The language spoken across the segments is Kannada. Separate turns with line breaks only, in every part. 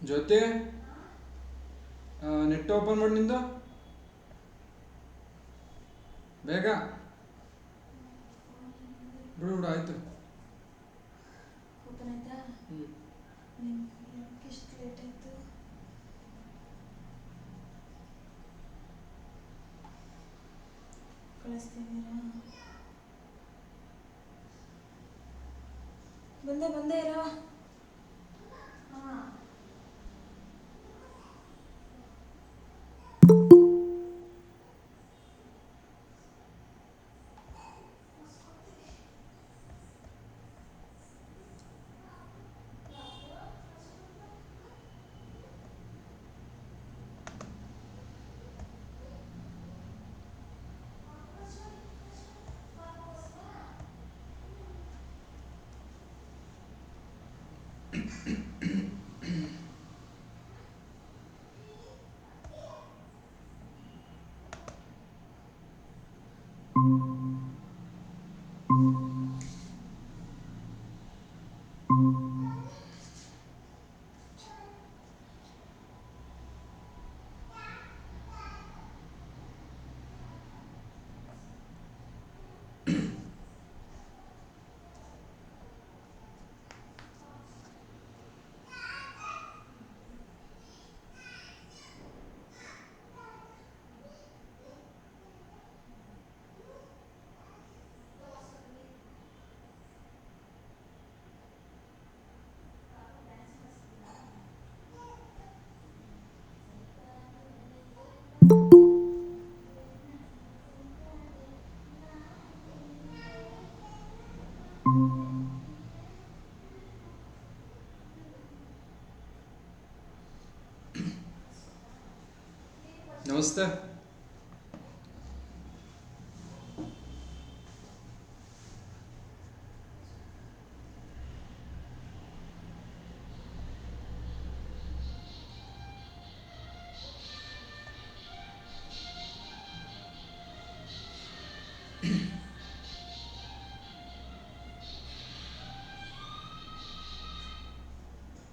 ಜೊತೆ ನೆಟ್ ಓಪನ್ ಮಾಡಿ ನಿಂದು ಬೇಗ ಬಿಡು ಬಿಡು ಆಯ್ತು.
ಓಪನ್ ಆಯ್ತಾ? ಎಷ್ಟು ಲೇಟ್ ಆಯ್ತು? ಕಳಿಸ್ತಿದ್ದೀರಾ? ಬಂದೇ ಇರೋ. ಹಾಂ,
ನಮಸ್ತೆ.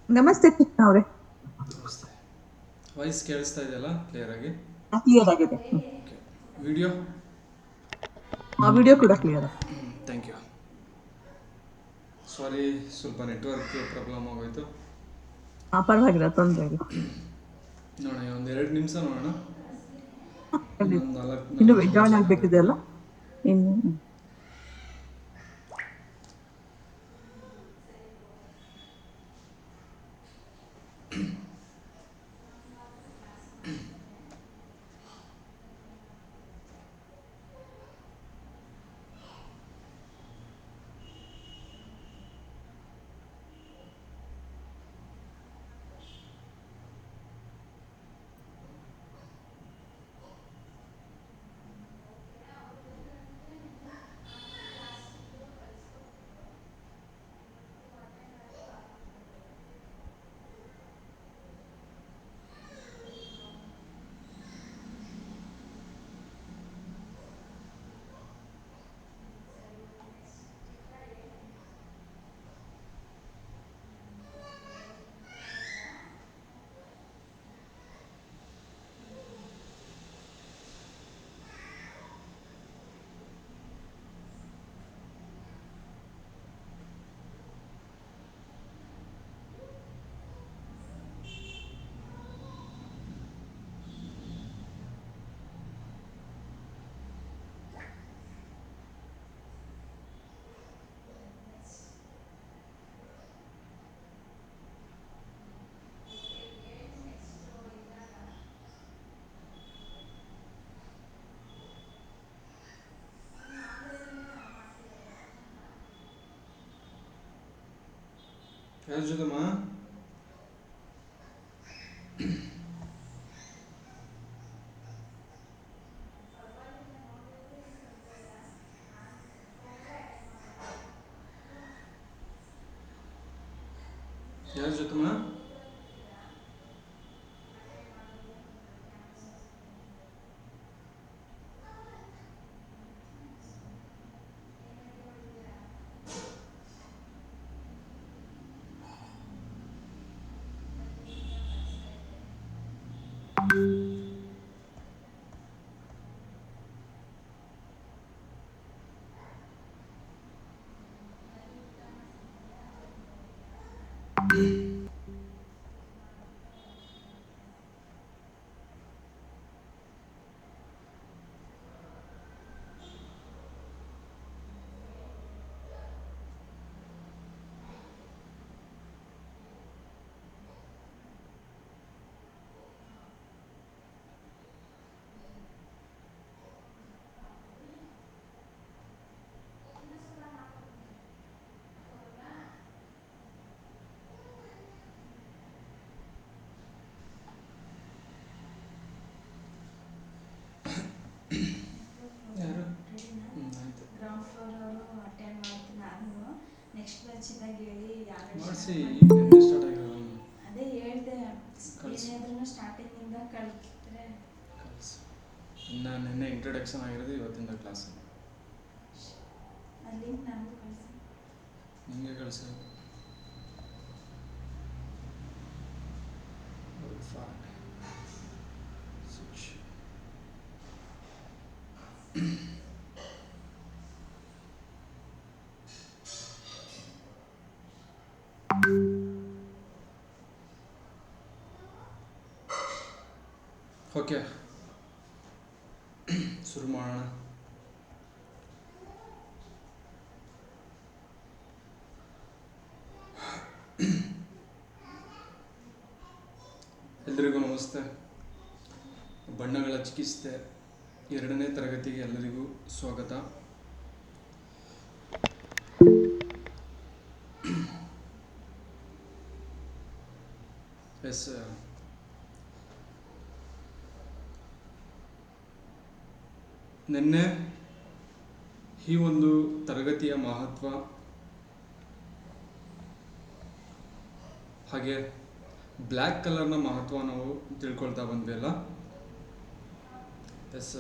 ನಮಸ್ತೆ ಕೃಷ್ಣ ಅವರೇ.
ನಮಸ್ತೆ. ವಾಯ್ಸ್ ಕೇಳಿಸ್ತಾ ಇದೆಯಲ್ಲ ಕ್ಲಿಯರ್ ಆಗಿ?
ಕ್ಲಿಯರ್ ಆಗಿದೆ.
ವಿಡಿಯೋ?
ಆ ವಿಡಿಯೋ ಕೂಡ ಕ್ಲಿಯರ್ ಆಗಿದೆ.
Thank you. ಸಾರಿ, ಸ್ವಲ್ಪ ನೆಟ್ವರ್ಕ್ ಪ್ರಾಬ್ಲಮ್ ಆಗೋಯ್ತು.
ಪರವಾಗಿಲ್ಲ, ತೊಂದರೆ ಇಲ್ಲ.
ನೋಡೋಣ, ಒಂದು 2 ನಿಮಿಷ ನೋಡೋಣ. ಇನ್ನೊಂದು
ಇನ್ನು
4
ಜಾಯ್ನ್
ಜನ
ಆಗಬೇಕಿದೆ ಅಲ್ಲ ಇನ್ನು.
ಯಾರ ಜೊತೆಮ್ಮ? ಯಾರ ಜೊತೆಮ್ಮ? ಯಾರು
ರೆಡಿನಾ?
ಆಯಿತು
ಗ್ರೌಂಡ್ ಫ್ಲೋರ್ ಅವರು ಅಟೆಂಡ್ ಮಾಡ್ತೀನಿ ನಾನು ನೆಕ್ಸ್ಟ್ ಬ್ಯಾಚ್ ಇದ್ದಾಗ ಹೇಳಿ ಯಾರು
ಮಾಡಿಸಿ ಈಗ ನಿನ್ನೆ ಸ್ಟಾರ್ಟ್ ಆಗಿರೋದು
ಅದೇ ಹೇಳ್ದೆ
ಕಳ್ಸು.
ಏನಾದ್ರೂ ಸ್ಟಾರ್ಟಿಂಗಿಂದ ಕಲ್ತ್ರೆ
ಕಲಿಸು. ಇನ್ನು ನಿನ್ನೆ ಇಂಟ್ರೊಡಕ್ಷನ್ ಆಗಿರೋದು ಇವತ್ತಿಂದ ಕ್ಲಾಸ್
ಆ ಲಿಂಕ್ ನನಗೂ ಕಳಿಸಿ.
ನಿಮಗೆ ಕಳಿಸು. ಓಕೆ ಶುರು ಮಾಡೋಣ. ಎಲ್ರಿಗೂ ನಮಸ್ತೆ. ಬಣ್ಣಗಳ ಚಿಕಿತ್ಸೆ 2ನೇ ತರಗತಿಗೆ ಎಲ್ಲರಿಗೂ ಸ್ವಾಗತ. ಎಸ್, ನಿನ್ನೆ ಈ ಒಂದು ತರಗತಿಯ ಮಹತ್ವ ಹಾಗೆ ಬ್ಲ್ಯಾಕ್ ಕಲರ್ನ ಮಹತ್ವ ನಾವು ತಿಳ್ಕೊಳ್ತಾ ಬಂದ್ವಿ ಅಲ್ಲ. ಎಸ್,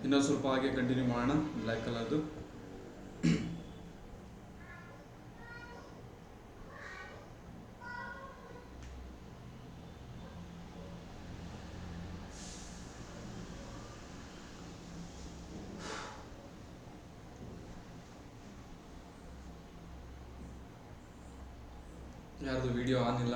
ಇನ್ನೊಂದು ಸ್ವಲ್ಪ ಹಾಗೆ ಕಂಟಿನ್ಯೂ ಮಾಡೋಣ ಬ್ಲ್ಯಾಕ್ ಕಲರ್ದು. ಯಾರ್ದು ವಿಡಿಯೋ ಆನ್ ಇಲ್ಲ?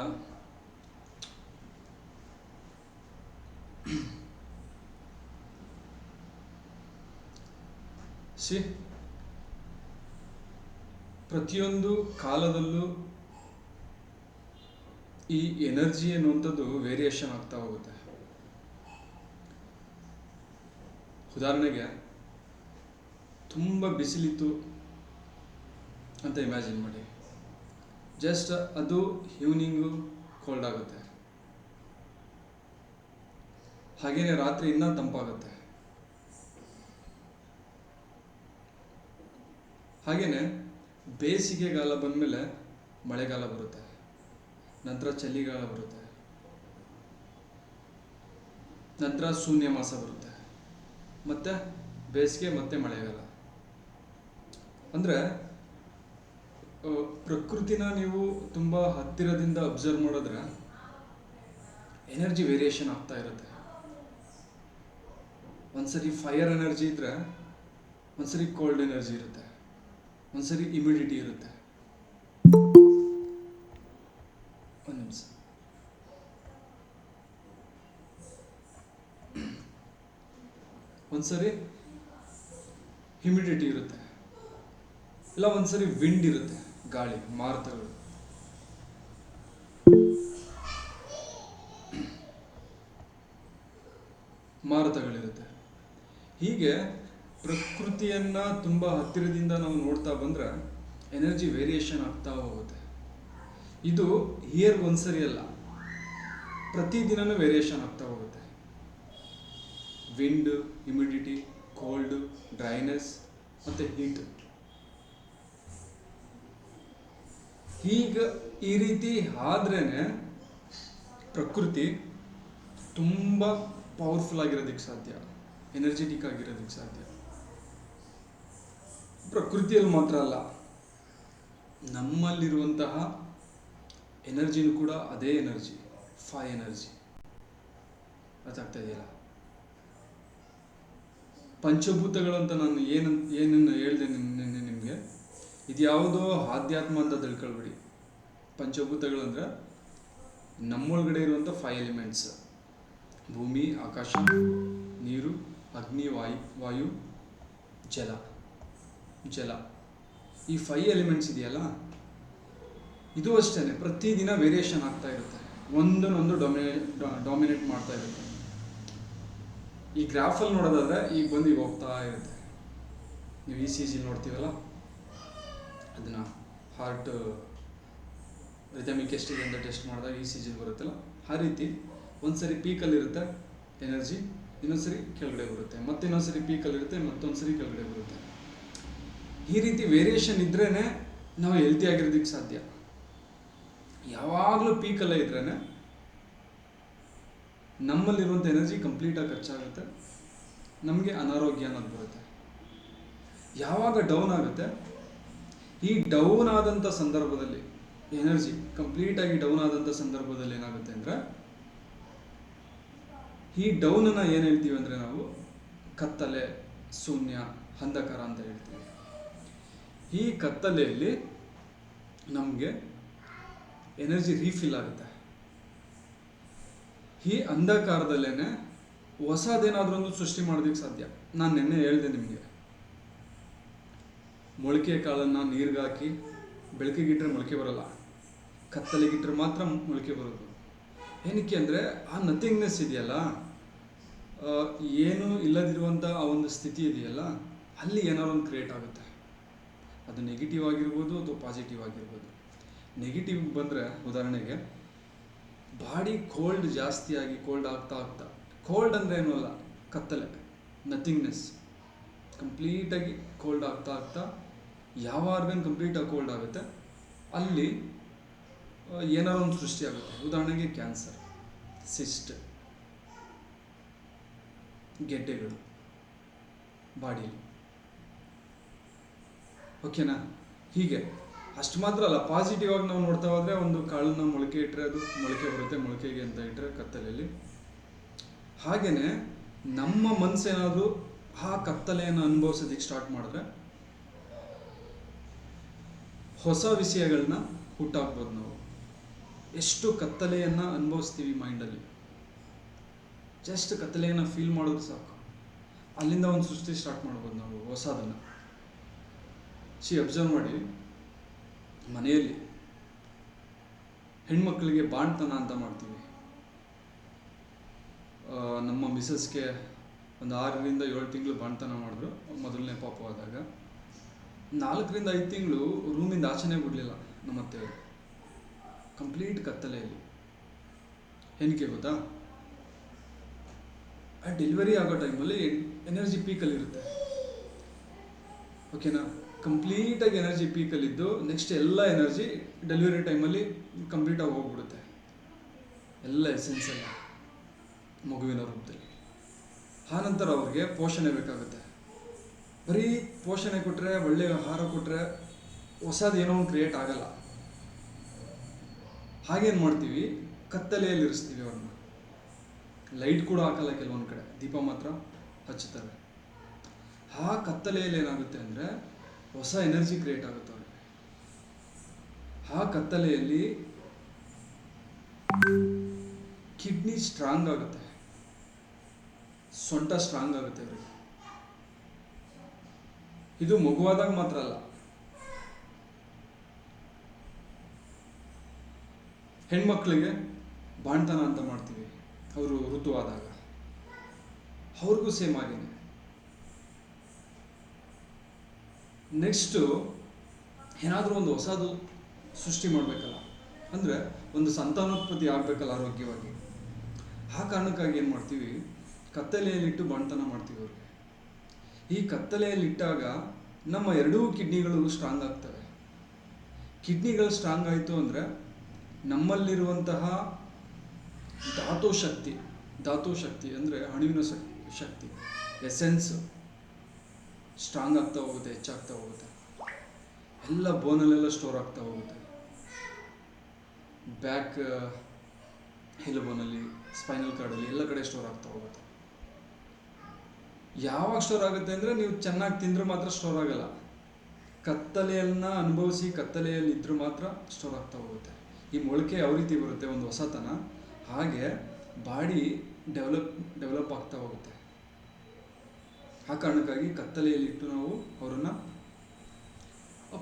ಪ್ರತಿಯೊಂದು ಕಾಲದಲ್ಲೂ ಈ ಎನರ್ಜಿ ಅನ್ನುವಂಥದ್ದು ವೇರಿಯೇಷನ್ ಆಗ್ತಾ ಹೋಗುತ್ತೆ. ಉದಾಹರಣೆಗೆ ತುಂಬ ಬಿಸಿಲಿತ್ತು ಅಂತ ಇಮ್ಯಾಜಿನ್ ಮಾಡಿ. ಜಸ್ಟ್ ಅದು ಈವ್ನಿಂಗು ಕೋಲ್ಡ್ ಆಗುತ್ತೆ, ಹಾಗೇನೆ ರಾತ್ರಿ ಇನ್ನೂ ತಂಪಾಗುತ್ತೆ. ಹಾಗೇನೆ ಬೇಸಿಗೆಗಾಲ ಬಂದಮೇಲೆ ಮಳೆಗಾಲ ಬರುತ್ತೆ, ನಂತರ ಚಳಿಗಾಲ ಬರುತ್ತೆ, ನಂತರ ಶೂನ್ಯ ಮಾಸ ಬರುತ್ತೆ, ಮತ್ತೆ ಬೇಸಿಗೆ, ಮತ್ತೆ ಮಳೆಗಾಲ. ಅಂದರೆ ಪ್ರಕೃತಿನ ನೀವು ತುಂಬ ಹತ್ತಿರದಿಂದ ಅಬ್ಸರ್ವ್ ಮಾಡಿದ್ರೆ ಎನರ್ಜಿ ವೇರಿಯೇಷನ್ ಆಗ್ತಾ ಇರುತ್ತೆ. ಒಂದ್ಸರಿ ಫೈರ್ ಎನರ್ಜಿ ಇದ್ರೆ ಒಂದ್ಸರಿ ಕೋಲ್ಡ್ ಎನರ್ಜಿ ಇರುತ್ತೆ, ಒಂದ್ಸರಿ ಇಮ್ಯುಡಿಟಿ ಇರುತ್ತೆ. ಒಂದು ನಿಮಿಷ. ಒಂದ್ಸರಿ ಹ್ಯುಮಿಡಿಟಿ ಇರುತ್ತೆ, ಇಲ್ಲ ಒಂದ್ಸರಿ ವಿಂಡ್ ಇರುತ್ತೆ, ಗಾಳಿ, ಮಾರುತಗಳು. ಮಾರುತಗಳಿರುತ್ತೆ. ಹೀಗೆ ಪ್ರಕೃತಿಯನ್ನ ತುಂಬ ಹತ್ತಿರದಿಂದ ನಾವು ನೋಡ್ತಾ ಬಂದ್ರೆ ಎನರ್ಜಿ ವೇರಿಯೇಷನ್ ಆಗ್ತಾ ಹೋಗುತ್ತೆ. ಇದು ಇಯರ್ಗೆ ಒಂದ್ಸರಿ ಅಲ್ಲ, ಪ್ರತಿದಿನನೂ ವೇರಿಯೇಷನ್ ಆಗ್ತಾ ಹೋಗುತ್ತೆ. ವಿಂಡ್, ಹ್ಯುಮಿಡಿಟಿ, ಕೋಲ್ಡ್, ಡ್ರೈನೆಸ್ ಮತ್ತು ಹೀಟ್. ಈಗ ಈ ರೀತಿ ಆದ್ರೇನೆ ಪ್ರಕೃತಿ ತುಂಬ ಪವರ್ಫುಲ್ ಆಗಿರೋದಕ್ಕೆ ಸಾಧ್ಯ, ಎನರ್ಜೆಟಿಕ್ ಆಗಿರೋದಕ್ಕೆ ಸಾಧ್ಯ. ಪ್ರಕೃತಿಯಲ್ಲಿ ಮಾತ್ರ ಅಲ್ಲ, ನಮ್ಮಲ್ಲಿರುವಂತಹ ಎನರ್ಜಿನೂ ಕೂಡ ಅದೇ ಎನರ್ಜಿ, ಫೈ ಎನರ್ಜಿ. ಅದಾಗ್ತಾ ಇದೆಯಲ್ಲ, ಪಂಚಭೂತಗಳು ಅಂತ ನಾನು ಏನನ್ನು ಹೇಳಿದೆ ನಿನ್ನೆ ನಿಮಗೆ, ಇದು ಯಾವುದೋ ಆಧ್ಯಾತ್ಮ ಅಂತ ತಿಳ್ಕೊಳ್ಬೇಡಿ. ಪಂಚಭೂತಗಳಂದ್ರೆ ನಮ್ಮೊಳಗಡೆ ಇರುವಂಥ 5 ಎಲಿಮೆಂಟ್ಸ್: ಭೂಮಿ, ಆಕಾಶ, ನೀರು, ಅಗ್ನಿ, ವಾಯು, ಜಲ. ಈ 5 ಎಲಿಮೆಂಟ್ಸ್ ಇದೆಯಲ್ಲ, ಇದು ಅಷ್ಟೇ ಪ್ರತಿದಿನ ವೇರಿಯೇಷನ್ ಆಗ್ತಾ ಇರುತ್ತೆ, ಒಂದನ್ನೊಂದು ಡಾಮಿನೇಟ್ ಮಾಡ್ತಾ ಇರುತ್ತೆ. ಈ ಗ್ರಾಫಲ್ಲಿ ನೋಡೋದಾದ್ರೆ ಈಗ ಬಂದು ಈಗ ಹೋಗ್ತಾ ಇರುತ್ತೆ. ನೀವು ECG ನೋಡ್ತೀವಲ್ಲ, ಅದನ್ನು ಹಾರ್ಟ್ ರಿದಮಿಕ್ ಎಷ್ಟಿದೆ ಅಂತ ಟೆಸ್ಟ್ ಮಾಡಿದಾಗ ECG ಬರುತ್ತಲ್ಲ, ಆ ರೀತಿ ಒಂದ್ಸರಿ ಪೀಕಲ್ಲಿರುತ್ತೆ ಎನರ್ಜಿ, ಇನ್ನೊಂದ್ಸರಿ ಕೆಳಗಡೆ ಬರುತ್ತೆ, ಮತ್ತೆ ಇನ್ನೊಂದ್ಸರಿ ಪೀಕಲ್ಲಿರುತ್ತೆ, ಮತ್ತೊಂದ್ಸರಿ ಕೆಳಗಡೆ ಬರುತ್ತೆ. ಈ ರೀತಿ ವೇರಿಯೇಷನ್ ಇದ್ರೇ ನಾವು ಹೆಲ್ತಿ ಆಗಿರೋದಕ್ಕೆ ಸಾಧ್ಯ. ಯಾವಾಗಲೂ ಪೀಕಲ್ಲೇ ಇದ್ರೇ ನಮ್ಮಲ್ಲಿರುವಂಥ ಎನರ್ಜಿ ಕಂಪ್ಲೀಟಾಗಿ ಖರ್ಚಾಗುತ್ತೆ, ನಮಗೆ ಅನಾರೋಗ್ಯ ಅನ್ನೋದು ಬರುತ್ತೆ. ಯಾವಾಗ ಡೌನ್ ಆಗುತ್ತೆ, ಈ ಡೌನ್ ಆದಂಥ ಸಂದರ್ಭದಲ್ಲಿ ಎನರ್ಜಿ ಕಂಪ್ಲೀಟಾಗಿ ಡೌನ್ ಆದಂಥ ಸಂದರ್ಭದಲ್ಲಿ ಏನಾಗುತ್ತೆ ಅಂದರೆ, ಈ ಡೌನನ್ನು ಏನು ಹೇಳ್ತೀವಿ ಅಂದರೆ ನಾವು ಕತ್ತಲೆ, ಶೂನ್ಯ, ಅಂಧಕಾರ ಅಂತ ಹೇಳ್ತೀವಿ. ಈ ಕತ್ತಲೆಯಲ್ಲಿ ನಮಗೆ ಎನರ್ಜಿ ರೀಫಿಲ್ ಆಗುತ್ತೆ. ಈ ಅಂಧಕಾರದಲ್ಲೇ ಹೊಸದೇನಾದ್ರೂ ಒಂದು ಸೃಷ್ಟಿ ಮಾಡೋದಕ್ಕೆ ಸಾಧ್ಯ. ನಾನು ನಿನ್ನೆ ಹೇಳಿದೆ ನಿಮಗೆ, ಮೊಳಕೆ ಕಾಳನ್ನು ನೀರಿಗೆ ಹಾಕಿ ಬೆಳಕಿಗಿಟ್ಟರೆ ಮೊಳಕೆ ಬರೋಲ್ಲ, ಕತ್ತಲೆಗಿಟ್ಟರೆ ಮಾತ್ರ ಮೊಳಕೆ ಬರೋದು. ಏನಕ್ಕೆ ಅಂದರೆ ಆ ನಥಿಂಗ್ನೆಸ್ ಇದೆಯಲ್ಲ, ಏನು ಇಲ್ಲದಿರುವಂಥ ಆ ಒಂದು ಸ್ಥಿತಿ ಇದೆಯಲ್ಲ, ಅಲ್ಲಿ ಏನಾದ್ರು ಒಂದು ಕ್ರಿಯೇಟ್ ಆಗುತ್ತೆ. ಅದು ನೆಗೆಟಿವ್ ಆಗಿರ್ಬೋದು ಅಥವಾ ಪಾಸಿಟಿವ್ ಆಗಿರ್ಬೋದು. ನೆಗೆಟಿವ್ ಬಂದರೆ ಉದಾಹರಣೆಗೆ ಬಾಡಿ ಜಾಸ್ತಿ ಆಗಿ ಕೋಲ್ಡ್ ಆಗ್ತಾ ಕೋಲ್ಡ್ ಅಂದರೆ ಏನೂ ಅಲ್ಲ, ಕತ್ತಲೆ, ನಥಿಂಗ್ನೆಸ್, ಕಂಪ್ಲೀಟಾಗಿ ಕೋಲ್ಡ್ ಆಗ್ತಾ ಯಾವ ಆರ್ಗನ್ ಕಂಪ್ಲೀಟಾಗಿ ಕೋಲ್ಡ್ ಆಗುತ್ತೆ ಅಲ್ಲಿ ಏನಾದ್ರು ಒಂದು ಸೃಷ್ಟಿ ಆಗುತ್ತೆ. ಉದಾಹರಣೆಗೆ ಕ್ಯಾನ್ಸರ್, ಸಿಸ್ಟ್, ಗೆಡ್ಡೆಗಳು ಬಾಡಿಯಲ್ಲಿ. ಓಕೆನಾ? ಹೀಗೆ ಅಷ್ಟು ಮಾತ್ರ ಅಲ್ಲ, ಪಾಸಿಟಿವ್ ಆಗಿ ನಾವು ನೋಡ್ತಾ ಹೋದರೆ ಒಂದು ಕಾಳನ್ನ ಮೊಳಕೆ ಇಟ್ಟರೆ ಅದು ಮೊಳಕೆ ಬರುತ್ತೆ, ಮೊಳಕೆಗೆ ಅಂತ ಇಟ್ಟರೆ ಕತ್ತಲೆಯಲ್ಲಿ. ಹಾಗೆಯೇ ನಮ್ಮ ಮನಸ್ಸೇನಾದರೂ ಆ ಕತ್ತಲೆಯನ್ನು ಅನುಭವಿಸೋದಕ್ಕೆ ಸ್ಟಾರ್ಟ್ ಮಾಡಿದ್ರೆ ಹೊಸ ವಿಷಯಗಳನ್ನ ಹುಟ್ಟಾಕ್ಬೋದು. ನಾವು ಎಷ್ಟು ಕತ್ತಲೆಯನ್ನು ಅನುಭವಿಸ್ತೀವಿ ಮೈಂಡಲ್ಲಿ, ಜಸ್ಟ್ ಕತ್ತಲೆಯನ್ನು ಫೀಲ್ ಮಾಡೋದು ಸಾಕು, ಅಲ್ಲಿಂದ ಒಂದು ಸೃಷ್ಟಿ ಸ್ಟಾರ್ಟ್ ಮಾಡ್ಬೋದು ನಾವು ಹೊಸದನ್ನು. ಅಬ್ಸರ್ವ್ ಮಾಡಿ, ಮನೆಯಲ್ಲಿ ಹೆಣ್ಮಕ್ಳಿಗೆ ಬಾಣ್ತನ ಅಂತ ಮಾಡ್ತೀವಿ. ನಮ್ಮ ಮಿಸಸ್ಗೆ ಒಂದು 6ರಿಂದ 7 ತಿಂಗಳು ಬಾಣ್ತನ ಮಾಡಿದ್ರು ಮೊದಲನೇ ಪಾಪು ಆದಾಗ. 4ರಿಂದ 5 ತಿಂಗಳು ರೂಮಿಂದ ಆಚೆನೇ ಬಿಡಲಿಲ್ಲ ನಮ್ಮ ಅತ್ತೆಯವರು, ಕಂಪ್ಲೀಟ್ ಕತ್ತಲೆಯಲ್ಲಿ. ಏನಕ್ಕೆ ಗೊತ್ತಾ? ಆ ಡೆಲಿವರಿ ಆಗೋ ಟೈಮಲ್ಲಿ ಎನರ್ಜಿ ಪೀಕಲ್ಲಿರುತ್ತೆ. ಓಕೆನಾ? ಕಂಪ್ಲೀಟಾಗಿ ಎನರ್ಜಿ ಪೀಕಲ್ಲಿದ್ದು ನೆಕ್ಸ್ಟ್ ಎಲ್ಲ ಎನರ್ಜಿ ಡೆಲಿವರಿ ಟೈಮಲ್ಲಿ ಕಂಪ್ಲೀಟಾಗಿ ಹೋಗ್ಬಿಡುತ್ತೆ, ಎಲ್ಲ ಎಸೆನ್ಸ್ ಎಲ್ಲ ಮಗುವಿನ ರೂಪದಲ್ಲಿ. ಆನಂತರ ಅವ್ರಿಗೆ ಪೋಷಣೆ ಬೇಕಾಗುತ್ತೆ. ಬರೀ ಪೋಷಣೆ ಕೊಟ್ಟರೆ, ಒಳ್ಳೆಯ ಆಹಾರ ಕೊಟ್ಟರೆ ಹೊಸದು ಏನೋ ಒಂದು ಕ್ರಿಯೇಟ್ ಆಗಲ್ಲ. ಹಾಗೇನು ಮಾಡ್ತೀವಿ, ಕತ್ತಲೆಯಲ್ಲಿ ಇರಿಸ್ತೀವಿ ಅವ್ರನ್ನ. ಲೈಟ್ ಕೂಡ ಹಾಕಲ್ಲ, ಕೆಲವೊಂದು ಕಡೆ ದೀಪ ಮಾತ್ರ ಹಚ್ಚುತ್ತಾರೆ. ಆ ಕತ್ತಲೆಯಲ್ಲಿ ಏನಾಗುತ್ತೆ ಅಂದರೆ ಹೊಸ ಎನರ್ಜಿ ಕ್ರಿಯೇಟ್ ಆಗುತ್ತೆ ಅವ್ರಿಗೆ. ಆ ಕತ್ತಲೆಯಲ್ಲಿ ಕಿಡ್ನಿ ಸ್ಟ್ರಾಂಗ್ ಆಗುತ್ತೆ, ಸೊಂಟ ಸ್ಟ್ರಾಂಗ್ ಆಗುತ್ತೆ ಅವರಿಗೆ. ಇದು ಮಗುವಾದಾಗ ಮಾತ್ರ ಅಲ್ಲ, ಹೆಣ್ಮಕ್ಳಿಗೆ ಬಾಣ್ತನ ಅಂತ ಮಾಡ್ತೀವಿ, ಅವರು ಋತುವಾದಾಗ ಅವ್ರಿಗೂ ಸೇಮ್ ಆಗೇನೆ. ನೆಕ್ಸ್ಟು ಏನಾದರೂ ಒಂದು ಹೊಸದು ಸೃಷ್ಟಿ ಮಾಡಬೇಕಲ್ಲ, ಅಂದರೆ ಒಂದು ಸಂತಾನೋತ್ಪತ್ತಿ ಆಗಬೇಕಲ್ಲ ಆರೋಗ್ಯವಾಗಿ. ಆ ಕಾರಣಕ್ಕಾಗಿ ಏನು ಮಾಡ್ತೀವಿ, ಕತ್ತಲೆಯಲ್ಲಿಟ್ಟು ಬಾಣ್ತನ ಮಾಡ್ತೀವಿ ಅವ್ರಿಗೆ. ಈ ಕತ್ತಲೆಯಲ್ಲಿಟ್ಟಾಗ ನಮ್ಮ ಎರಡೂ ಕಿಡ್ನಿಗಳು ಸ್ಟ್ರಾಂಗ್ ಆಗ್ತವೆ. ಕಿಡ್ನಿಗಳು ಸ್ಟ್ರಾಂಗ್ ಆಯಿತು ಅಂದರೆ ನಮ್ಮಲ್ಲಿರುವಂತಹ ಧಾತು ಶಕ್ತಿ ಅಂದರೆ ಅಣುವಿನ ಶಕ್ತಿ, ಎಸೆನ್ಸ್ ಸ್ಟ್ರಾಂಗ್ ಆಗ್ತಾ ಹೋಗುತ್ತೆ, ಹೆಚ್ಚಾಗ್ತಾ ಹೋಗುತ್ತೆ. ಎಲ್ಲ ಬೋನಲ್ಲೆಲ್ಲ ಸ್ಟೋರ್ ಆಗ್ತಾ ಹೋಗುತ್ತೆ. ಬ್ಯಾಕ್ ಎಲುಬೋನಲ್ಲಿ, ಸ್ಪೈನಲ್ ಕಾರ್ಡಲ್ಲಿ ಎಲ್ಲ ಕಡೆ ಸ್ಟೋರ್ ಆಗ್ತಾ ಹೋಗುತ್ತೆ. ಯಾವಾಗ ಸ್ಟೋರ್ ಆಗುತ್ತೆ ಅಂದರೆ ನೀವು ಚೆನ್ನಾಗಿ ತಿಂದರೆ ಮಾತ್ರ ಸ್ಟೋರ್ ಆಗಲ್ಲ, ಕತ್ತಲೆಯನ್ನು ಅನುಭವಿಸಿ ಕತ್ತಲೆಯಲ್ಲಿ ಇದ್ರೂ ಮಾತ್ರ ಸ್ಟೋರ್ ಆಗ್ತಾ ಹೋಗುತ್ತೆ. ಈ ಮೊಳಕೆ ಯಾವ ರೀತಿ ಬರುತ್ತೆ ಒಂದು ಹೊಸತನ, ಹಾಗೆ ಬಾಡಿ ಡೆವಲಪ್ ಆಗ್ತಾ ಹೋಗುತ್ತೆ. ಆ ಕಾರಣಕ್ಕಾಗಿ ಕತ್ತಲೆಯಲ್ಲಿಟ್ಟು ನಾವು ಅವರನ್ನು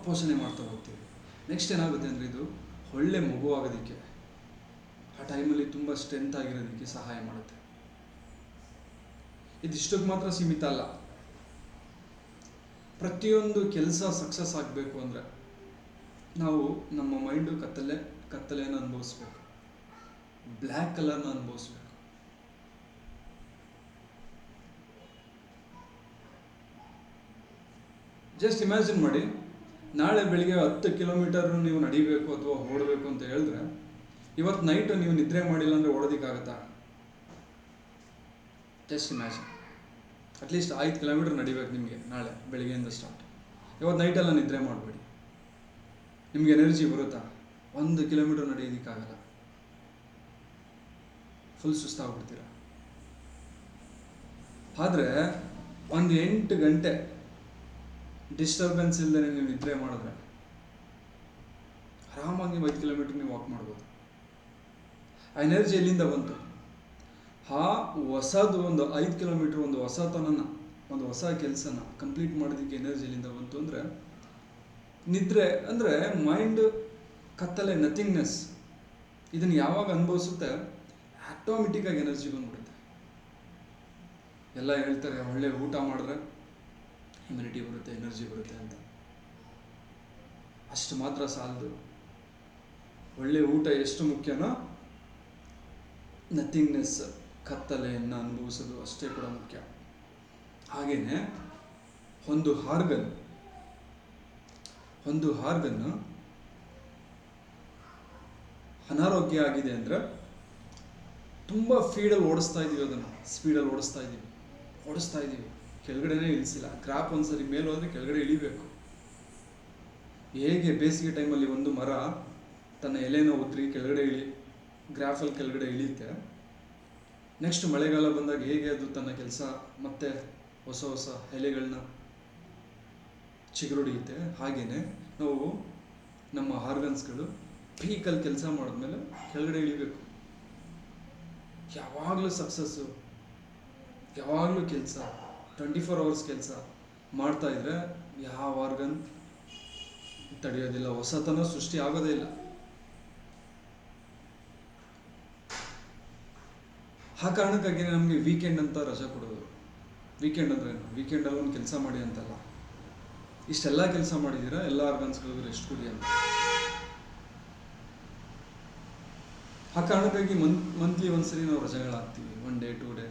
ಪೋಷಣೆ ಮಾಡ್ತಾ ಹೋಗ್ತೀವಿ. ನೆಕ್ಸ್ಟ್ ಏನಾಗುತ್ತೆ ಅಂದರೆ ಇದು ಒಳ್ಳೆ ಮಗು ಆಗೋದಕ್ಕೆ, ಆ ಟೈಮಲ್ಲಿ ತುಂಬ ಸ್ಟ್ರೆಂತ್ ಆಗಿರೋದಕ್ಕೆ ಸಹಾಯ ಮಾಡುತ್ತೆ. ಇದಿಷ್ಟಕ್ಕೆ ಮಾತ್ರ ಸೀಮಿತ ಅಲ್ಲ. ಪ್ರತಿಯೊಂದು ಕೆಲಸ ಸಕ್ಸಸ್ ಆಗಬೇಕು ಅಂದರೆ ನಾವು ನಮ್ಮ ಮೈಂಡು ಕತ್ತಲೆಯನ್ನು ಅನುಭವಿಸ್ಬೇಕು, ಬ್ಲ್ಯಾಕ್ ಕಲರ್ನ ಅನುಭವಿಸ್ಬೇಕು. ಜಸ್ಟ್ ಇಮ್ಯಾಜಿನ್ ಮಾಡಿ, ನಾಳೆ ಬೆಳಿಗ್ಗೆ 10 ಕಿಲೋಮೀಟರ್ ನೀವು ನಡಿಬೇಕು ಅಥವಾ ಓಡಬೇಕು ಅಂತ ಹೇಳಿದ್ರೆ, ಇವತ್ತು ನೈಟ್ ನೀವು ನಿದ್ರೆ ಮಾಡಿಲ್ಲ ಅಂದರೆ ಓಡೋದಕ್ಕಾಗತ್ತಾ? Just imagine. ಅಟ್ಲೀಸ್ಟ್ 5 ಕಿಲೋಮೀಟರ್ ನಡಿಬೇಕು ನಿಮಗೆ ನಾಳೆ ಬೆಳಿಗ್ಗೆಯಿಂದ ಸ್ಟಾರ್ಟ್. ಇವತ್ತು ನೈಟೆಲ್ಲ ನಿದ್ರೆ ಮಾಡಬೇಡಿ. ನಿಮ್ಗೆ ಎನರ್ಜಿ ಬರುತ್ತಾ? 1 ಕಿಲೋಮೀಟರ್ ನಡೆಯೋದಕ್ಕಾಗಲ್ಲ, ಫುಲ್ ಸುಸ್ತಾಗ್ಬಿಡ್ತೀರ. ಆದರೆ ಒಂದು 8 ಗಂಟೆ ಡಿಸ್ಟರ್ಬೆನ್ಸ್ ಇಲ್ಲದೆ ನೀವು ನಿದ್ರೆ ಮಾಡಿದ್ರೆ ಆರಾಮಾಗಿ ನೀವು 5 ಕಿಲೋಮೀಟರ್ ನೀವು ವಾಕ್ ಮಾಡ್ಬೋದು. ಆ ಎನರ್ಜಿ ಎಲ್ಲಿಂದ ಬಂತು? ಆ ಹೊಸದು ಒಂದು 5 ಕಿಲೋಮೀಟರ್ ಒಂದು ಹೊಸತನನ, ಒಂದು ಹೊಸ ಕೆಲಸನ ಕಂಪ್ಲೀಟ್ ಮಾಡೋದಕ್ಕೆ ಎನರ್ಜಿ ಎಲ್ಲಿಂದ ಬಂತು ಅಂದರೆ, ನಿದ್ರೆ ಅಂದರೆ ಮೈಂಡ್ ಕತ್ತಲೆ, ನಥಿಂಗ್ನೆಸ್, ಇದನ್ನು ಯಾವಾಗ ಅನುಭವಿಸುತ್ತೆ ಆಟೋಮೆಟಿಕ್ಕಾಗಿ ಎನರ್ಜಿ ಬಂದ್ಬಿಡುತ್ತೆ. ಎಲ್ಲ ಹೇಳ್ತಾರೆ ಒಳ್ಳೆ ಊಟ ಮಾಡಿದ್ರೆ ಇಮ್ಯುನಿಟಿ ಬರುತ್ತೆ, ಎನರ್ಜಿ ಬರುತ್ತೆ ಅಂತ. ಅಷ್ಟು ಮಾತ್ರ ಸಾಲದು. ಒಳ್ಳೆ ಊಟ ಎಷ್ಟು ಮುಖ್ಯನೋ, ನಥಿಂಗ್ನೆಸ್, ಕತ್ತಲೆಯನ್ನು ಅನುಭವಿಸೋದು ಅಷ್ಟೇ ಕೂಡ ಮುಖ್ಯ. ಹಾಗೆಯೇ ಒಂದು ಹಾರ್ಗನ್ನು ಅನಾರೋಗ್ಯ ಆಗಿದೆ ಅಂದರೆ ತುಂಬ ಸ್ಪೀಡಲ್ಲಿ ಓಡಿಸ್ತಾ ಇದ್ದೀವಿ, ಕೆಳಗಡೆನೇ ಇಳಿಸಿಲ್ಲ. ಗ್ರಾಫ್ ಒಂದ್ಸರಿ ಮೇಲೆ ಹೋದರೆ ಕೆಳಗಡೆ ಇಳಿಬೇಕು. ಹೇಗೆ ಬೇಸಿಗೆ ಟೈಮಲ್ಲಿ ಒಂದು ಮರ ತನ್ನ ಎಲೆನ ಉದ್ರಿ ಗ್ರಾಫಲ್ಲಿ ಕೆಳಗಡೆ ಇಳಿಯುತ್ತೆ, ನೆಕ್ಸ್ಟ್ ಮಳೆಗಾಲ ಬಂದಾಗ ಹೇಗೆ ಅದು ತನ್ನ ಕೆಲಸ ಮತ್ತೆ ಹೊಸ ಎಲೆಗಳನ್ನ ಚಿಗುರೊಡೆಯುತ್ತೆ, ಹಾಗೆಯೇ ನಾವು ನಮ್ಮ ಆರ್ಗನ್ಸ್ಗಳು ಪೀಕಲ್ಲಿ ಕೆಲಸ ಮಾಡಿದ್ಮೇಲೆ ಕೆಳಗಡೆ ಇಳಿಬೇಕು. ಯಾವಾಗಲೂ ಸಕ್ಸಸ್ಸು, ಯಾವಾಗಲೂ ಕೆಲಸ, 24 hours ಕೆಲಸ ಮಾಡ್ತಾ ಇದ್ರೆ ಯಾವ ಆರ್ಗನ್ ತಡೆಯೋದಿಲ್ಲ, ಹೊಸತನ ಸೃಷ್ಟಿ ಆಗೋದೇ ಇಲ್ಲ. ಆ ಕಾರಣಕ್ಕಾಗಿ ನಮಗೆ ವೀಕೆಂಡ್ ಅಂತ ರಜೆ ಕೊಡೋದು. ವೀಕೆಂಡ್ ಅಂದ್ರೆ ಏನು? ವೀಕೆಂಡಲ್ಲಿ ಒಂದು ಕೆಲಸ ಮಾಡಿ ಅಂತಲ್ಲ, ಇಷ್ಟೆಲ್ಲ ಕೆಲಸ ಮಾಡಿದ್ದೀರಾ, ಎಲ್ಲ ಆರ್ಗನ್ಸ್ಗಳಿಗೂ ರೆಸ್ಟ್ ಕೊಡಿ ಅಂತ. ಆ ಕಾರಣಕ್ಕಾಗಿ ಮಂತ್ಲಿ ಒಂದ್ಸರಿ ನಾವು ರಜೆಗಳಾಗ್ತೀವಿ, 1 day 2 day.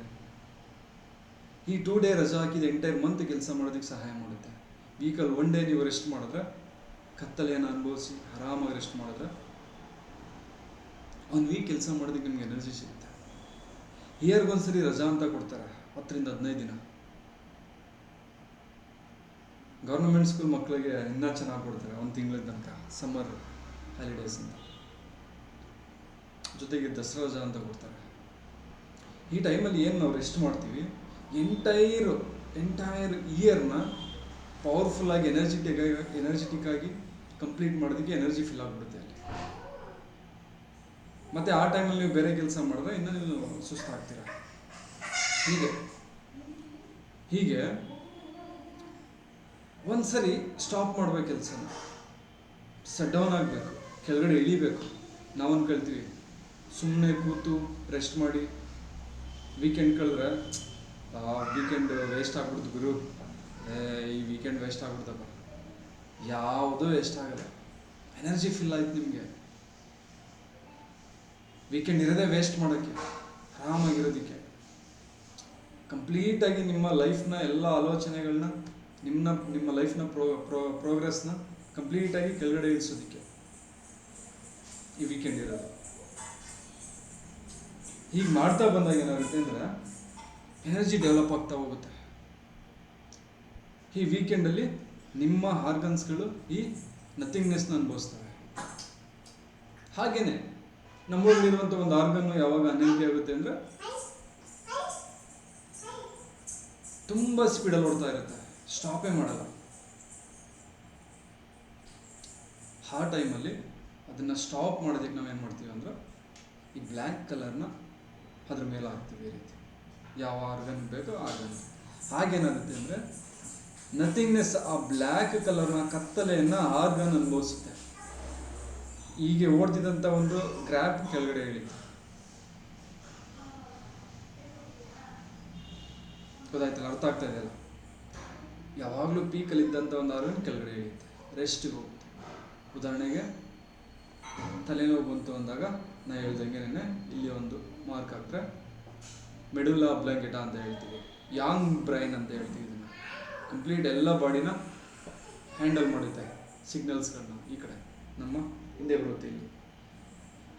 ಈ 2 day ರಜೆ ಹಾಕಿದ ಎಂಟೈರ್ ಮಂತ್ ಕೆಲಸ ಮಾಡೋದಕ್ಕೆ ಸಹಾಯ ಮಾಡುತ್ತೆ. ವೀಕಲ್ಲಿ 1 day ನೀವು ರೆಸ್ಟ್ ಮಾಡಿದ್ರೆ, ಕತ್ತಲೆಯನ್ನು ಅನುಭವಿಸಿ ಆರಾಮಾಗಿ ರೆಸ್ಟ್ ಮಾಡಿದ್ರೆ 1 week ಕೆಲಸ ಮಾಡೋದಕ್ಕೆ ನಿಮ್ಗೆ ಎನರ್ಜಿ ಸಿಗುತ್ತೆ. ಇಯರ್ಗೊಂದ್ಸರಿ ರಜಾ ಅಂತ ಕೊಡ್ತಾರೆ, 10 ರಿಂದ 15 ದಿನ. ಗೌರ್ಮೆಂಟ್ ಸ್ಕೂಲ್ ಮಕ್ಕಳಿಗೆ ಇನ್ನೂ ಚೆನ್ನಾಗಿ ಕೊಡ್ತಾರೆ, 1 ತಿಂಗಳ ತನಕ ಸಮ್ಮರ್ ಹಾಲಿಡೇಸ್ ಅಂತ. ಜೊತೆಗೆ ದಸರಾ ರಜಾ ಅಂತ ಕೊಡ್ತಾರೆ. ಈ ಟೈಮಲ್ಲಿ ಏನು ನಾವು ರೆಸ್ಟ್ ಮಾಡ್ತೀವಿ, ಎಂಟೈರ್ ಇಯರ್ನ ಪವರ್ಫುಲ್ಲಾಗಿ ಎನರ್ಜೆಟಿಕ್ ಆಗಿ ಕಂಪ್ಲೀಟ್ ಮಾಡೋದಕ್ಕೆ ಎನರ್ಜಿ ಫಿಲ್ ಆಗಿಬಿಡುತ್ತೆ ಅಲ್ಲಿ. ಮತ್ತು ಆ ಟೈಮಲ್ಲಿ ನೀವು ಬೇರೆ ಕೆಲಸ ಮಾಡಿದ್ರೆ ಇನ್ನೂ ನೀವು ಸುಸ್ತಾಗ್ತೀರ. ಹೀಗೆ ಒಂದ್ಸರಿ ಸ್ಟಾಪ್ ಮಾಡಬೇಕು, ಕೆಲಸನ ಸೆಟ್ ಡೌನ್ ಆಗಬೇಕು, ಕೆಳಗಡೆ ಇಳಿಬೇಕು. ನಾವು ಅನ್ಕೊಳ್ತೀವಿ ಸುಮ್ಮನೆ ಕೂತು ರೆಸ್ಟ್ ಮಾಡಿ ವೀಕೆಂಡ್ ಕಳೆದ್ರೆ ವೀಕೆಂಡ್ ವೇಸ್ಟ್ ಆಗ್ಬಿಡ್ತು ಗುರು, ಈ ವೀಕೆಂಡ್ ವೇಸ್ಟ್ ಆಗ್ಬಿಡ್ತಪ್ಪ. ಯಾವುದೂ ವೇಸ್ಟ್ ಆಗಲ್ಲ, ಎನರ್ಜಿ ಫಿಲ್ ಆಯ್ತು ನಿಮಗೆ. ವೀಕೆಂಡ್ ಇರೋದೇ ವೇಸ್ಟ್ ಮಾಡೋಕ್ಕೆ, ಆರಾಮಾಗಿರೋದಕ್ಕೆ. ಕಂಪ್ಲೀಟಾಗಿ ನಿಮ್ಮ ಲೈಫ್ನ ಎಲ್ಲ ಆಲೋಚನೆಗಳನ್ನ, ನಿಮ್ಮ ಲೈಫ್ನ ಪ್ರೋಗ್ರೆಸ್ನ ಕಂಪ್ಲೀಟಾಗಿ ಕೆಳಗಡೆ ಇಳಿಸೋದಕ್ಕೆ ಈ ವೀಕೆಂಡ್ ಇರೋದು. ಹೀಗೆ ಮಾಡ್ತಾ ಬಂದಾಗ ಏನಾಗುತ್ತೆ ಅಂದರೆ ಎನರ್ಜಿ ಡೆವಲಪ್ ಆಗ್ತಾ ಹೋಗುತ್ತೆ. ಈ ವೀಕೆಂಡಲ್ಲಿ ನಿಮ್ಮ ಆರ್ಗನ್ಸ್ಗಳು ಈ ನಥಿಂಗ್ನೆಸ್ನ ಅನುಭವಿಸ್ತವೆ. ಹಾಗೇನೆ ನಮ್ಮಲ್ಲಿರುವಂಥ ಒಂದು ಆರ್ಗನ್ನು ಯಾವಾಗ ಅನ್ಹೆಲ್ದಿ ಆಗುತ್ತೆ ಅಂದರೆ ತುಂಬ ಸ್ಪೀಡಲ್ಲಿ ಓಡ್ತಾ ಇರುತ್ತೆ, ಸ್ಟಾಪೇ ಮಾಡಲ್ಲ. ಆ ಟೈಮಲ್ಲಿ ಅದನ್ನು ಸ್ಟಾಪ್ ಮಾಡೋದಕ್ಕೆ ನಾವೇನು ಮಾಡ್ತೀವಿ ಅಂದ್ರೆ ಈ ಬ್ಲ್ಯಾಕ್ ಕಲರ್ನ ಅದ್ರ ಮೇಲೆ ಹಾಕ್ತೀವಿ. ಈ ರೀತಿ ಯಾವ ಆರ್ಗನ್ ಬೇಕೋ ಆರ್ಗನ್. ಹಾಗೇನಾಗುತ್ತೆ ಅಂದರೆ ನಥಿಂಗ್ನೆಸ್, ಆ ಬ್ಲ್ಯಾಕ್ ಕಲರ್ನ ಕತ್ತಲೆಯನ್ನು ಆರ್ಗನ್ ಅನುಭವಿಸುತ್ತೆ. ಹೀಗೆ ಓಡ್ತಿದ್ದಂಥ ಒಂದು ಗ್ರ್ಯಾಪ್ ಕೆಳಗಡೆ ಇಳಿತು. ಗೊತ್ತಾಯ್ತಲ್ಲ, ಅರ್ಥ ಆಗ್ತಾ ಇದೆಯಲ್ಲ? ಯಾವಾಗಲೂ ಪೀಕಲ್ಲಿದ್ದಂಥ ಒಂದು ಆರ್ಗನ್ ಕೆಳಗಡೆ ಇಳಿಯುತ್ತೆ, ರೆಸ್ಟಿಗೆ ಹೋಗುತ್ತೆ. ಉದಾಹರಣೆಗೆ ತಲೆನೋವು ಬಂತು ಅಂದಾಗ ನಾ ಹೇಳ್ದಂಗೆ ಇಲ್ಲಿ ಒಂದು ಮಾರ್ಕ್ ಹಾಕ್ರೆ ಮೆಡುಲಾ ಬ್ಲಾಂಕೆಟಾ ಅಂತ ಹೇಳ್ತೀವಿ, ಯಾಂಗ್ ಬ್ರೈನ್ ಅಂತ ಹೇಳ್ತೀವಿ. ಇದನ್ನು ಕಂಪ್ಲೀಟ್ ಎಲ್ಲ ಬಾಡಿನ ಹ್ಯಾಂಡಲ್ ಮಾಡುತ್ತೆ, ಸಿಗ್ನಲ್ಸ್ಗಳನ್ನ ಈ ಕಡೆ ನಮ್ಮ ಹಿಂದೆ ಬರುತ್ತೆ.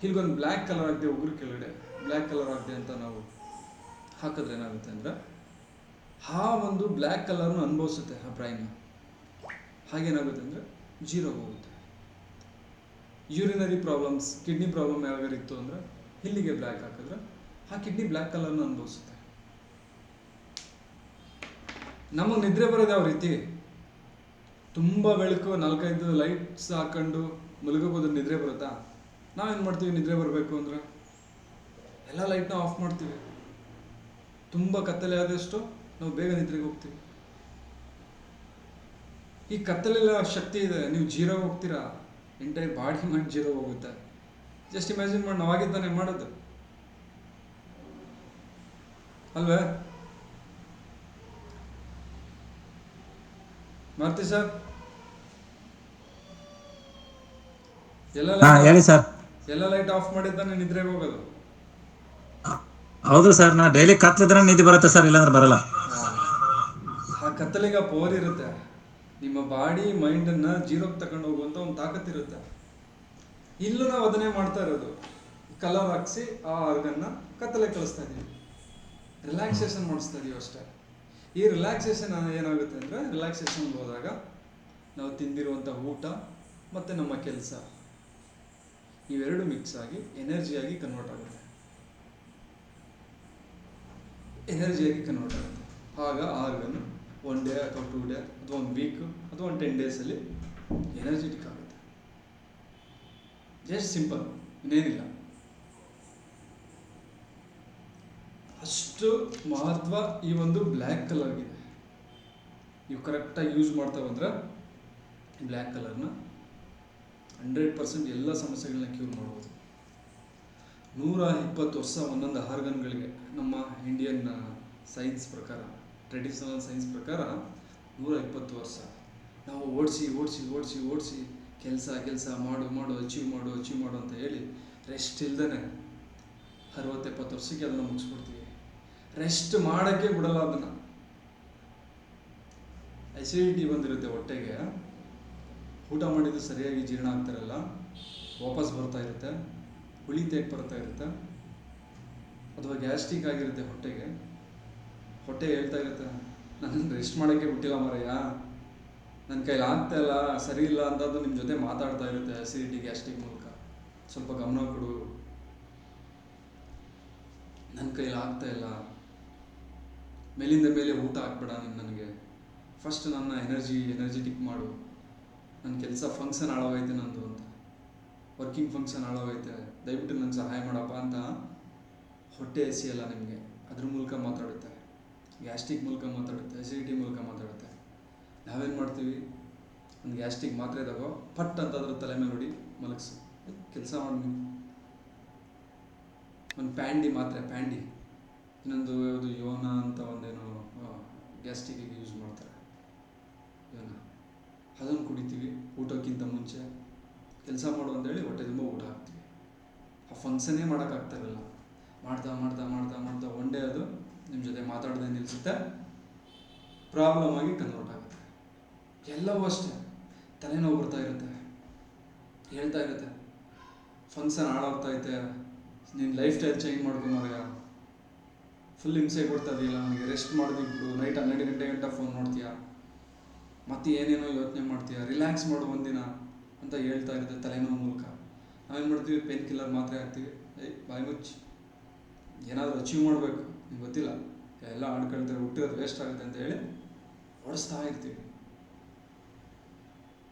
ಇಲ್ಲಿಗೊಂದು ಬ್ಲ್ಯಾಕ್ ಕಲರ್ ಆಗದೆ ಉಗುರು ಕೆಳಗಡೆ ಬ್ಲ್ಯಾಕ್ ಕಲರ್ ಆಗದೆ ಅಂತ ನಾವು ಹಾಕಿದ್ರೆ ಏನಾಗುತ್ತೆ ಅಂದರೆ ಆ ಒಂದು ಬ್ಲ್ಯಾಕ್ ಕಲರ್ನ ಅನುಭವಿಸುತ್ತೆ ಆ ಬ್ರೈನ್. ಹಾಗೇನಾಗುತ್ತೆ ಅಂದರೆ ಜೀರೋ ಹೋಗುತ್ತೆ. ಯೂರಿನರಿ ಪ್ರಾಬ್ಲಮ್ಸ್, ಕಿಡ್ನಿ ಪ್ರಾಬ್ಲಮ್ ಯಾವಾಗಾರು ಇತ್ತು ಅಂದರೆ ಇಲ್ಲಿಗೆ ಬ್ಲ್ಯಾಕ್ ಹಾಕಿದ್ರೆ ಆ ಕಿಡ್ನಿ ಬ್ಲ್ಯಾಕ್ ಕಲರ್ನ ಅನುಭವಿಸುತ್ತೆ. ನಮಗೆ ನಿದ್ರೆ ಬರೋದು ಯಾವ ರೀತಿ? ತುಂಬ ಬೆಳಕು 4-5 ಲೈಟ್ಸ್ ಹಾಕೊಂಡು ಮಲಗೋದ್ರೆ ನಿದ್ರೆ ಬರುತ್ತಾ? ನಾವೇನು ಮಾಡ್ತೀವಿ ನಿದ್ರೆ ಬರಬೇಕು ಅಂದರೆ ಎಲ್ಲ ಲೈಟ್ನ ಆಫ್ ಮಾಡ್ತೀವಿ. ತುಂಬ ಕತ್ತಲೆ ಆದಷ್ಟು ನಾವು ಬೇಗ ನಿದ್ರೆಗೆ ಹೋಗ್ತೀವಿ. ಈ ಕತ್ತಲೆಲ್ಲ ಶಕ್ತಿ ಇದೆ. ನೀವು ಜೀರೋ ಹೋಗ್ತೀರಾ, ಎಂಟೈರ್ ಬಾಡಿ ಮಾಡಿ ಜೀರೋ ಹೋಗುತ್ತೆ. ಜಸ್ಟ್ ಇಮ್ಯಾಜಿನ್ ಮಾಡಿ, ನಾವಾಗಿದ್ದಾನೆ ಮಾಡೋದು ಅಲ್ವೇ? ಮಾರ್ತಿ ಸರ್,
ಹೇಳಿ ಸರ್.
ಎಲ್ಲ ಲೈಟ್ ಆಫ್ ಮಾಡಿದ್ದಾನೆ ನಿದ್ರೆಗೆ ಹೋಗೋದು.
ಹೌದು ಸರ್, ನಾ ಡೈಲಿ ಕತ್ಲಿದ್ರೆ ನಿದ್ದೆ ಬರುತ್ತೆ ಸರ್, ಇಲ್ಲಾಂದ್ರೆ ಬರಲ್ಲ.
ಆ ಕತ್ತಲಿಗೆ ಪವರ್ ಇರುತ್ತೆ. ನಿಮ್ಮ ಬಾಡಿ ಮೈಂಡನ್ನು ಜೀರೋಗೆ ತಗೊಂಡು ಹೋಗುವಂಥ ಒಂದು ತಾಕತ್ತಿರುತ್ತೆ. ಇಲ್ಲೂ ನಾವು ಅದನ್ನೇ ಮಾಡ್ತಾ ಇರೋದು. ಕಲರ್ ಹಾಕ್ಸಿ ಆ ಆರ್ಗನ್ನ ಕತ್ತಲೆ ಕಳಿಸ್ತಾ ಇದ್ದೀವಿ, ರಿಲ್ಯಾಕ್ಸೇಷನ್ ಮಾಡಿಸ್ತಾ ಇದೀವಿ ಅಷ್ಟೇ. ಈ ರಿಲ್ಯಾಕ್ಸೇಷನ್ ಏನಾಗುತ್ತೆ ಅಂದರೆ, ರಿಲ್ಯಾಕ್ಸೇಷನ್ಗೆ ಹೋದಾಗ ನಾವು ತಿಂದಿರುವಂಥ ಊಟ ಮತ್ತು ನಮ್ಮ ಕೆಲಸ ಇವೆರಡು ಮಿಕ್ಸ್ ಆಗಿ ಎನರ್ಜಿಯಾಗಿ ಕನ್ವರ್ಟ್ ಆಗುತ್ತೆ. ಆಗ ಆರ್ಗನ್ 1 ಡೇ ಅಥವಾ 2 ಡೇ ಅಥವಾ 1 ವೀಕ್ ಅಥವಾ 10 ಡೇಸಲ್ಲಿ ಎನರ್ಜೆಟಿಕ್ ಆಗುತ್ತೆ. ಜಸ್ಟ್ ಸಿಂಪಲ್, ಇನ್ನೇನಿಲ್ಲ. ಅಷ್ಟು ಮಹತ್ವ ಈ ಒಂದು ಬ್ಲ್ಯಾಕ್ ಕಲರ್ಗಿದೆ. ನೀವು ಕರೆಕ್ಟಾಗಿ ಯೂಸ್ ಮಾಡ್ತಾ ಬಂದರೆ ಬ್ಲ್ಯಾಕ್ ಕಲರ್ನ 100% ಎಲ್ಲ ಸಮಸ್ಯೆಗಳನ್ನ ಕ್ಯೂರ್ ಮಾಡ್ಬೋದು. 120 ವರ್ಷ ಒಂದೊಂದು ಆರ್ಗನ್ಗಳಿಗೆ ನಮ್ಮ ಇಂಡಿಯನ್ ಸೈನ್ಸ್ ಪ್ರಕಾರ, ಟ್ರೆಡಿಷನಲ್ ಸೈನ್ಸ್ ಪ್ರಕಾರ 120 ವರ್ಷ ನಾವು ಓಡಿಸಿ ಕೆಲಸ ಮಾಡು ಅಚೀವ್ ಮಾಡು ಅಂತ ಹೇಳಿ ರೆಸ್ಟ್ ಇಲ್ದೇ 60-70 ವರ್ಷಕ್ಕೆ ಅದನ್ನು ಮುಗಿಸ್ಬಿಡ್ತೀವಿ. ರೆಸ್ಟ್ ಮಾಡೋಕ್ಕೆ ಬಿಡಲ್ಲ ಅದನ್ನು. ಅಸಿಡಿಟಿ ಬಂದಿರುತ್ತೆ ಹೊಟ್ಟೆಗೆ, ಊಟ ಮಾಡಿದ್ದು ಸರಿಯಾಗಿ ಜೀರ್ಣ ಆಗ್ತಾರಲ್ಲ, ವಾಪಸ್ ಬರ್ತಾ ಇರುತ್ತೆ, ಹುಳಿ ತೇಗ್ ಬರ್ತಾ ಇರುತ್ತೆ, ಅಥವಾ ಗ್ಯಾಸ್ಟ್ರಿಕ್ ಆಗಿರುತ್ತೆ ಹೊಟ್ಟೆ ಹೇಳ್ತಾ ಇರುತ್ತೆ, ನನ್ನ ರೆಸ್ಟ್ ಮಾಡೋಕ್ಕೆ ಬಿಟ್ಟಿಲ್ಲ ಮಾರಯ್ಯ, ನನ್ನ ಕೈಲಿ ಆಗ್ತಾ ಇಲ್ಲ, ಸರಿ ಇಲ್ಲ ಅಂತದ್ದು ನಿಮ್ಮ ಜೊತೆ ಮಾತಾಡ್ತಾ ಇರುತ್ತೆ ಅಸಿಡಿಟಿ ಗ್ಯಾಸ್ಟ್ರಿಕ್ ಮೂಲಕ. ಸ್ವಲ್ಪ ಗಮನ ಕೊಡು, ನನ್ನ ಕೈಲಿ ಆಗ್ತಾ ಇಲ್ಲ, ಮೇಲಿಂದ ಮೇಲೆ ಊಟ ಹಾಕ್ಬೇಡ ನೀನು ನನಗೆ, ಫಸ್ಟ್ ನನ್ನ ಎನರ್ಜೆಟಿಕ್ ಮಾಡು, ನನ್ನ ಕೆಲಸ ಫಂಕ್ಷನ್ ಹಾಳಾಗೈತೆ ನಂದು ಅಂತ, ವರ್ಕಿಂಗ್ ಫಂಕ್ಷನ್ ಹಾಳಾಗೈತೆ, ದಯವಿಟ್ಟು ನನಗೆ ಸಹಾಯ ಮಾಡಪ್ಪ ಅಂತ ಹೊಟ್ಟೆ ಎಸೆಯಲ್ಲ ನಿಮಗೆ. ಅದ್ರ ಮೂಲಕ ಮಾತಾಡುತ್ತೆ, ಗ್ಯಾಸ್ಟ್ರಿಕ್ ಮೂಲಕ ಮಾತಾಡುತ್ತೆ, ಅಸಿಡಿಟಿ ಮೂಲಕ ಮಾತಾಡುತ್ತೆ. ನಾವೇನು ಮಾಡ್ತೀವಿ, ಒಂದು ಗ್ಯಾಸ್ಟ್ರಿಕ್ ಮಾತ್ರೆ ತಗೋ, ಪಟ್ ಅಂತ ಅದ್ರ ತಲೆ ಮೇಲೆ ಹೊಡಿ, ಮಲಗಿಸು, ಕೆಲಸ ಮಾಡಿ ನೀವು. ಒಂದು ಪ್ಯಾಂಡಿ ಇನ್ನೊಂದು ಯಾವುದು ಯೋನ ಅಂತ ಒಂದೇನೋ ಗ್ಯಾಸ್ಟ್ರಿಕ್ಕಿಗೆ ಯೂಸ್ ಮಾಡ್ತಾರೆ, ಯೋನ, ಅದನ್ನು ಕುಡಿತೀವಿ ಊಟಕ್ಕಿಂತ ಮುಂಚೆ. ಕೆಲಸ ಮಾಡು ಅಂತೇಳಿ ಹೊಟ್ಟೆ ತುಂಬ ಊಟ ಹಾಕ್ತೀವಿ. ಆ ಫಂಕ್ಷನ್ನೇ ಮಾಡೋಕ್ಕಾಗ್ತಾಯಿರಲ್ಲ. ಮಾಡ್ತಾ ಒನ್ ಡೇ ಅದು ನಿಮ್ಮ ಜೊತೆ ಮಾತಾಡೋದೇ ನಿಲ್ಲಿಸುತ್ತೆ, ಪ್ರಾಬ್ಲಮ್ ಆಗಿ ಕನ್ವರ್ಟ್ ಆಗುತ್ತೆ. ಎಲ್ಲವೂ ಅಷ್ಟೇ, ತಲೆನೋವು ಬರ್ತಾ ಇರುತ್ತೆ, ಹೇಳ್ತಾ ಇರುತ್ತೆ ಫಂಕ್ಷನ್ ಹಾಳಾಗ್ತೈತೆ, ನಿನ್ನ ಲೈಫ್ ಸ್ಟೈಲ್ ಚೇಂಜ್ ಮಾಡ್ಕೊಂಬಾರಯ್ಯ, ಫುಲ್ ಹಿಂಸೆ ಕೊಡ್ತಾ ಇದೆಯಲ್ಲ ನನಗೆ, ರೆಸ್ಟ್ ಮಾಡೋದಿಕ್ಬಿಡು, ನೈಟ್ 12 ಗಂಟೆ ಗಂಟ ಫೋನ್ ನೋಡ್ತೀಯಾ, ಮತ್ತೆ ಏನೇನೋ ಯೋಚನೆ ಮಾಡ್ತೀಯಾ, ರಿಲ್ಯಾಕ್ಸ್ ಮಾಡು ಒಂದಿನ ಅಂತ ಹೇಳ್ತಾ ಇರುತ್ತೆ ತಲೆನೋವು ಮೂಲಕ. ನಾವೇನು ಮಾಡ್ತೀವಿ, ಪೇನ್ ಕಿಲ್ಲರ್ ಮಾತ್ರೆ ಹಾಕ್ತೀವಿ, ಬಾಯಿ ಮುಚ್ಚಿ ಏನಾದರೂ ಅಚೀವ್ ಮಾಡಬೇಕು, ನಿಮ್ಗೆ ಗೊತ್ತಿಲ್ಲ ಎಲ್ಲ ಆಡ್ಕೊಳ್ತಾರೆ, ಹುಟ್ಟಿರೋದು ವೇಸ್ಟ್ ಆಗುತ್ತೆ ಅಂತ ಹೇಳಿ ಓಡಿಸ್ತಾ ಇರ್ತೀವಿ.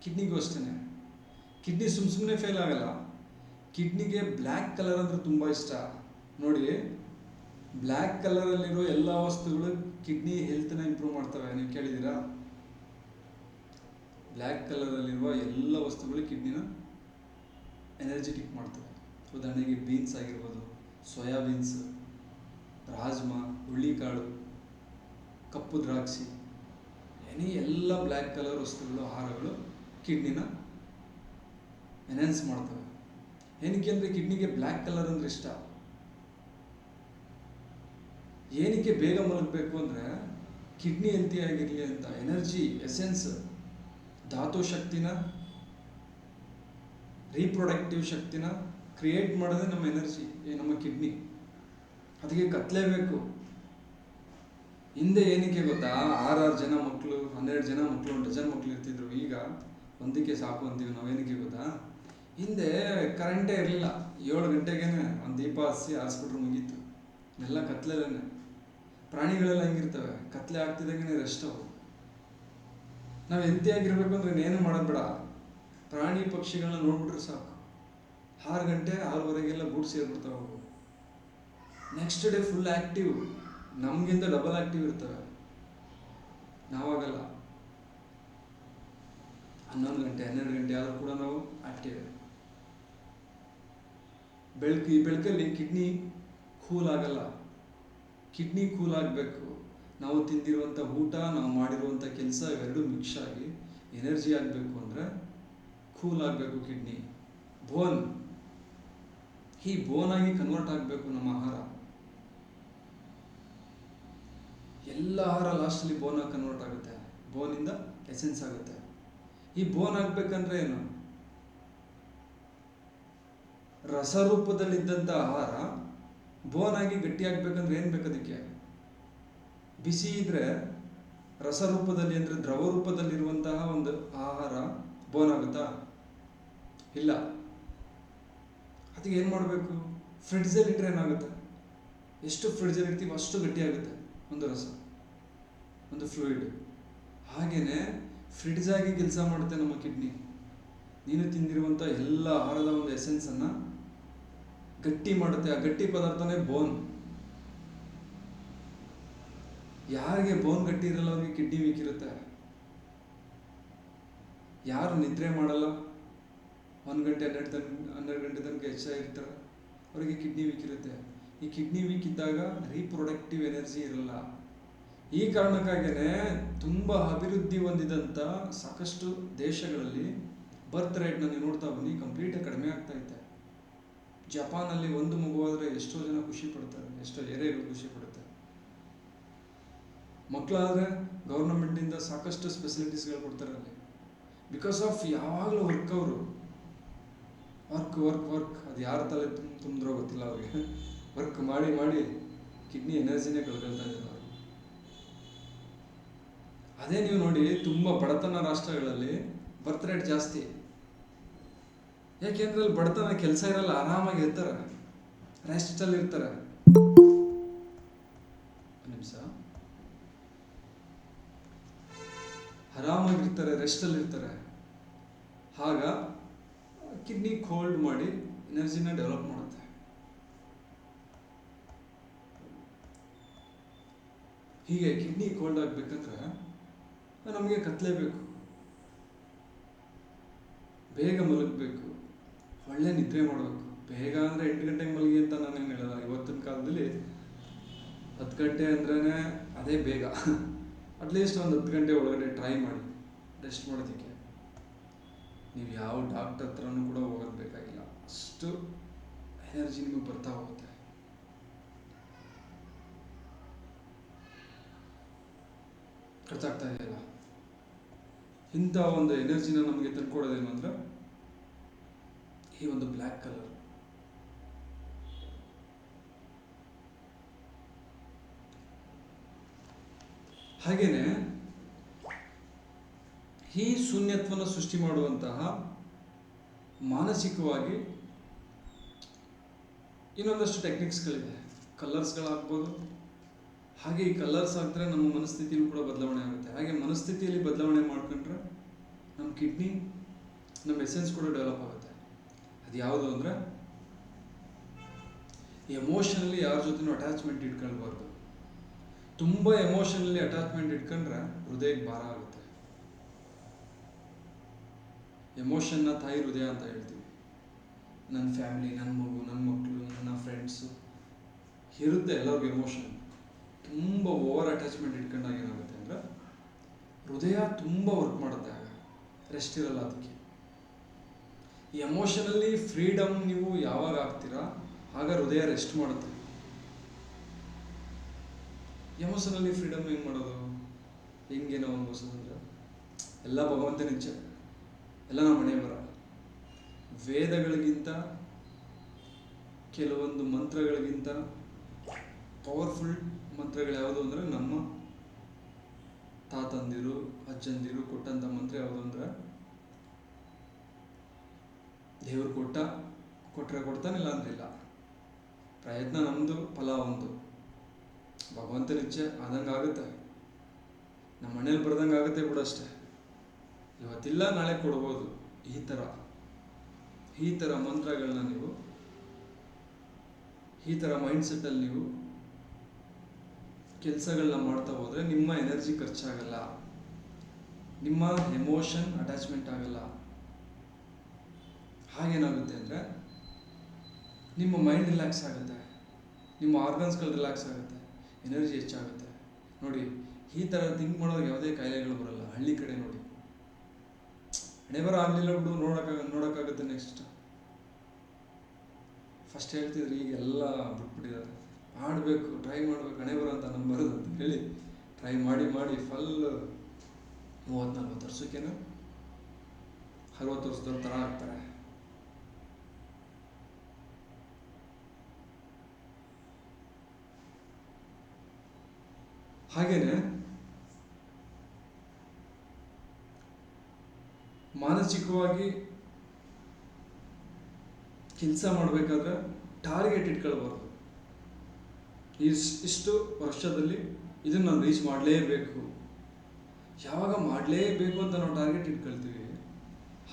ಕಿಡ್ನಿಗೂ ಅಷ್ಟೇ, ಕಿಡ್ನಿ ಸುಮ್ಮನೆ ಫೇಲ್ ಆಗಲ್ಲ, ಕಿಡ್ನಿಗೆ ಬ್ಲ್ಯಾಕ್ ಕಲರ್ ಅಂದ್ರೆ ತುಂಬ ಇಷ್ಟ. ನೋಡಿ, ಬ್ಲ್ಯಾಕ್ ಕಲರಲ್ಲಿರೋ ಎಲ್ಲ ವಸ್ತುಗಳು ಕಿಡ್ನಿ ಹೆಲ್ತ್ನ ಇಂಪ್ರೂವ್ ಮಾಡ್ತವೆ. ನೀವು ಕೇಳಿದ್ದೀರಾ? ಬ್ಲ್ಯಾಕ್ ಕಲರಲ್ಲಿರುವ ಎಲ್ಲ ವಸ್ತುಗಳು ಕಿಡ್ನಿನ ಎನರ್ಜೆಟಿಕ್ ಮಾಡ್ತವೆ. ಉದಾಹರಣೆಗೆ ಬೀನ್ಸ್ ಆಗಿರ್ಬೋದು, ಸೋಯಾಬೀನ್ಸ್, ರಾಜ್ಮಾ, ಹುಳ್ಳಿಕಾಳು, ಕಪ್ಪು ದ್ರಾಕ್ಷಿ, ಎಲ್ಲ ಬ್ಲ್ಯಾಕ್ ಕಲರ್ ವಸ್ತುಗಳು, ಆಹಾರಗಳು ಕಿಡ್ನಿನ ಎನ್ಹಾನ್ಸ್ ಮಾಡ್ತವೆ. ಏನಕ್ಕೆ ಅಂದರೆ ಕಿಡ್ನಿಗೆ ಬ್ಲ್ಯಾಕ್ ಕಲರ್ ಅಂದರೆ ಇಷ್ಟ. ಏನಕ್ಕೆ ಬೇಗ ಮಲಗಬೇಕು ಅಂದರೆ ಕಿಡ್ನಿ ಹೆಲ್ತಿ ಆಗಿರಲಿ ಅಂತ. ಎನರ್ಜಿ, ಎಸೆನ್ಸ್, ಧಾತು ಶಕ್ತಿನ, ರೀಪ್ರೊಡಕ್ಟಿವ್ ಶಕ್ತಿನ ಕ್ರಿಯೇಟ್ ಮಾಡೋದೇ ನಮ್ಮ ಎನರ್ಜಿ, ನಮ್ಮ ಕಿಡ್ನಿ. ಅದಕ್ಕೆ ಕತ್ತಲೇಬೇಕು. ಹಿಂದೆ ಏನಕ್ಕೆ ಗೊತ್ತಾ, 6 ಜನ ಮಕ್ಕಳು, 12 ಜನ ಮಕ್ಕಳು, 1 ಡಜನ್ ಮಕ್ಕಳು ಇರ್ತಿದ್ರು. ಈಗ ಒಂದಕ್ಕೆ ಸಾಕು ಅಂತೀವಿ ನಾವು. ಏನಕ್ಕೆ ಗೊತ್ತಾ, ಹಿಂದೆ ಕರೆಂಟೇ ಇರಲಿಲ್ಲ. 7 ಗಂಟೆಗೇನೆ ಒಂದು ದೀಪ ಆರಿಸ್ಬಿಟ್ರೆ ಮುಗೀತು. ಎಲ್ಲ ಕತ್ಲೆಲ್ಲೇ. ಪ್ರಾಣಿಗಳೆಲ್ಲ ಹೆಂಗಿರ್ತವೆ, ಕತ್ಲೆ ಆಗ್ತಿದ್ದಂಗೆ ರೆಸ್ಟ್. ಅವು ನಾವು ಹೆಲ್ತಿಯಾಗಿರ್ಬೇಕು ಅಂದರೆ ಇನ್ನೇನು ಮಾಡೋದು ಬೇಡ. ಪ್ರಾಣಿ ಪಕ್ಷಿಗಳನ್ನ ನೋಡ್ಬಿಟ್ರೆ ಸಾಕು. 6 ಗಂಟೆ 6:30 ಗೂಡು ಸೇರ್ಬಿಡ್ತಾವೆ ಅವು. ನೆಕ್ಸ್ಟ್ ಡೇ ಫುಲ್ ಆ್ಯಕ್ಟಿವ್, ನಮಗಿಂತ ಡಬಲ್ ಆ್ಯಕ್ಟಿವ್ ಇರ್ತವೆ. ನಾವಾಗಲ್ಲ. 11 ಗಂಟೆ 12 ಗಂಟೆ ಆದರೂ ಕೂಡ ನಾವು ಆ್ಯಕ್ಟಿವ್. ಈ ಬೆಳಕಲ್ಲಿ ಕಿಡ್ನಿ ಕೂಲ್ ಆಗಲ್ಲ. ಕಿಡ್ನಿ ಕೂಲ್ ಆಗಬೇಕು. ನಾವು ತಿಂದಿರುವಂಥ ಊಟ, ನಾವು ಮಾಡಿರುವಂಥ ಕೆಲಸ ಇವೆರಡೂ ಮಿಕ್ಸ್ ಆಗಿ ಎನರ್ಜಿ ಆಗಬೇಕು ಅಂದರೆ ಕೂಲ್ ಆಗಬೇಕು ಕಿಡ್ನಿ. ಬೋನ್, ಈ ಬೋನಾಗಿ ಕನ್ವರ್ಟ್ ಆಗಬೇಕು ನಮ್ಮ ಆಹಾರ. ಎಲ್ಲ ಆಹಾರ ಲಾಸ್ಟಲ್ಲಿ ಬೋನಾಗಿ ಕನ್ವರ್ಟ್ ಆಗುತ್ತೆ. ಬೋನಿಂದ ಎಸೆನ್ಸ್ ಆಗುತ್ತೆ. ಈ ಬೋನ್ ಆಗಬೇಕಂದ್ರೆ ಏನು, ರಸರೂಪದಲ್ಲಿದ್ದಂಥ ಆಹಾರ ಬೋನಾಗಿ ಗಟ್ಟಿ ಆಗ್ಬೇಕಂದ್ರೆ ಏನು ಬೇಕು ಅದಕ್ಕೆ? ಬಿಸಿ ಇದ್ರೆ ರಸರೂಪದಲ್ಲಿ ಅಂದರೆ ದ್ರವ ರೂಪದಲ್ಲಿರುವಂತಹ ಒಂದು ಆಹಾರ ಬೋನ್ ಆಗುತ್ತಾ? ಇಲ್ಲ. ಅದಕ್ಕೆ ಏನು ಮಾಡಬೇಕು? ಫ್ರಿಡ್ಜಲ್ಲಿ ಇಟ್ಟರೆ ಏನಾಗುತ್ತೆ? ಎಷ್ಟು ಫ್ರಿಡ್ಜಲ್ಲಿ ಇಡ್ತೀವಿ ಅಷ್ಟು ಗಟ್ಟಿ ಆಗುತ್ತೆ ಒಂದು ರಸ, ಒಂದು ಫ್ಲೂಯಿಡ್. ಹಾಗೆಯೇ ಫ್ರಿಡ್ಜ್ ಆಗಿ ಕೆಲಸ ಮಾಡುತ್ತೆ ನಮ್ಮ ಕಿಡ್ನಿ. ನೀನು ತಿಂದಿರುವಂಥ ಎಲ್ಲ ಆಹಾರದ ಒಂದು ಎಸೆನ್ಸನ್ನು ಗಟ್ಟಿ ಮಾಡುತ್ತೆ. ಆ ಗಟ್ಟಿ ಪದಾರ್ಥನೇ ಬೋನ್. ಯಾರಿಗೆ ಬೋನ್ ಗಟ್ಟಿ ಇರಲ್ಲ ಅವ್ರಿಗೆ ಕಿಡ್ನಿ ವೀಕ್ ಇರುತ್ತೆ. ಯಾರು ನಿದ್ರೆ ಮಾಡಲ್ಲ, 1 ಗಂಟೆ 12 ಗಂಟೆ ತನಕ ಹೆಚ್ಚಾಗಿರ್ತಾರೆ, ಅವರಿಗೆ ಕಿಡ್ನಿ ವೀಕ್ ಇರುತ್ತೆ. ಈ ಕಿಡ್ನಿ ವೀಕ್ ಇದ್ದಾಗ ರೀಪ್ರೊಡಕ್ಟಿವ್ ಎನರ್ಜಿ ಇರಲ್ಲ. ಈ ಕಾರಣಕ್ಕಾಗಿಯೇ ತುಂಬ ಅಭಿವೃದ್ಧಿ ಹೊಂದಿದಂಥ ಸಾಕಷ್ಟು ದೇಶಗಳಲ್ಲಿ ಬರ್ತ್ ರೇಟ್ನ ನೀವು ನೋಡ್ತಾ ಬನ್ನಿ, ಕಂಪ್ಲೀಟಾಗಿ ಕಡಿಮೆ ಆಗ್ತಾ ಇದೆ. ಜಪಾನಲ್ಲಿ ಒಂದು ಮಗುವಾದರೆ ಎಷ್ಟೋ ಜನ ಖುಷಿ ಪಡ್ತಾರೆ, ಎಷ್ಟೋ ಏರಿಯಾಗಳು ಖುಷಿ ಪಡುತ್ತೆ. ಮಕ್ಕಳಾದರೆ ಗೌರ್ಮೆಂಟಿಂದ ಸಾಕಷ್ಟು ಫೆಸಿಲಿಟೀಸ್ಗಳು ಕೊಡ್ತಾರೆ ಅಲ್ಲಿ. ಬಿಕಾಸ್ ಆಫ್ ಯಾವಾಗಲೂ ವರ್ಕ್. ಅವರು ವರ್ಕ್ ಅದು ಯಾರ ತಲೆ ತುಂಬಿದ್ರೋ ಗೊತ್ತಿಲ್ಲ ಅವ್ರಿಗೆ. ವರ್ಕ್ ಮಾಡಿ ಮಾಡಿ ಕಿಡ್ನಿ ಎನರ್ಜಿನೇ ಕಳ್ಕೊಳ್ತಾ ಇದ್ದಾರೆ ಅವರು. ಅದೇ ನೀವು ನೋಡಿ, ತುಂಬ ಬಡತನ ರಾಷ್ಟ್ರಗಳಲ್ಲಿ ಬರ್ತ್ ರೇಟ್ ಜಾಸ್ತಿ. ಯಾಕೆಂದ್ರೆ ಅಲ್ಲಿ ಬಡತನ, ಕೆಲಸ ಇರಲ್ಲ, ಆರಾಮಾಗಿ ಇರ್ತಾರೆ, ರೆಸ್ಟಲ್ಲಿ ಇರ್ತಾರೆ. ನಿಮಿಷ, ಆರಾಮಾಗಿರ್ತಾರೆ, ರೆಸ್ಟಲ್ಲಿ ಇರ್ತಾರೆ. ಆಗ ಕಿಡ್ನಿ ಕೋಲ್ಡ್ ಮಾಡಿ ಎನರ್ಜಿನ ಡೆವಲಪ್ ಮಾಡುತ್ತೆ. ಹೀಗೆ ಕಿಡ್ನಿ ಕೋಲ್ಡ್ ಆಗಬೇಕಂದ್ರೆ ನಮಗೆ ಕತ್ತಲೇಬೇಕು, ಬೇಗ ಮಲಗಬೇಕು, ಒಳ್ಳೆ ನಿದ್ರೆ ಮಾಡಬೇಕು. ಬೇಗ ಅಂದರೆ 8 ಗಂಟೆಗೆ ಮಲಗಿ ಅಂತ ನಾನೇನು ಹೇಳಲ್ಲ. ಇವತ್ತಿನ ಕಾಲದಲ್ಲಿ 10 ಗಂಟೆ ಅಂದ್ರೇ ಅದೇ ಬೇಗ. ಅಟ್ಲೀಸ್ಟ್ ಒಂದು 10 ಗಂಟೆ ಒಳಗಡೆ ಟ್ರೈ ಮಾಡಿ ರೆಸ್ಟ್ ಮಾಡೋದಕ್ಕೆ. ನೀವು ಯಾವ ಡಾಕ್ಟರ್ ಹತ್ರನೂ ಕೂಡ ಹೋಗೋದು ಬೇಕಾಗಿಲ್ಲ. ಅಷ್ಟು ಎನರ್ಜಿ ನಿಮಗೆ ಬರ್ತಾ ಹೋಗುತ್ತೆ. ಅರ್ಥ ಆಗ್ತಾ ಇದೆಯಲ್ಲ? ಇಂಥ ಒಂದು ಎನರ್ಜಿನ ನಮಗೆ ತಂದ್ಕೊಡೋದೇನು ಅಂದ್ರೆ ಈ ಒಂದು ಬ್ಲ್ಯಾಕ್ ಕಲರ್. ಹಾಗೇನೆ ಈ ಶೂನ್ಯತ್ವವನ್ನು ಸೃಷ್ಟಿ ಮಾಡುವಂತಹ ಮಾನಸಿಕವಾಗಿ ಇನ್ನೊಂದಷ್ಟು ಟೆಕ್ನಿಕ್ಸ್ಗಳಿದೆ. ಕಲರ್ಸ್ಗಳು ಹಾಕ್ಬೋದು. ಹಾಗೆ ಈ ಕಲರ್ಸ್ ಹಾಕಿದ್ರೆ ನಮ್ಮ ಮನಸ್ಥಿತಿಯೂ ಕೂಡ ಬದಲಾವಣೆ ಆಗುತ್ತೆ. ಹಾಗೆ ಮನಸ್ಥಿತಿಯಲ್ಲಿ ಬದಲಾವಣೆ ಮಾಡ್ಕೊಂಡ್ರೆ ನಮ್ಮ ಕಿಡ್ನಿ, ನಮ್ಮ ಎಸೆನ್ಸ್ ಕೂಡ ಡೆವಲಪ್ ಆಗುತ್ತೆ. ಅದು ಯಾವುದು ಅಂದರೆ ಎಮೋಷನಲಿ ಯಾರ ಜೊತೆನೂ ಅಟ್ಯಾಚ್ಮೆಂಟ್ ಇಟ್ಕೊಳ್ಬಾರ್ದು. ತುಂಬ ಎಮೋಷನಲಿ ಅಟ್ಯಾಚ್ಮೆಂಟ್ ಇಟ್ಕೊಂಡ್ರೆ ಹೃದಯಕ್ಕೆ ಭಾರ ಆಗುತ್ತೆ. ಎಮೋಷನ್ನ ತಾಯಿ ಹೃದಯ ಅಂತ ಹೇಳ್ತೀವಿ. ನನ್ನ ಫ್ಯಾಮಿಲಿ, ನನ್ನ ಮಗು, ನನ್ನ ಮಕ್ಕಳು, ನನ್ನ ಫ್ರೆಂಡ್ಸು ಇರುತ್ತೆ ಎಲ್ಲರಿಗೂ ಎಮೋಷನ್. ತುಂಬ ಓವರ್ ಅಟ್ಯಾಚ್ಮೆಂಟ್ ಇಟ್ಕೊಂಡಾಗ ಏನಾಗುತ್ತೆ ಅಂದರೆ ಹೃದಯ ತುಂಬ ವರ್ಕ್ ಮಾಡುತ್ತೆ. ಆಗ ರೆಸ್ಟ್ ಇರಲ್ಲ ಅದಕ್ಕೆ. ಈ ಎಮೋಷನಲ್ಲಿ ಫ್ರೀಡಮ್ ನೀವು ಯಾವಾಗ ಆಗ್ತೀರಾ ಆಗ ಹೃದಯ ರೆಸ್ಟ್ ಮಾಡುತ್ತೆ. ಎಮೋಷನಲ್ಲಿ ಫ್ರೀಡಮ್ ಹೆಂಗೆ ಮಾಡೋದು, ಹೆಂಗೆ ನಾವು ಅನ್ಭವಿಸೋದಂದ್ರೆ ಎಲ್ಲ ಭಗವಂತನ ಇಚ್ಛೆ, ಎಲ್ಲ ನಮ್ಮ ಮನೆ ಬರ. ವೇದಗಳಿಗಿಂತ ಕೆಲವೊಂದು ಮಂತ್ರಗಳಿಗಿಂತ ಪವರ್ಫುಲ್ ಮಂತ್ರಗಳು ಯಾವುದು ಅಂದರೆ ನಮ್ಮ ತಾತಂದಿರು ಅಜ್ಜಂದಿರು ಕೊಟ್ಟಂಥ ಮಂತ್ರ ಯಾವುದು ಅಂದರೆ ದೇವರು ಕೊಟ್ಟರೆ ಕೊಡ್ತಾನಿಲ್ಲ ಅಂದ್ರಿಲ್ಲ. ಪ್ರಯತ್ನ ನಮ್ಮದು, ಫಲ ಒಂದು. ಭಗವಂತನ ಇಚ್ಛೆ ಆದಂಗೆ ಆಗುತ್ತೆ, ನಮ್ಮ ಮನೇಲಿ ಬರ್ದಂಗೆ ಆಗುತ್ತೆ ಕೂಡ ಅಷ್ಟೇ. ಇವತ್ತಿಲ್ಲ ನಾಳೆ ಕೊಡ್ಬೋದು. ಈ ಥರ ಮಂತ್ರಗಳನ್ನ ನೀವು, ಈ ಥರ ಮೈಂಡ್ಸೆಟ್ಟಲ್ಲಿ ನೀವು ಕೆಲಸಗಳನ್ನ ಮಾಡ್ತಾ ಹೋದರೆ ನಿಮ್ಮ ಎನರ್ಜಿ ಖರ್ಚಾಗಲ್ಲ, ನಿಮ್ಮ ಎಮೋಷನ್ ಅಟ್ಯಾಚ್ಮೆಂಟ್ ಆಗಲ್ಲ. ಹಾಗೇನಾಗುತ್ತೆ ಅಂದರೆ ನಿಮ್ಮ ಮೈಂಡ್ ರಿಲ್ಯಾಕ್ಸ್ ಆಗುತ್ತೆ, ನಿಮ್ಮ ಆರ್ಗನ್ಸ್ಗಳು ರಿಲ್ಯಾಕ್ಸ್ ಆಗುತ್ತೆ, ಎನರ್ಜಿ ಹೆಚ್ಚಾಗುತ್ತೆ. ನೋಡಿ, ಈ ಥರ ಥಿಂಕ್ ಮಾಡೋದು ಯಾವುದೇ ಕಾಯಿಲೆಗಳು ಬರಲ್ಲ. ಹಳ್ಳಿ ಕಡೆ ನೋಡಿ, ಹಣೆಬರ ಆಗಲಿಲ್ಲ ಬಿಡು, ನೋಡೋಕ್ಕಾಗುತ್ತೆ ನೆಕ್ಸ್ಟ್. ಫಸ್ಟ್ ಹೇಳ್ತಿದ್ರು, ಈಗೆಲ್ಲ ಬಿಟ್ಬಿಟ್ಟಿದ್ದಾರೆ. ಮಾಡಬೇಕು, ಟ್ರೈ ಮಾಡಬೇಕು, ಹಣೆಬರ ಅಂತ ನಂಬರೋದು ಅಂತ ಹೇಳಿ ಟ್ರೈ ಮಾಡಿ ಫುಲ್ 30-40 ವರ್ಷಕ್ಕೇನು 60 ವರ್ಷದವ್ರ ಥರ ಆಗ್ತಾರೆ. ಹಾಗೇನೆ ಮಾನಸಿಕವಾಗಿ ಕೆಲಸ ಮಾಡಬೇಕಾದ್ರೆ ಟಾರ್ಗೆಟ್ ಇಟ್ಕೊಳ್ಬಾರ್ದು. ಇಷ್ಟು ವರ್ಷದಲ್ಲಿ ಇದನ್ನು ನಾವು ರೀಚ್ ಮಾಡಲೇಬೇಕು. ಯಾವಾಗ ಮಾಡಲೇಬೇಕು ಅಂತ ನಾವು ಟಾರ್ಗೆಟ್ ಇಟ್ಕೊಳ್ತೀವಿ,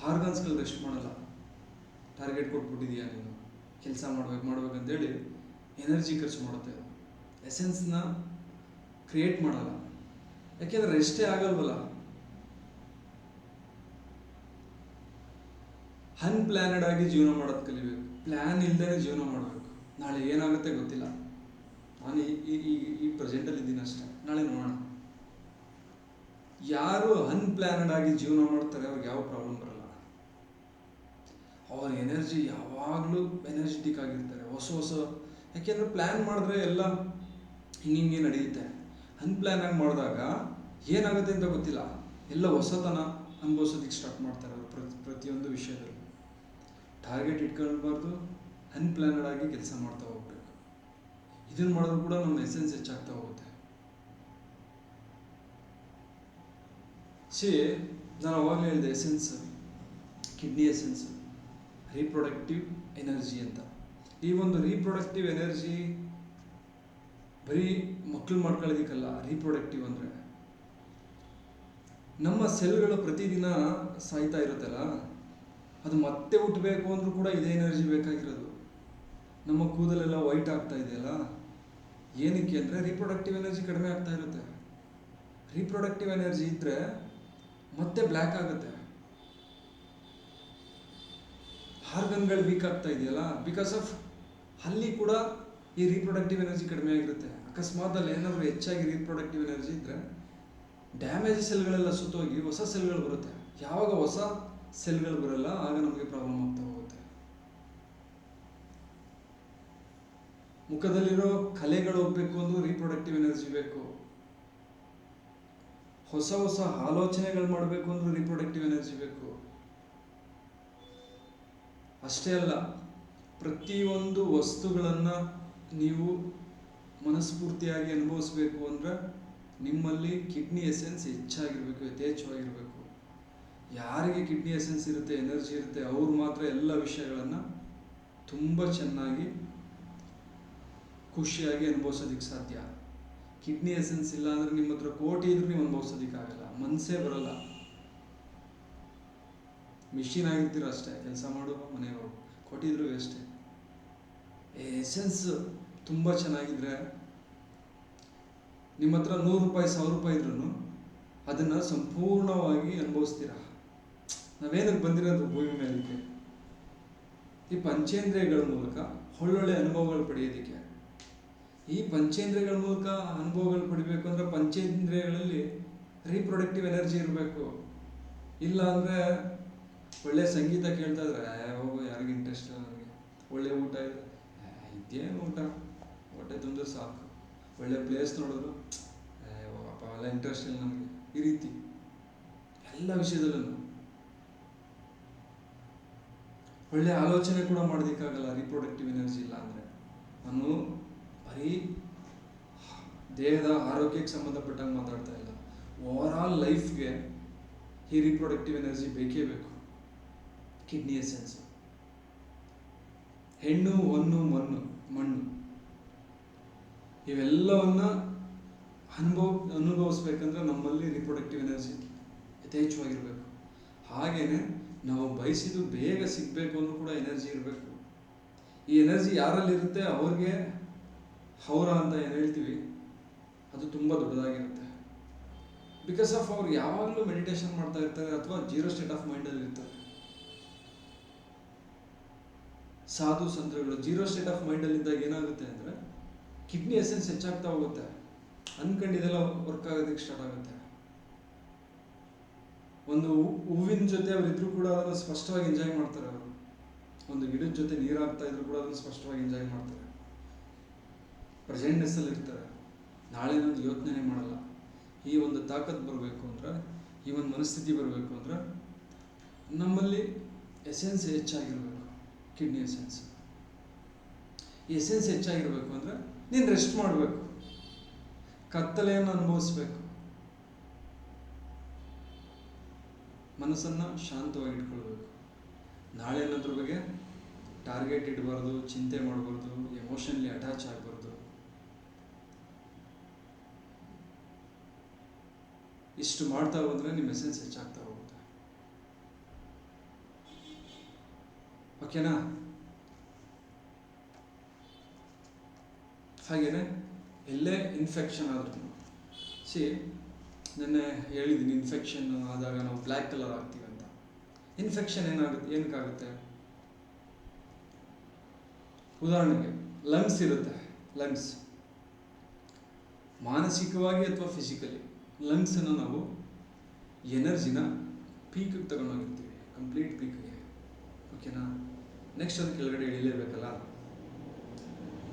ಆರ್ಗನ್ಸ್ಗಳು ರೆಸ್ಟ್ ಮಾಡಲ್ಲ. ಟಾರ್ಗೆಟ್ ಕೊಟ್ಬಿಟ್ಟಿದೀಯಾ ನೀನು, ಕೆಲಸ ಮಾಡ್ಬೇಕಂತೇಳಿ ಎನರ್ಜಿ ಖರ್ಚು ಮಾಡುತ್ತೆ. ಎಸೆನ್ಸ್ನ ಕ್ರಿಯೇಟ್ ಮಾಡಲ್ಲ, ಯಾಕೆಂದರೆ ರೆಸ್ಟೇ ಆಗಲ್ವಲ್ಲ. ಅನ್ಪ್ಲಾನೆಡ್ ಆಗಿ ಜೀವನ ಮಾಡೋದು ಕಲಿಬೇಕು. ಪ್ಲ್ಯಾನ್ ಇಲ್ಲದೇ ಜೀವನ ಮಾಡಬೇಕು. ನಾಳೆ ಏನಾಗುತ್ತೆ ಗೊತ್ತಿಲ್ಲ. ನಾನು ಈ ಪ್ರೆಸೆಂಟಲ್ಲಿ ಇದ್ದೀನಿ ಅಷ್ಟೇ, ನಾಳೆ ನೋಡೋಣ. ಯಾರು ಅನ್ಪ್ಲಾನೆಡ್ ಆಗಿ ಜೀವನ ಮಾಡ್ತಾರೆ ಅವ್ರಿಗೆ ಯಾವ ಪ್ರಾಬ್ಲಮ್ ಬರಲ್ಲ. ಅವ್ರ ಎನರ್ಜಿ ಯಾವಾಗಲೂ ಎನರ್ಜೆಟಿಕ್ ಆಗಿರ್ತಾರೆ, ಹೊಸ. ಯಾಕೆಂದರೆ ಪ್ಲ್ಯಾನ್ ಮಾಡಿದ್ರೆ ಎಲ್ಲ ಹಿಂಗೆ ನಡೆಯುತ್ತೆ. ಅನ್ಪ್ಲಾನ್ ಆಗಿ ಮಾಡಿದಾಗ ಏನಾಗುತ್ತೆ ಅಂತ ಗೊತ್ತಿಲ್ಲ. ಎಲ್ಲ ಹೊಸತನ ಅನುಭವಿಸೋದಕ್ಕೆ ಸ್ಟಾರ್ಟ್ ಮಾಡ್ತಾರೆ ಅವರು ಪ್ರತಿಯೊಂದು ವಿಷಯದಲ್ಲಿ. ಟಾರ್ಗೆಟ್ ಇಟ್ಕೊಳ್ಬಾರ್ದು, ಅನ್ಪ್ಲಾನೆಡ್ ಆಗಿ ಕೆಲಸ ಮಾಡ್ತಾ ಹೋಗ್ಬೇಕು. ಇದನ್ನು ಮಾಡಿದ್ರು ಕೂಡ ನಮ್ಮ ಎಸೆನ್ಸ್ ಹೆಚ್ಚಾಗ್ತಾ ಹೋಗುತ್ತೆ. ನಾನು ಅವಾಗಲೇ ಹೇಳಿದೆ, essence, kidney essence, reproductive energy ಅಂತ. ಈ ಒಂದು ರೀಪ್ರೊಡಕ್ಟಿವ್ ಎನರ್ಜಿ ಬರೀ ಮಕ್ಕಳು ಮಾಡ್ಕೊಳ್ಳೋದಕ್ಕಲ್ಲ. ರೀಪ್ರೊಡಕ್ಟಿವ್ ಅಂದರೆ ನಮ್ಮ ಸೆಲ್ಗಳು ಪ್ರತಿದಿನ ಸಾಯ್ತಾ ಇರುತ್ತಲ್ಲ, ಅದು ಮತ್ತೆ ಹುಟ್ಟಬೇಕು ಅಂದರೂ ಕೂಡ ಇದೇ ಎನರ್ಜಿ ಬೇಕಾಗಿರೋದು. ನಮ್ಮ ಕೂದಲೆಲ್ಲ ವೈಟ್ ಆಗ್ತಾ ಇದೆಯಲ್ಲ, ಏನಕ್ಕೆ ಅಂದರೆ ರೀಪ್ರೊಡಕ್ಟಿವ್ ಎನರ್ಜಿ ಕಡಿಮೆ ಆಗ್ತಾ ಇರುತ್ತೆ. ರೀಪ್ರೊಡಕ್ಟಿವ್ ಎನರ್ಜಿ ಇದ್ದರೆ ಮತ್ತೆ ಬ್ಲ್ಯಾಕ್ ಆಗುತ್ತೆ. ಆರ್ಗನ್ಗಳು ವೀಕ್ ಆಗ್ತಾ ಇದೆಯಲ್ಲ, ಬಿಕಾಸ್ ಆಫ್ ಅಲ್ಲಿ ಕೂಡ ಈ ರೀಪ್ರೊಡಕ್ಟಿವ್ ಎನರ್ಜಿ ಕಡಿಮೆ ಆಗಿರುತ್ತೆ. ಅಕಸ್ಮಾತಲ್ಲಿ ಏನಾದರೂ ಹೆಚ್ಚಾಗಿ ರೀಪ್ರೊಡಕ್ಟಿವ್ ಎನರ್ಜಿ ಇದ್ದರೆ ಡ್ಯಾಮೇಜ್ ಸೆಲ್ಗಳೆಲ್ಲ ಸುತ್ತೋಗಿ ಹೊಸ ಸೆಲ್ಗಳು ಬರುತ್ತೆ. ಯಾವಾಗ ಹೊಸ ಸೆಲ್ಗಳು ಬರಲ್ಲ ಆಗ ನಮಗೆ ಪ್ರಾಬ್ಲಮ್ ಆಗ್ತಾ ಹೋಗುತ್ತೆ. ಮುಖದಲ್ಲಿರೋ ಕಲೆಗಳು ಹೋಗ್ಬೇಕು ಅಂದ್ರೂ ರೀಪ್ರೊಡಕ್ಟಿವ್ ಎನರ್ಜಿ ಬೇಕು. ಹೊಸ ಆಲೋಚನೆಗಳು ಮಾಡಬೇಕು ಅಂದ್ರೂ ರೀಪ್ರೊಡಕ್ಟಿವ್ ಎನರ್ಜಿ ಬೇಕು. ಅಷ್ಟೇ ಅಲ್ಲ, ಪ್ರತಿಯೊಂದು ವಸ್ತುಗಳನ್ನು ನೀವು ಮನಸ್ಫೂರ್ತಿಯಾಗಿ ಅನುಭವಿಸ್ಬೇಕು ಅಂದರೆ ನಿಮ್ಮಲ್ಲಿ ಕಿಡ್ನಿ ಎಸೆನ್ಸ್ ಹೆಚ್ಚಾಗಿರಬೇಕು, ಯಥೇಚ್ಛವಾಗಿರಬೇಕು. ಯಾರಿಗೆ ಕಿಡ್ನಿ ಎಸೆನ್ಸ್ ಇರುತ್ತೆ, ಎನರ್ಜಿ ಇರುತ್ತೆ, ಅವ್ರು ಮಾತ್ರ ಎಲ್ಲ ವಿಷಯಗಳನ್ನು ತುಂಬ ಚೆನ್ನಾಗಿ ಖುಷಿಯಾಗಿ ಅನುಭವಿಸೋದಕ್ಕೆ ಸಾಧ್ಯ. ಕಿಡ್ನಿ ಎಸೆನ್ಸ್ ಇಲ್ಲ ಅಂದರೆ ನಿಮ್ಮ ಹತ್ರ ಕೋಟಿ ಇದ್ರೂ ನೀವು ಅನುಭವಿಸೋದಕ್ಕಾಗಲ್ಲ, ಮನಸ್ಸೇ ಬರಲ್ಲ. ಮಿಷಿನ್ ಆಗಿರ್ತೀರ ಅಷ್ಟೇ, ಕೆಲಸ ಮಾಡು ಮನೆಗೆ ಹೋಗು, ಕೋಟಿ ಇದ್ರೂ ಅಷ್ಟೇ. ಎಸೆನ್ಸ್ ತುಂಬ ಚೆನ್ನಾಗಿದ್ರೆ ನಿಮ್ಮ ಹತ್ರ 100 ರೂಪಾಯಿ 1000 ರೂಪಾಯಿ ಇದ್ರೂ ಅದನ್ನು ಸಂಪೂರ್ಣವಾಗಿ ಅನುಭವಿಸ್ತೀರ. ನಾವೇನಕ್ಕೆ ಬಂದಿರೋದು ಭೂಮಿ ಮೇಲಕ್ಕೆ? ಈ ಪಂಚೇಂದ್ರಿಯಗಳ ಮೂಲಕ ಒಳ್ಳೊಳ್ಳೆ ಅನುಭವಗಳು ಪಡೆಯೋದಕ್ಕೆ. ಈ ಪಂಚೇಂದ್ರಿಯಗಳ ಮೂಲಕ ಅನುಭವಗಳು ಪಡಿಬೇಕು ಅಂದರೆ ಪಂಚೇಂದ್ರಿಯಗಳಲ್ಲಿ ರೀಪ್ರೊಡಕ್ಟಿವ್ ಎನರ್ಜಿ ಇರಬೇಕು. ಇಲ್ಲ ಅಂದರೆ ಒಳ್ಳೆ ಸಂಗೀತ ಕೇಳ್ತಾ ಇದ್ರೆ ಹೋಗೋ, ಯಾರಿಗೂ ಇಂಟ್ರೆಸ್ಟ್ ಇಲ್ಲ ನನಗೆ. ಒಳ್ಳೆ ಊಟ ಇದೆ, ಇದೇನು ಊಟ, ಹೊಟ್ಟೆ ತುಂಬಿದ್ರೆ ಸಾಕು. ಒಳ್ಳೆ ಪ್ಲೇಸ್ ನೋಡಿದ್ರು ಅಪ್ಪ ಎಲ್ಲ ಇಂಟ್ರೆಸ್ಟ್ ಇಲ್ಲ ನನಗೆ. ಈ ರೀತಿ ಎಲ್ಲ ವಿಷಯದಲ್ಲೂ ಒಳ್ಳೆ ಆಲೋಚನೆ ಕೂಡ ಮಾಡೋದಕ್ಕಾಗಲ್ಲ ರೀಪ್ರೊಡಕ್ಟಿವ್ ಎನರ್ಜಿ ಇಲ್ಲ ಅಂದರೆ. ನಾನು ಬರೀ ದೇಹದ ಆರೋಗ್ಯಕ್ಕೆ ಸಂಬಂಧಪಟ್ಟಂಗೆ ಮಾತಾಡ್ತಾ ಇಲ್ಲ, ಓವರ್ ಆಲ್ ಲೈಫ್ಗೆ ಈ ರೀಪ್ರೊಡಕ್ಟಿವ್ ಎನರ್ಜಿ ಬೇಕೇ ಬೇಕು. ಕಿಡ್ನಿ ಎಸೆನ್ಸ್, ಹೆಣ್ಣು ಹೊನ್ನು ಮಣ್ಣು ಇವೆಲ್ಲವನ್ನ ಅನುಭವಿಸ್ಬೇಕಂದ್ರೆ ನಮ್ಮಲ್ಲಿ ರೀಪ್ರೊಡಕ್ಟಿವ್ ಎನರ್ಜಿ ಯಥೇಚ್ಛವಾಗಿರಬೇಕು. ಹಾಗೇನೆ ನಾವು ಬಯಸಿದ್ದು ಬೇಗ ಸಿಗಬೇಕು ಅಂದ್ರೂ ಕೂಡ ಎನರ್ಜಿ ಇರಬೇಕು. ಈ ಎನರ್ಜಿ ಯಾರಲ್ಲಿರುತ್ತೆ ಅವ್ರಿಗೆ ಹೌರ ಅಂತ ಏನು ಹೇಳ್ತೀವಿ ಅದು ತುಂಬ ದೊಡ್ಡದಾಗಿರುತ್ತೆ. ಬಿಕಾಸ್ ಆಫ್ ಅವ್ರು ಯಾವಾಗಲೂ ಮೆಡಿಟೇಷನ್ ಮಾಡ್ತಾ ಇರ್ತಾರೆ ಅಥವಾ ಜೀರೋ ಸ್ಟೇಟ್ ಆಫ್ ಮೈಂಡಲ್ಲಿ ಇರ್ತಾರೆ. ಸಾಧು ಸಂತರುಗಳು ಜೀರೋ ಸ್ಟೇಟ್ ಆಫ್ ಮೈಂಡಲ್ಲಿದ್ದಾಗ ಏನಾಗುತ್ತೆ ಅಂದರೆ ಕಿಡ್ನಿ ಎಸೆನ್ಸ್ ಹೆಚ್ಚಾಗ್ತಾ ಹೋಗುತ್ತೆ, ಅನ್ಕೊಂಡಿದ್ದೆಲ್ಲ ವರ್ಕ್ ಆಗೋದಕ್ಕೆ ಸ್ಟಾರ್ಟ್ ಆಗುತ್ತೆ. ಒಂದು ಹೂವಿನ ಜೊತೆ ಅವರಿದ್ರೂ ಕೂಡ ಅದನ್ನು ಸ್ಪಷ್ಟವಾಗಿ ಎಂಜಾಯ್ ಮಾಡ್ತಾರೆ. ಅವರು ಒಂದು ಗಿಡದ ಜೊತೆ ನೀರು ಹಾಕ್ತಾ ಇದ್ರು ಕೂಡ ಅದನ್ನು ಸ್ಪಷ್ಟವಾಗಿ ಎಂಜಾಯ್ ಮಾಡ್ತಾರೆ. ಪ್ರೆಸೆಂಟ್ನೆಸ್ಸಲ್ಲಿ ಇರ್ತಾರೆ, ನಾಳೆ ಒಂದು ಯೋಚನೆ ಮಾಡಲ್ಲ. ಈ ಒಂದು ತಾಕತ್ ಬರಬೇಕು ಅಂದ್ರೆ, ಈ ಒಂದು ಮನಸ್ಥಿತಿ ಬರಬೇಕು ಅಂದ್ರೆ ನಮ್ಮಲ್ಲಿ ಎಸೆನ್ಸ್ ಹೆಚ್ಚಾಗಿರಬೇಕು. ಕಿಡ್ನಿ ಎಸೆನ್ಸ್, ಈ ಎಸೆನ್ಸ್ ಹೆಚ್ಚಾಗಿರಬೇಕು ಅಂದರೆ ನೀನು ರೆಸ್ಟ್ ಮಾಡಬೇಕು, ಕತ್ತಲೆಯನ್ನು ಅನುಭವಿಸ್ಬೇಕು, ಮನಸ್ಸನ್ನು ಶಾಂತವಾಗಿ ಇಟ್ಕೊಳ್ಬೇಕು. ನಾಳೆ ಅನ್ನೋದ್ರ ಬಗ್ಗೆ ಟಾರ್ಗೆಟ್ ಇಡಬಾರ್ದು, ಚಿಂತೆ ಮಾಡಬಾರ್ದು, ಎಮೋಷನ್ಲಿ ಅಟ್ಯಾಚ್ ಆಗಬಾರ್ದು. ಇಷ್ಟು ಮಾಡ್ತಾ ಹೋದ್ರೆ ನಿಮ್ಮ ಎಸೆನ್ಸ್ ಹೆಚ್ಚಾಗ್ತಾ ಹೋಗುತ್ತೆ. ಓಕೆನಾ? ಹಾಗೇನೆ ಎಲ್ಲೇ ಇನ್ಫೆಕ್ಷನ್ ಆದ್ರೂ ನೆನ್ನೆ ಹೇಳಿದ್ದೀನಿ, ಇನ್ಫೆಕ್ಷನ್ ಆದಾಗ ನಾವು ಬ್ಲ್ಯಾಕ್ ಕಲರ್ ಆಗ್ತೀವಿ ಅಂತ. ಇನ್ಫೆಕ್ಷನ್ ಏನಕ್ಕಾಗುತ್ತೆ? ಉದಾಹರಣೆಗೆ ಲಂಗ್ಸ್ ಇರುತ್ತೆ. ಲಂಗ್ಸ್ ಮಾನಸಿಕವಾಗಿ ಅಥವಾ ಫಿಸಿಕಲಿ ಲಂಗ್ಸನ್ನು ನಾವು ಎನರ್ಜಿನ ಪೀಕಿಗೆ ತಗೊಂಡೋಗಿರ್ತೀವಿ, ಕಂಪ್ಲೀಟ್ ಪೀಕ್ಗೆ. ಓಕೆನಾ? ನೆಕ್ಸ್ಟ್ ಅದು ಕೆಳಗಡೆ ಇಳಿಲೇಬೇಕಲ್ಲ.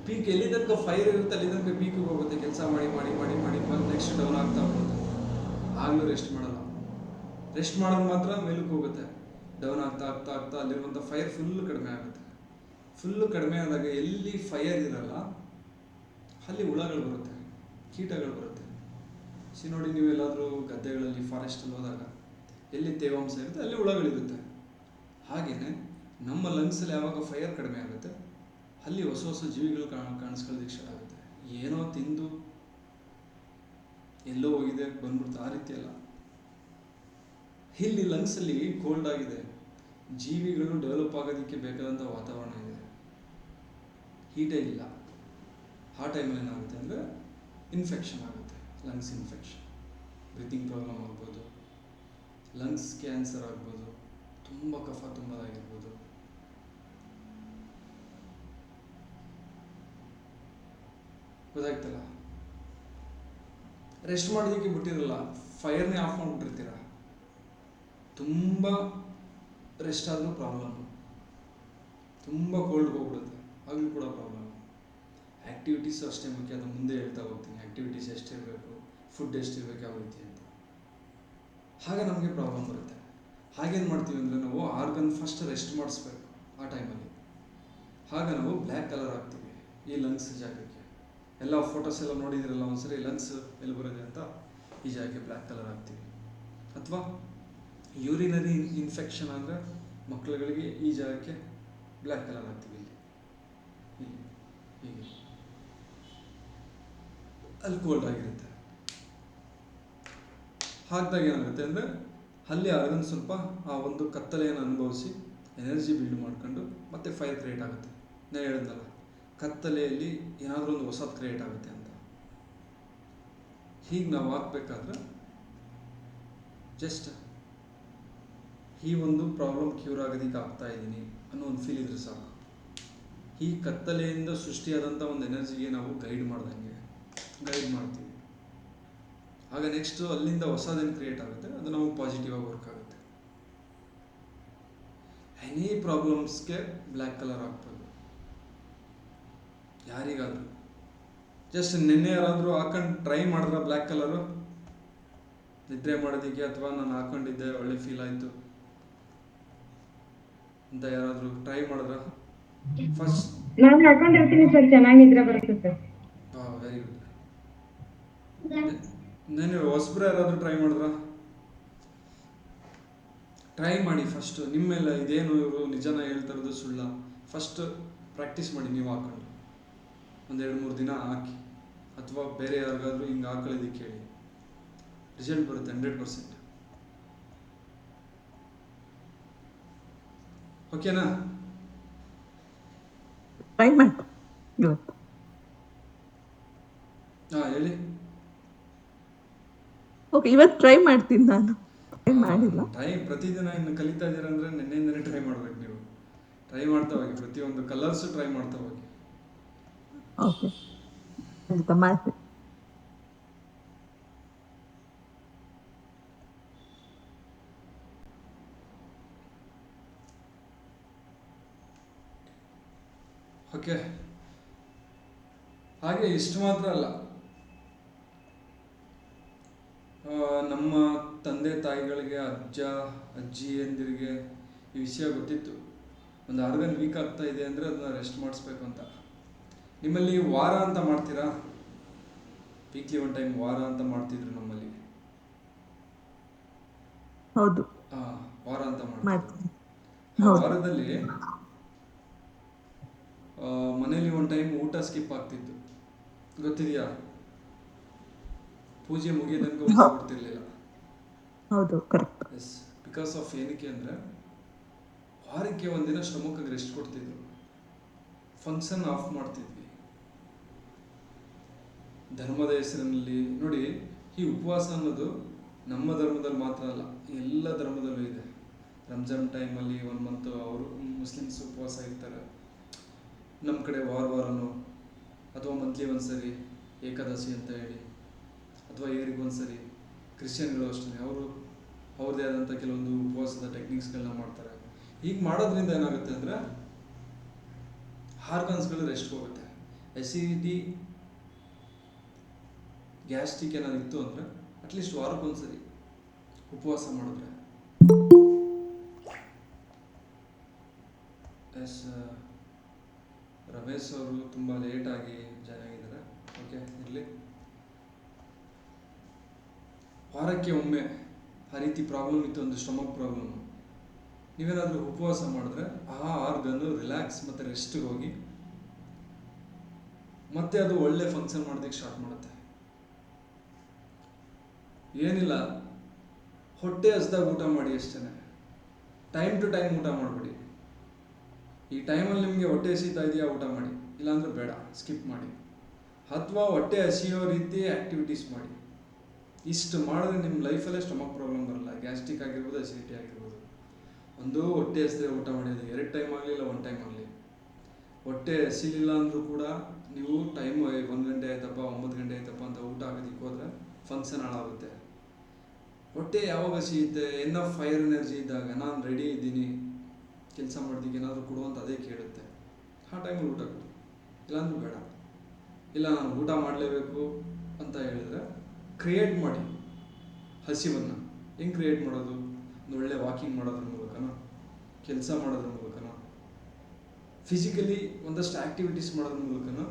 ಪೀಕ್ ಎಲ್ಲಿ ತನಕ ಫೈರ್ ಇರುತ್ತೆ ಅಲ್ಲಿ ತನಕ ಪೀಕಿಗೆ ಹೋಗುತ್ತೆ. ಕೆಲಸ ಮಾಡಿ ಮಾಡಿ ಮಾಡಿ ಮಾಡಿ ನೆಕ್ಸ್ಟ್ ಡೌನ್ ಆಗ್ತಾ ಹೋಗುತ್ತೆ. ಆಗಲೂ ರೆಸ್ಟ್ ಮಾಡಲ್ಲ. ರೆಸ್ಟ್ ಮಾಡೋದು ಮಾತ್ರ ಮೇಲಕ್ಕೆ ಹೋಗುತ್ತೆ. ಡೌನ್ ಆಗ್ತಾ ಆಗ್ತಾ ಆಗ್ತಾ ಅಲ್ಲಿರುವಂಥ ಫೈರ್ ಫುಲ್ಲು ಕಡಿಮೆ ಆಗುತ್ತೆ. ಫುಲ್ಲು ಕಡಿಮೆ ಆದಾಗ ಎಲ್ಲಿ ಫೈರ್ ಇರಲ್ಲ ಅಲ್ಲಿ ಹುಳಗಳು ಬರುತ್ತೆ, ಕೀಟಗಳು ಬರುತ್ತೆ. ನೋಡಿ, ನೀವೆಲ್ಲಾದರೂ ಗದ್ದೆಗಳಲ್ಲಿ ಫಾರೆಸ್ಟಲ್ಲಿ ಹೋದಾಗ ಎಲ್ಲಿ ತೇವಾಂಶ ಇರುತ್ತೆ ಅಲ್ಲಿ ಹುಳಗಳಿರುತ್ತೆ. ಹಾಗೆಯೇ ನಮ್ಮ ಲಂಗ್ಸಲ್ಲಿ ಯಾವಾಗ ಫೈರ್ ಕಡಿಮೆ ಆಗುತ್ತೆ ಅಲ್ಲಿ ಹೊಸ ಹೊಸ ಜೀವಿಗಳು ಕಾಣಿಸ್ಕೊಳ್ಳೋದಕ್ಕೆ ಸ್ಟಾರ್ಟ್ ಆಗುತ್ತೆ. ಏನೋ ತಿಂದು ಎಲ್ಲೋ ಹೋಗಿದೆ ಬಂದ್ಬಿಡ್ತು, ಆ ರೀತಿ ಅಲ್ಲ. ಇಲ್ಲಿ ಲಂಗ್ಸಲ್ಲಿ ಕೋಲ್ಡ್ ಆಗಿದೆ, ಜೀವಿಗಳು ಡೆವಲಪ್ ಆಗೋದಕ್ಕೆ ಬೇಕಾದಂಥ ವಾತಾವರಣ ಇದೆ, ಹೀಟೇ ಇಲ್ಲ. ಆ ಟೈಮಲ್ಲಿ ಏನಾಗುತ್ತೆ ಅಂದರೆ ಇನ್ಫೆಕ್ಷನ್ ಆಗುತ್ತೆ. ಲಂಗ್ಸ್ ಇನ್ಫೆಕ್ಷನ್, ಬ್ರೀತಿಂಗ್ ಪ್ರಾಬ್ಲಮ್ ಆಗ್ಬೋದು, ಲಂಗ್ಸ್ ಕ್ಯಾನ್ಸರ್ ಆಗ್ಬೋದು, ತುಂಬ ಕಫ ತುಂಬೋದಾಗಿರ್ಬೋದು. ಗೊತ್ತಾಗ್ತಲ್ಲ? ರೆಸ್ಟ್ ಮಾಡೋದಕ್ಕೆ ಬಿಟ್ಟಿರಲ್ಲ, ಫೈರ್ನೇ ಆಫ್ ಮಾಡಿಬಿಟ್ಟಿರ್ತೀರ. ತುಂಬ ರೆಸ್ಟ್ ಆದರೂ ಪ್ರಾಬ್ಲಮ್, ತುಂಬ ಕೋಲ್ಡ್ ಹೋಗ್ಬಿಡುತ್ತೆ, ಆಗಲೂ ಕೂಡ ಪ್ರಾಬ್ಲಮ್. ಆ್ಯಕ್ಟಿವಿಟೀಸು ಅಷ್ಟೇ ಮುಖ್ಯ. ಅದು ಮುಂದೆ ಹೇಳ್ತಾ ಹೋಗ್ತೀನಿ, ಆ್ಯಕ್ಟಿವಿಟೀಸ್ ಎಷ್ಟಿರಬೇಕು, ಫುಡ್ ಎಷ್ಟಿರಬೇಕು, ಯಾವ ರೀತಿ ಅಂತ. ಹಾಗೆ ನಮಗೆ ಪ್ರಾಬ್ಲಮ್ ಬರುತ್ತೆ. ಹಾಗೇನು ಮಾಡ್ತೀವಿ ಅಂದರೆ ನಾವು ಆರ್ಗನ್ ಫಸ್ಟ್ ರೆಸ್ಟ್ ಮಾಡಿಸ್ಬೇಕು ಆ ಟೈಮಲ್ಲಿ. ಆಗ ನಾವು ಬ್ಲ್ಯಾಕ್ ಕಲರ್ ಆಗ್ತೀವಿ ಈ ಲಂಗ್ಸ್ ಜಾಗಕ್ಕೆ. ಎಲ್ಲ ಫೋಟೋಸ್ ಎಲ್ಲ ನೋಡಿದಿರಲ್ಲ ಒಂದ್ಸರಿ, ಲಂಗ್ಸ್ ಎಲ್ಲಿ ಬರೋದೆ ಅಂತ ಈ ಜಾಗಕ್ಕೆ ಬ್ಲ್ಯಾಕ್ ಕಲರ್ ಆಗ್ತೀವಿ. ಅಥವಾ ಯೂರಿನರಿ ಇನ್ಫೆಕ್ಷನ್ ಅಂದರೆ ಮಕ್ಕಳುಗಳಿಗೆ ಈ ಜಾಗಕ್ಕೆ ಬ್ಲ್ಯಾಕ್ ಕಲರ್ ಆಗ್ತೀವಿ. ಇಲ್ಲಿ ಹೀಗೆ ಅಲ್ಲಿ ಕೋಲ್ಡ್ ಆಗಿರುತ್ತೆ. ಹಾಕಿದಾಗ ಏನಾಗುತ್ತೆ ಅಂದರೆ ಅಲ್ಲಿ ಆರ್ಗನ್ ಸ್ವಲ್ಪ ಆ ಒಂದು ಕತ್ತಲೆಯನ್ನು ಅನುಭವಿಸಿ ಎನರ್ಜಿ ಬಿಲ್ಡ್ ಮಾಡ್ಕೊಂಡು ಮತ್ತೆ ಫೈರ್ ಕ್ರಿಯೇಟ್ ಆಗುತ್ತೆ. ನಾನು ಹೇಳಿದ್ನಲ್ಲ, ಕತ್ತಲೆಯಲ್ಲಿ ಏನಾದರೂ ಒಂದು ಹೊಸದು ಕ್ರಿಯೇಟ್ ಆಗುತ್ತೆ ಅಂತ. ಹೀಗೆ ನಾವು ಹಾಕ್ಬೇಕಾದ್ರೆ ಜಸ್ಟ್ ಈ ಒಂದು ಪ್ರಾಬ್ಲಮ್ ಕ್ಯೂರ್ ಆಗೋದಕ್ಕೆ ಆಗ್ತಾ ಇದ್ದೀನಿ ಅನ್ನೋ ಒಂದು ಫೀಲ್ ಇದ್ರೆ ಸಾಕು. ಈ ಕತ್ತಲೆಯಿಂದ ಸೃಷ್ಟಿಯಾದಂಥ ಒಂದು ಎನರ್ಜಿಗೆ ನಾವು ಗೈಡ್ ಮಾಡ್ತೀವಿ. ಆಗ ನೆಕ್ಸ್ಟು ಅಲ್ಲಿಂದ ಹೊಸದೇನು ಕ್ರಿಯೇಟ್ ಆಗುತ್ತೆ ಅದು ನಮಗೆ ಪಾಸಿಟಿವ್ ಆಗಿ ವರ್ಕ್ ಆಗುತ್ತೆ. ಎನಿ ಪ್ರಾಬ್ಲಮ್ಸ್ಗೆ ಬ್ಲ್ಯಾಕ್ ಕಲರ್ ಹಾಕ್ಬೋದು. ಯಾರಿಗಾದರೂ ಜಸ್ಟ್ ನಿನ್ನೆ ಯಾರಾದರೂ ಹಾಕೊಂಡು ಟ್ರೈ ಮಾಡಿದ್ರ ಬ್ಲ್ಯಾಕ್ ಕಲರು ನಿದ್ರೆ ಮಾಡೋದಕ್ಕೆ, ಅಥವಾ ನಾನು ಹಾಕೊಂಡಿದ್ದೆ ಒಳ್ಳೆ ಫೀಲ್ ಆಯಿತು ಅಂತ ಯಾರಾದರೂ ಟ್ರೈ ಮಾಡಿದ್ರ? ಫಸ್ಟ್
ನಾನು ಹಾಕೊಂಡಿರ್ತೀನಿ ಸರ್, ಚೆನ್ನಾಗಿದ್ರೆ ಬರುತ್ತೆ ಸರ್.
Very good. ನಾನು ಹೊಸಬ್ರು ಯಾರಾದರೂ ಟ್ರೈ ಮಾಡಿದ್ರ? ಟ್ರೈ ಮಾಡಿ ಫಸ್ಟು. ನಿಮ್ಮ ಮೇಲೆ ಇದೇನು ಇವರು ನಿಜನ ಹೇಳ್ತಾರದು ಸುಳ್ಳ, ಫಸ್ಟ್ ಪ್ರಾಕ್ಟೀಸ್ ಮಾಡಿ. ನೀವು ಹಾಕೊಂಡು ಒಂದು 2-3 ದಿನ ಹಾಕಿ, ಅಥವಾ ಬೇರೆ ಯಾರಿಗಾದ್ರೂ ಹಿಂಗೆ ಹಾಕೊಳ್ಳೋದಕ್ಕೆ ಹೇಳಿ. ರಿಸಲ್ಟ್ ಬರುತ್ತೆ 100%. ಓಕೆನಾ?
ಟ್ರೈ ಮಾಡಿ ಇವತ್ತು.
ಹೇಳಿ.
ಓಕೆ, ಇವತ್ತು ಟ್ರೈ ಮಾಡ್ತೀನಿ. ನಾನು ಟ್ರೈ ಮಾಡಿಲ್ಲ.
ಟ್ರೈ ಪ್ರತಿದಿನ ಇನ್ನು ಕಲಿತಾ ಇದ್ದೀರಾ ಅಂದರೆ ನಿನ್ನೆಯಿಂದನೇ ಟ್ರೈ ಮಾಡ್ಬೇಕು. ನೀವು ಟ್ರೈ ಮಾಡ್ತಾ ಹೋಗಿ, ಪ್ರತಿಯೊಂದು ಕಲರ್ಸು ಟ್ರೈ ಮಾಡ್ತಾ ಹೋಗಿ.
ಓಕೆ, ಖಂಡಿತ ಮಾಡ್ತೀನಿ.
ಓಕೆ, ಹಾಗೆ ಇಷ್ಟು ಮಾತ್ರ ಅಲ್ಲ, ನಮ್ಮ ತಂದೆ ತಾಯಿಗಳಿಗೆ, ಅಜ್ಜ ಅಜ್ಜಿಯಂದಿರಿಗೆ ಈ ವಿಷಯ ಗೊತ್ತಿತ್ತು. ಒಂದು ಆರ್ಗನ್ ವೀಕ್ ಆಗ್ತಾ ಇದೆ ಅಂದರೆ ಅದನ್ನ ರೆಸ್ಟ್ ಮಾಡಿಸ್ಬೇಕು ಅಂತ. ನಿಮ್ಮಲ್ಲಿ ವಾರ ಅಂತ ಮಾಡ್ತೀರಾ? ವೀಕ್ಲಿ ಒನ್ ಟೈಮ್ ವಾರ ಅಂತ ಮಾಡ್ತಿದ್ರು ನಮ್ಮಲ್ಲಿ.
ಹೌದು,
ವಾರ ಅಂತ
ಮಾಡ್ತೀನಿ.
ವಾರದಲ್ಲಿ ಮನೇಲಿ ಒಂದು ಟೈಮ್ ಊಟ ಸ್ಕಿಪ್ ಆಗ್ತಿತ್ತು, ಗೊತ್ತಿದೆಯಾ? ಪೂಜೆ ಮುಗಿಯೋ ತನಕ ಊಟ ಕೊಡ್ತಿರ್ಲಿಲ್ಲ.
ಹೌದು, ಕರೆಕ್ಟ್.
ಎಸ್, ಬಿಕಾಸ್ ಆಫ್ ಏನಕ್ಕೆ ಅಂದರೆ ವಾರಕ್ಕೆ ಒಂದಿನ ಸ್ಟಮಕ್ಗೆ ರೆಸ್ಟ್ ಕೊಡ್ತಿದ್ರು, ಫಂಕ್ಷನ್ ಆಫ್ ಮಾಡ್ತಿದ್ವಿ. ಧರ್ಮದ ಹೆಸರಿನಲ್ಲಿ ನೋಡಿ, ಈ ಉಪವಾಸ ಅನ್ನೋದು ನಮ್ಮ ಧರ್ಮದಲ್ಲಿ ಮಾತ್ರ ಅಲ್ಲ, ಎಲ್ಲ ಧರ್ಮದಲ್ಲೂ ಇದೆ. ರಂಜಾನ್ ಟೈಮಲ್ಲಿ 1 ಮಂತ್ ಅವರು ಮುಸ್ಲಿಮ್ಸ್ ಉಪವಾಸ ಇರ್ತಾರೆ. ನಮ್ಮ ಕಡೆ ವಾರನೋ ಅಥವಾ ಮಂತ್ಲಿ ಒಂದ್ಸರಿ ಏಕಾದಶಿ ಅಂತ ಹೇಳಿ, ಅಥವಾ ಏರಿಗೊಂದ್ಸರಿ. ಕ್ರಿಶ್ಚಿಯನ್ಗಳು ಅಷ್ಟೇ, ಅವ್ರದ್ದೇ ಆದಂಥ ಕೆಲವೊಂದು ಉಪವಾಸದ ಟೆಕ್ನಿಕ್ಸ್ಗಳನ್ನ ಮಾಡ್ತಾರೆ. ಹೀಗೆ ಮಾಡೋದ್ರಿಂದ ಏನಾಗುತ್ತೆ ಅಂದರೆ ಆರ್ಗನ್ಸ್ಗಳು ರೆಸ್ಟ್ ಹೋಗುತ್ತೆ. ಎಸಿಡಿಟಿ, ಗ್ಯಾಸ್ಟ್ರಿಕ್ ಏನಾದ್ರು ಇತ್ತು ಅಂದರೆ ಅಟ್ಲೀಸ್ಟ್ ವಾರಕ್ಕೊಂದ್ಸರಿ ಉಪವಾಸ ಮಾಡಿದ್ರೆ. ಎಸ್, ರಮೇಶ್ ಅವರು ತುಂಬ ಲೇಟಾಗಿ ಜಾಯ್ನ್ ಆಗಿದ್ದಾರೆ. ಓಕೆ, ಇರಲಿ. ವಾರಕ್ಕೆ ಒಮ್ಮೆ ಆ ರೀತಿ ಪ್ರಾಬ್ಲಮ್ ಇತ್ತು ಅಂದರೆ, ಸ್ಟಮಕ್ ಪ್ರಾಬ್ಲಮ್, ನೀವೇನಾದರೂ ಉಪವಾಸ ಮಾಡಿದ್ರೆ ಆ ಆರ್ಗನ್ನು ರಿಲ್ಯಾಕ್ಸ್ ಮತ್ತು ರೆಸ್ಟ್ಗೆ ಹೋಗಿ ಮತ್ತೆ ಅದು ಒಳ್ಳೆ ಫಂಕ್ಷನ್ ಮಾಡೋದಕ್ಕೆ ಸ್ಟಾರ್ಟ್ ಮಾಡುತ್ತೆ. ಏನಿಲ್ಲ, ಹೊಟ್ಟೆ ಹಸ್ದಾಗ ಊಟ ಮಾಡಿ ಅಷ್ಟೇ. ಟೈಮ್ ಟು ಟೈಮ್ ಊಟ ಮಾಡಬೇಡಿ. ಈ ಟೈಮಲ್ಲಿ ನಿಮಗೆ ಹೊಟ್ಟೆ ಹಸಿತಾ ಇದೆಯಾ, ಊಟ ಮಾಡಿ, ಇಲ್ಲಾಂದ್ರೆ ಬೇಡ, ಸ್ಕಿಪ್ ಮಾಡಿ. ಅಥವಾ ಹೊಟ್ಟೆ ಹಸಿಯೋ ರೀತಿ ಆ್ಯಕ್ಟಿವಿಟೀಸ್ ಮಾಡಿ. ಇಷ್ಟು ಮಾಡಿದ್ರೆ ನಿಮ್ಮ ಲೈಫಲ್ಲೇ ಸ್ಟಮಕ್ ಪ್ರಾಬ್ಲಮ್ ಬರಲ್ಲ. ಗ್ಯಾಸ್ಟ್ರಿಕ್ ಆಗಿರ್ಬೋದು, ಅಸಿಡಿಟಿ ಆಗಿರ್ಬೋದು. ಒಂದು ಹೊಟ್ಟೆ ಹಸಿದ್ರೆ ಊಟ ಮಾಡೋದು 2 ಟೈಮ್ ಆಗಲಿ, ಇಲ್ಲ 1 ಟೈಮ್ ಆಗಲಿ. ಹೊಟ್ಟೆ ಹಸಿಲಿಲ್ಲ ಅಂದರೂ ಕೂಡ ನೀವು ಟೈಮ್ 1 ಗಂಟೆ ಆಯ್ತಪ್ಪ, 9 ಗಂಟೆ ಆಯ್ತಪ್ಪ ಅಂತ ಊಟ ಆಗೋದಕ್ಕೆ ಹೋದ್ರೆ ಫಂಕ್ಷನ್ ಹಾಳಾಗುತ್ತೆ. ಹೊಟ್ಟೆ ಯಾವಾಗ ಹಸಿಯುತ್ತೆ, ಎನಫ್ ಫೈರ್ ಎನರ್ಜಿ ಇದ್ದಾಗ, ನಾನು ರೆಡಿ ಇದ್ದೀನಿ ಕೆಲಸ ಮಾಡೋದಕ್ಕೆ, ಏನಾದರೂ ಕೊಡುವಂತ ಅದೇ ಕೇಳುತ್ತೆ. ಆ ಟೈಮಲ್ಲಿ ಊಟ ಕೊಡಿ, ಇಲ್ಲಾಂದ್ರೂ ಬೇಡ. ಇಲ್ಲ ನಾನು ಊಟ ಮಾಡಲೇಬೇಕು ಅಂತ ಹೇಳಿದ್ರೆ ಕ್ರಿಯೇಟ್ ಮಾಡಿ ಹಸಿವನ್ನು. ಹೆಂಗೆ ಕ್ರಿಯೇಟ್ ಮಾಡೋದು? ಒಂದು ಒಳ್ಳೆ ವಾಕಿಂಗ್ ಮಾಡೋದ್ರ ಮೂಲಕನೋ, ಕೆಲಸ ಮಾಡೋದ್ರ ಮೂಲಕನೋ, ಫಿಸಿಕಲಿ ಒಂದಷ್ಟು ಆ್ಯಕ್ಟಿವಿಟೀಸ್ ಮಾಡೋದ್ರ ಮೂಲಕನೋ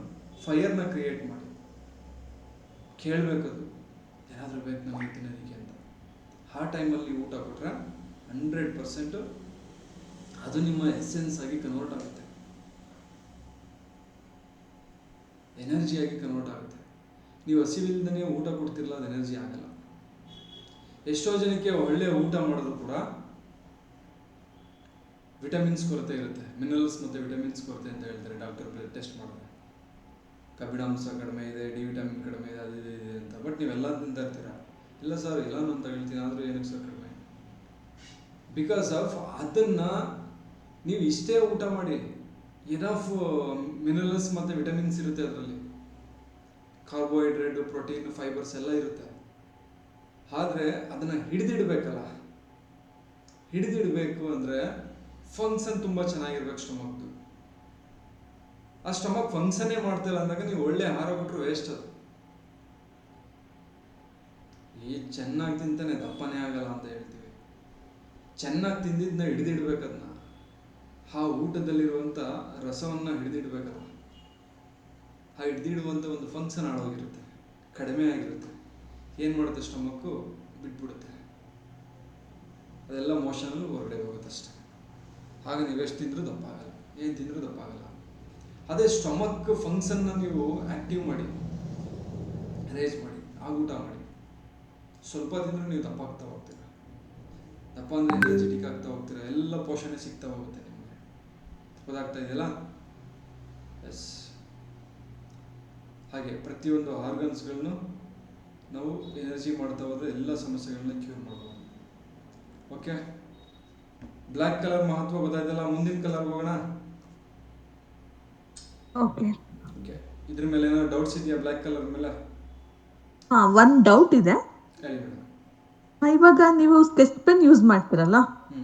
ಫೈರ್ನ ಕ್ರಿಯೇಟ್ ಮಾಡಿ. ಕೇಳಬೇಕದು, ಏನಾದರೂ ಬೇಕು ನಮಗೆ ತಿನ್ನೋದಕ್ಕೆ ಅಂತ. ಆ ಟೈಮಲ್ಲಿ ಊಟ ಕೊಟ್ಟರೆ 100% ಅದು ನಿಮ್ಮ ಎಸೆನ್ಸ್ ಆಗಿ ಕನ್ವರ್ಟ್ ಆಗುತ್ತೆ, ಎನರ್ಜಿಯಾಗಿ ಕನ್ವರ್ಟ್ ಆಗುತ್ತೆ. ನೀವು ಹಸಿವಿಲ್ಲದೇ ಊಟ ಕೊಡ್ತಿರಲ್ಲ, ಅದು ಎನರ್ಜಿ ಆಗಲ್ಲ. ಎಷ್ಟೋ ಜನಕ್ಕೆ ಒಳ್ಳೆ ಊಟ ಮಾಡಿದ್ರು ಕೂಡ ವಿಟಮಿನ್ಸ್ ಕೊರತೆ ಇರುತ್ತೆ, ಮಿನರಲ್ಸ್ ಮತ್ತು ವಿಟಮಿನ್ಸ್ ಕೊರತೆ ಅಂತ ಹೇಳ್ತಾರೆ ಡಾಕ್ಟರ್ ಬ್ಲಡ್ ಟೆಸ್ಟ್ ಮಾಡಿದ್ರೆ. ಕಬ್ಬಿಣಾಂಶ ಕಡಿಮೆ ಇದೆ, ಡಿ ವಿಟಮಿನ್ ಕಡಿಮೆ ಇದೆ, ಅದು ಇದು ಇದೆ ಅಂತ. ಬಟ್ ನೀವೆಲ್ಲ ತಿಂತಾ ಇರ್ತೀರಾ. ಇಲ್ಲ ಸರ್ ಎಲ್ಲನೂ ಅಂತ ಹೇಳ್ತೀನಿ, ಆದರೂ ಏನಕ್ಕೆ ಸರ್ ಕಡಿಮೆ? ಬಿಕಾಸ್ ಆಫ್ ಅದನ್ನು ನೀವು ಇಷ್ಟೇ ಊಟ ಮಾಡಿ, ಎನಫ್ ಮಿನರಲ್ಸ್ ಮತ್ತು ವಿಟಮಿನ್ಸ್ ಇರುತ್ತೆ ಅದರಲ್ಲಿ, ಕಾರ್ಬೋಹೈಡ್ರೇಟು, ಪ್ರೋಟೀನ್, ಫೈಬರ್ಸ್ ಎಲ್ಲ ಇರುತ್ತೆ. ಆದರೆ ಅದನ್ನು ಹಿಡಿದಿಡಬೇಕಲ್ಲ, ಹಿಡಿದಿಡಬೇಕು ಅಂದರೆ ಫಂಕ್ಷನ್ ತುಂಬ ಚೆನ್ನಾಗಿರ್ಬೇಕು ಸ್ಟಮಕ್ದು. ಆ ಸ್ಟಮಕ್ ಫಂಕ್ಷನ್ನೇ ಮಾಡ್ತಿಲ್ಲ ಅಂದಾಗ ನೀವು ಒಳ್ಳೆ ಆಹಾರ ಕೊಟ್ಟರು ವೇಸ್ಟ್ ಅದು. ಈ ಚೆನ್ನಾಗಿ ತಿಂತಾನೆ ದಪ್ಪನೇ ಆಗಲ್ಲ ಅಂತ ಹೇಳ್ತೀವಿ. ಚೆನ್ನಾಗಿ ತಿಂದಿದ್ದನ್ನ ಹಿಡಿದಿಡ್ಬೇಕದನ್ನ, ಆ ಊಟದಲ್ಲಿರುವಂಥ ರಸವನ್ನು ಹಿಡಿದಿಡ್ಬೇಕಲ್ಲ. ಆ ಹಿಡಿದಿಡುವಂಥ ಒಂದು ಫಂಕ್ಷನ್ ಹಾಳೋಗಿರುತ್ತೆ, ಕಡಿಮೆ ಆಗಿರುತ್ತೆ. ಏನು ಮಾಡುತ್ತೆ ಸ್ಟಮಕ್ಕು? ಬಿಟ್ಬಿಡುತ್ತೆ. ಅದೆಲ್ಲ ಮೋಷನಲ್ಲಿ ಹೊರಗಡೆ ಹೋಗುತ್ತೆ ಅಷ್ಟೇ. ಆಗ ನೀವು ಎಷ್ಟು ತಿಂದರೂ ದಪ್ಪ ಆಗಲ್ಲ, ಏನು ತಿಂದರೂ ದಪ್ಪ ಆಗಲ್ಲ. ಅದೇ ಸ್ಟಮಕ್ ಫಂಕ್ಷನ್ನ ನೀವು ಆ್ಯಕ್ಟಿವ್ ಮಾಡಿ, ರೇಸ್ ಮಾಡಿ, ಆಗ ಊಟ ಮಾಡಿ, ಸ್ವಲ್ಪ ತಿಂದರೂ ನೀವು ದಪ್ಪ ಆಗ್ತಾ ಹೋಗ್ತೀರ. ದಪ್ಪ ಅಂದರೆ ಎನರ್ಜೆಟಿಕ್ ಆಗ್ತಾ ಹೋಗ್ತೀರ, ಎಲ್ಲ ಪೋಷಣೆ ಸಿಗ್ತಾ ಹೋಗುತ್ತೆ ನಿಮಗೆ. ಗೊತ್ತಾಗ್ತಾ ಇದೆಯಲ್ಲ? ಎಸ್. ಹಾಗೆ ಪ್ರತಿಯೊಂದು ಆರ್ಗನ್ಸ್ಗಳನ್ನು ನಾವು ಎನರ್ಜಿ ಮಾಡ್ತಾ ಹೋದರೆ ಎಲ್ಲ ಸಮಸ್ಯೆಗಳನ್ನ ಕ್ಯೂರ್ ಮಾಡ್ಬೋದು. ಓಕೆ, ಬ್ಲ್ಯಾಕ್ ಕಲರ್ ಮಹತ್ವ ಗೊತ್ತಾಯ್ತಲ್ಲ. ಮುಂದಿನ ಕಲರ್ ಹೋಗೋಣ.
ಓಕೆ.
ಓಕೆ, ಇದ್ರ ಮೇಲೆ ಏನಾದ್ರು ಡೌಟ್ಸ್ ಇದೆಯಾ? ಬ್ಲ್ಯಾಕ್ ಕಲರ್ ಮೇಲೆ
ಒಂದು ಡೌಟ್ ಇದೆ.
ಹೇಳಿ ಮೇಡಮ್.
ಇವಾಗ ನೀವು ಸ್ಕೆಚ್ ಪೆನ್ ಯೂಸ್ ಮಾಡ್ತೀರಲ್ಲ,
ಹ್ಞೂ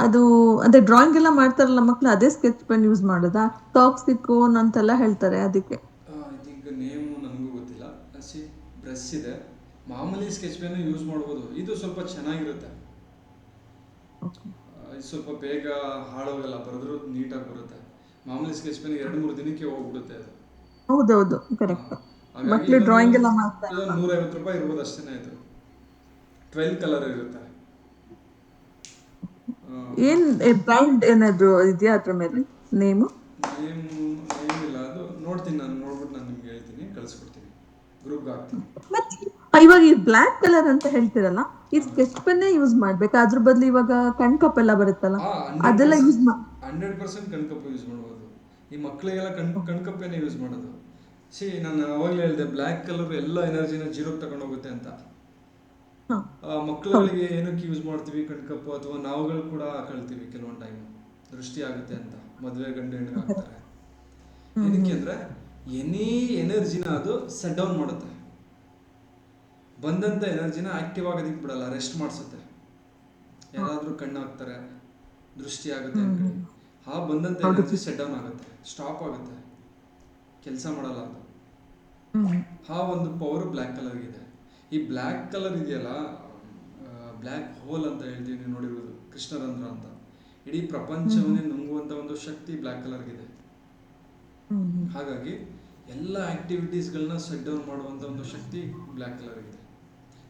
ಅದು ಅದೇ ಡ್ರಾಯಿಂಗ್ ಎಲ್ಲ ಮಾಡ್ತಾರಲ್ಲ ಮಕ್ಕಳು, ಅದೇ ಸ್ಕೆಚ್ ಪೆನ್ ಯೂಸ್ ಮಾಡೋದಾ? ಟಾಕ್ಸಿಕ್ ಅಂತೆಲ್ಲ ಹೇಳ್ತಾರೆ, ಅದಕ್ಕೆ.
ಐ ಥಿಂಕ್ ನೇಮು ನನಗೂ ಗೊತ್ತಿಲ್ಲ. ಬ್ರಷ್ ಇದೆ, ಮಾಮೂಲಿ ಸ್ಕೆಚ್ ಪೆನ್ ಯೂಸ್ ಮಾಡ್ಬೋದು. ಇದು ಸ್ವಲ್ಪ ಚೆನ್ನಾಗಿರುತ್ತೆ, ಇದು ಸ್ವಲ್ಪ ಬೇಗ ಹಾಳೋಗಲ್ಲ, ಬರೆದ್ರೂ ನೀಟಾಗಿ ಬರುತ್ತೆ. ಮಾಮೂಲಿ ಸ್ಕೆಚ್ ಪೆನ್ 2-3 ದಿನಕ್ಕೆ ಹೋಗ್ಬಿಡುತ್ತೆ ಅದು.
ಹೌದೌದು, ಕರೆಕ್ಟ್. ಮಕ್ಕಳು ಡ್ರಾಯಿಂಗ್ ಎಲ್ಲ ಮಾಡ್ತಾರೆ.
ಇದು 150 ರೂಪಾಯಿ ಇರ್ಬೋದು ಅಷ್ಟೇ. ಇದು 12 ಕಲರ್ ಇರುತ್ತೆ.
ಏನ್ ಬ್ರ್ಯಾಂಡ್ ಏನಾದ್ರು ಇದೆಯಾ ಅದ್ರ ಮೇಲೆ ನೇಮು?
ಏನಿಲ್ಲ, ಅದು ನೋಡ್ತೀನಿ ನಾನು, ನೋಡ್ಬಿಟ್ಟು ನಾನು ನಿಮ್ಗೆ ಹೇಳ್ತೀನಿ, ಕಳಿಸ್ಕೊಡ್ತೀನಿ, ಗ್ರೂಪ್ಗೆ ಹಾಕ್ತೀನಿ.
ಮತ್ತೆ ಇವಾಗ ಈ ಬ್ಲ್ಯಾಕ್ ಕಲರ್ ಅಂತ ಹೇಳ್ತಿರಲ್ಲ, ಈ ಸ್ಕೆಚ್ ಪೆನ್ನೇ ಯೂಸ್ ಮಾಡ್ಬೇಕಾ? ಅದ್ರ ಬದಲು ಇವಾಗ ಕಣ್ಕಪ್ ಎಲ್ಲ ಬರುತ್ತಲ್ಲ, ಅದೆಲ್ಲ ಯೂಸ್
100% ಕಣ್ಕಪ್ಪು ಯೂಸ್ ಮಾಡ್ಬೋದು. ಈ ಮಕ್ಕಳಿಗೆಲ್ಲ ಕಣ್ಕಪ್ಪೇನೆ ಯೂಸ್ ಮಾಡೋದು. ನಾನು ಅವಾಗಲೇ ಹೇಳಿದೆ, ಬ್ಲ್ಯಾಕ್ ಕಲರ್ ಎಲ್ಲ ಎನರ್ಜಿನ ಜೀರೋಗೆ ತಗೊಂಡು ಹೋಗುತ್ತೆ ಅಂತ. ಮಕ್ಕಳುಗಳಿಗೆ ಏನಕ್ಕೆ ಯೂಸ್ ಮಾಡ್ತೀವಿ ಕಣ್ಕಪ್ಪು? ಅಥವಾ ನಾವುಗಳು ಕೂಡ ಹಾಕೊಳ್ತೀವಿ ಕೆಲವೊಂದು ಟೈಮ್, ದೃಷ್ಟಿ ಆಗುತ್ತೆ ಅಂತ. ಮದುವೆ ಗಂಡು ಹೆಣ್ಣಿಗೆ ಹಾಕ್ತಾರೆ. ಏನಕ್ಕೆ ಅಂದರೆ ಎನಿ ಎನರ್ಜಿನ ಅದು ಸೆಟ್ ಡೌನ್ ಮಾಡುತ್ತೆ. ಬಂದಂಥ ಎನರ್ಜಿನ ಆಕ್ಟಿವ್ ಆಗೋದಕ್ಕೆ ಬಿಡಲ್ಲ, ರೆಸ್ಟ್ ಮಾಡಿಸುತ್ತೆ. ಯಾರಾದರೂ ಕಣ್ಣು ಹಾಕ್ತಾರೆ, ದೃಷ್ಟಿ ಆಗುತ್ತೆ ಅಂದ್ಕೊಳ್ಳಿ, ಆ ಬಂದಂಥ ಎನರ್ಜಿ ಸೆಟ್ ಡೌನ್ ಆಗುತ್ತೆ, ಸ್ಟಾಪ್ ಆಗುತ್ತೆ, ಕೆಲಸ ಮಾಡಲ್ಲ ಅದು. ಆ ಒಂದು ಪವರ್ ಬ್ಲ್ಯಾಕ್ ಕಲರ್ಗಿದೆ. ಈ ಬ್ಲ್ಯಾಕ್ ಕಲರ್ ಇದೆಯಲ್ಲ, ಬ್ಲ್ಯಾಕ್ ಹೋಲ್ ಅಂತ ಹೇಳ್ತೀವಿ, ನೀವು ನೋಡಿರ್ಬೋದು, ಕೃಷ್ಣರಂಧ್ರ ಅಂತ. ಇಡೀ ಪ್ರಪಂಚವನ್ನೇ ನುಂಗುವಂಥ ಒಂದು ಶಕ್ತಿ ಬ್ಲ್ಯಾಕ್ ಕಲರ್ಗಿದೆ. ಹಾಗಾಗಿ ಎಲ್ಲ ಆ್ಯಕ್ಟಿವಿಟೀಸ್ಗಳನ್ನ ಸೆಟ್ ಡೌನ್ ಮಾಡುವಂಥ ಒಂದು ಶಕ್ತಿ ಬ್ಲ್ಯಾಕ್ ಕಲರ್ಗಿದೆ.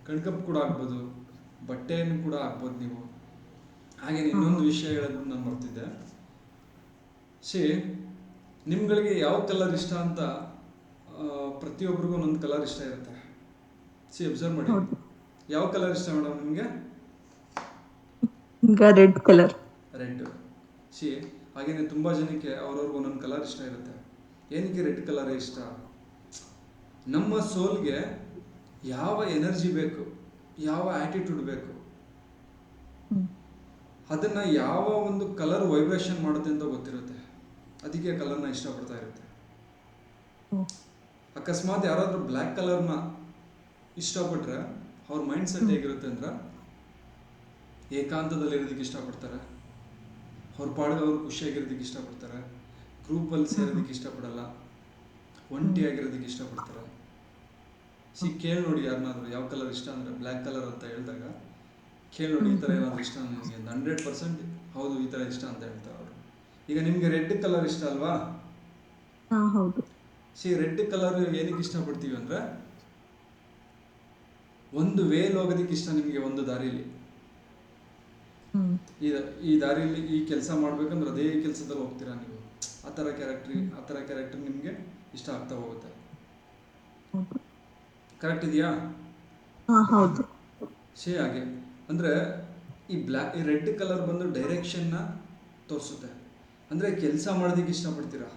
ಕಣ್ಕಪ್ ಕೂಡ ಆಗ್ಬೋದು, ಬಟ್ಟೆಯನ್ನು ಕೂಡ ಹಾಕ್ಬೋದು ನೀವು. ಹಾಗೆ ಇನ್ನೊಂದು ವಿಷಯ ಹೇಳೋದು ನಾನು ಮರ್ತಿದ್ದೆ. ನಿಮ್ಗಳಿಗೆ ಯಾವ ಕಲರ್ ಇಷ್ಟ ಅಂತ ಪ್ರತಿಯೊಬ್ಬರಿಗೂ ಒಂದೊಂದು ಕಲರ್ ಇಷ್ಟ ಇರುತ್ತೆ. ಅಬ್ಸರ್ವ್ ಮಾಡಿ, ಯಾವ ಕಲರ್ ಇಷ್ಟ ಮೇಡಮ್ ನಿಮಗೆ?
Red colour.
ರೆಡ್. ಹಾಗೇನೆ ತುಂಬ ಜನಕ್ಕೆ ಅವ್ರವ್ರಿಗೆ ಒಂದೊಂದು ಕಲರ್ ಇಷ್ಟ ಇರುತ್ತೆ. ಏನಕ್ಕೆ ರೆಡ್ ಕಲರ್ ಇಷ್ಟ? ನಮ್ಮ ಸೋಲ್ಗೆ ಯಾವ ಎನರ್ಜಿ ಬೇಕು, ಯಾವ ಆ್ಯಟಿಟ್ಯೂಡ್ ಬೇಕು, ಅದನ್ನು ಯಾವ ಒಂದು ಕಲರ್ ವೈಬ್ರೇಷನ್ ಮಾಡುತ್ತೆ ಅಂತ ಗೊತ್ತಿರುತ್ತೆ. ಅದಕ್ಕೆ ಕಲರ್ನ ಇಷ್ಟಪಡ್ತಾ ಇರುತ್ತೆ. ಅಕಸ್ಮಾತ್ ಯಾರಾದರೂ ಬ್ಲ್ಯಾಕ್ ಕಲರ್ನ ಇಷ್ಟಪಟ್ಟರೆ ಅವ್ರ ಮೈಂಡ್ ಸೆಟ್ ಹೇಗಿರುತ್ತೆ ಅಂದ್ರೆ, ಏಕಾಂತದಲ್ಲಿರೋದಕ್ಕೆ ಇಷ್ಟಪಡ್ತಾರೆ, ಅವ್ರ ಪಾಡಿಗೆ ಅವ್ರು ಖುಷಿಯಾಗಿರೋದಕ್ಕೆ ಇಷ್ಟಪಡ್ತಾರೆ, ಗ್ರೂಪಲ್ಲಿ ಸೇರೋದಕ್ಕೆ ಇಷ್ಟಪಡಲ್ಲ, ಒಂಟಿಯಾಗಿರೋದಕ್ಕೆ ಇಷ್ಟಪಡ್ತಾರೆ. ಕೇಳಿ ನೋಡಿ ಯಾರನ್ನಾದ್ರೂ ಯಾವ ಕಲರ್ ಇಷ್ಟ ಅಂದರೆ ಬ್ಲ್ಯಾಕ್ ಕಲರ್ ಅಂತ ಹೇಳಿದಾಗ ಕೇಳಿ ನೋಡಿ, ಈ ಥರ ಏನಾದರೂ ಇಷ್ಟ ನಿಮಗೆ ಅಂತ. 100% ಹೌದು ಈ ಥರ ಇಷ್ಟ ಅಂತ ಹೇಳ್ತಾರೆ ಅವರು. ಈಗ ನಿಮಗೆ ರೆಡ್ ಕಲರ್ ಇಷ್ಟ ಅಲ್ವಾ?
ಹೌದು.
ರೆಡ್ ಕಲರ್ ಏನಕ್ಕೆ ಇಷ್ಟಪಡ್ತೀವಿ ಅಂದರೆ, ಒಂದು ವೇಲ್ ಹೋಗೋದಕ್ಕೆ ಇಷ್ಟ ನಿಮಗೆ, ಒಂದು ದಾರಿಯಲ್ಲಿ. ಈ ದಾರಿಯಲ್ಲಿ ಈ ಕೆಲಸ ಮಾಡ್ಬೇಕಂದ್ರೆ ಅದೇ ಕೆಲಸದಲ್ಲಿ ಹೋಗ್ತೀರಾ ನೀವು. ಆ ಥರ ಕ್ಯಾರೆಕ್ಟರ್ ನಿಮಗೆ ಇಷ್ಟ ಆಗ್ತಾ ಹೋಗುತ್ತೆ. ಕರೆಕ್ಟ್ ಇದೆಯಾ?
ಹೌದು.
ಹಾಗೆ ಅಂದರೆ ಈ ರೆಡ್ ಕಲರ್ ಬಂದು ಡೈರೆಕ್ಷನ್ನ ತೋರಿಸುತ್ತೆ. ಅಂದರೆ ಕೆಲಸ ಮಾಡೋದಕ್ಕೆ ಇಷ್ಟಪಡ್ತೀರಾ,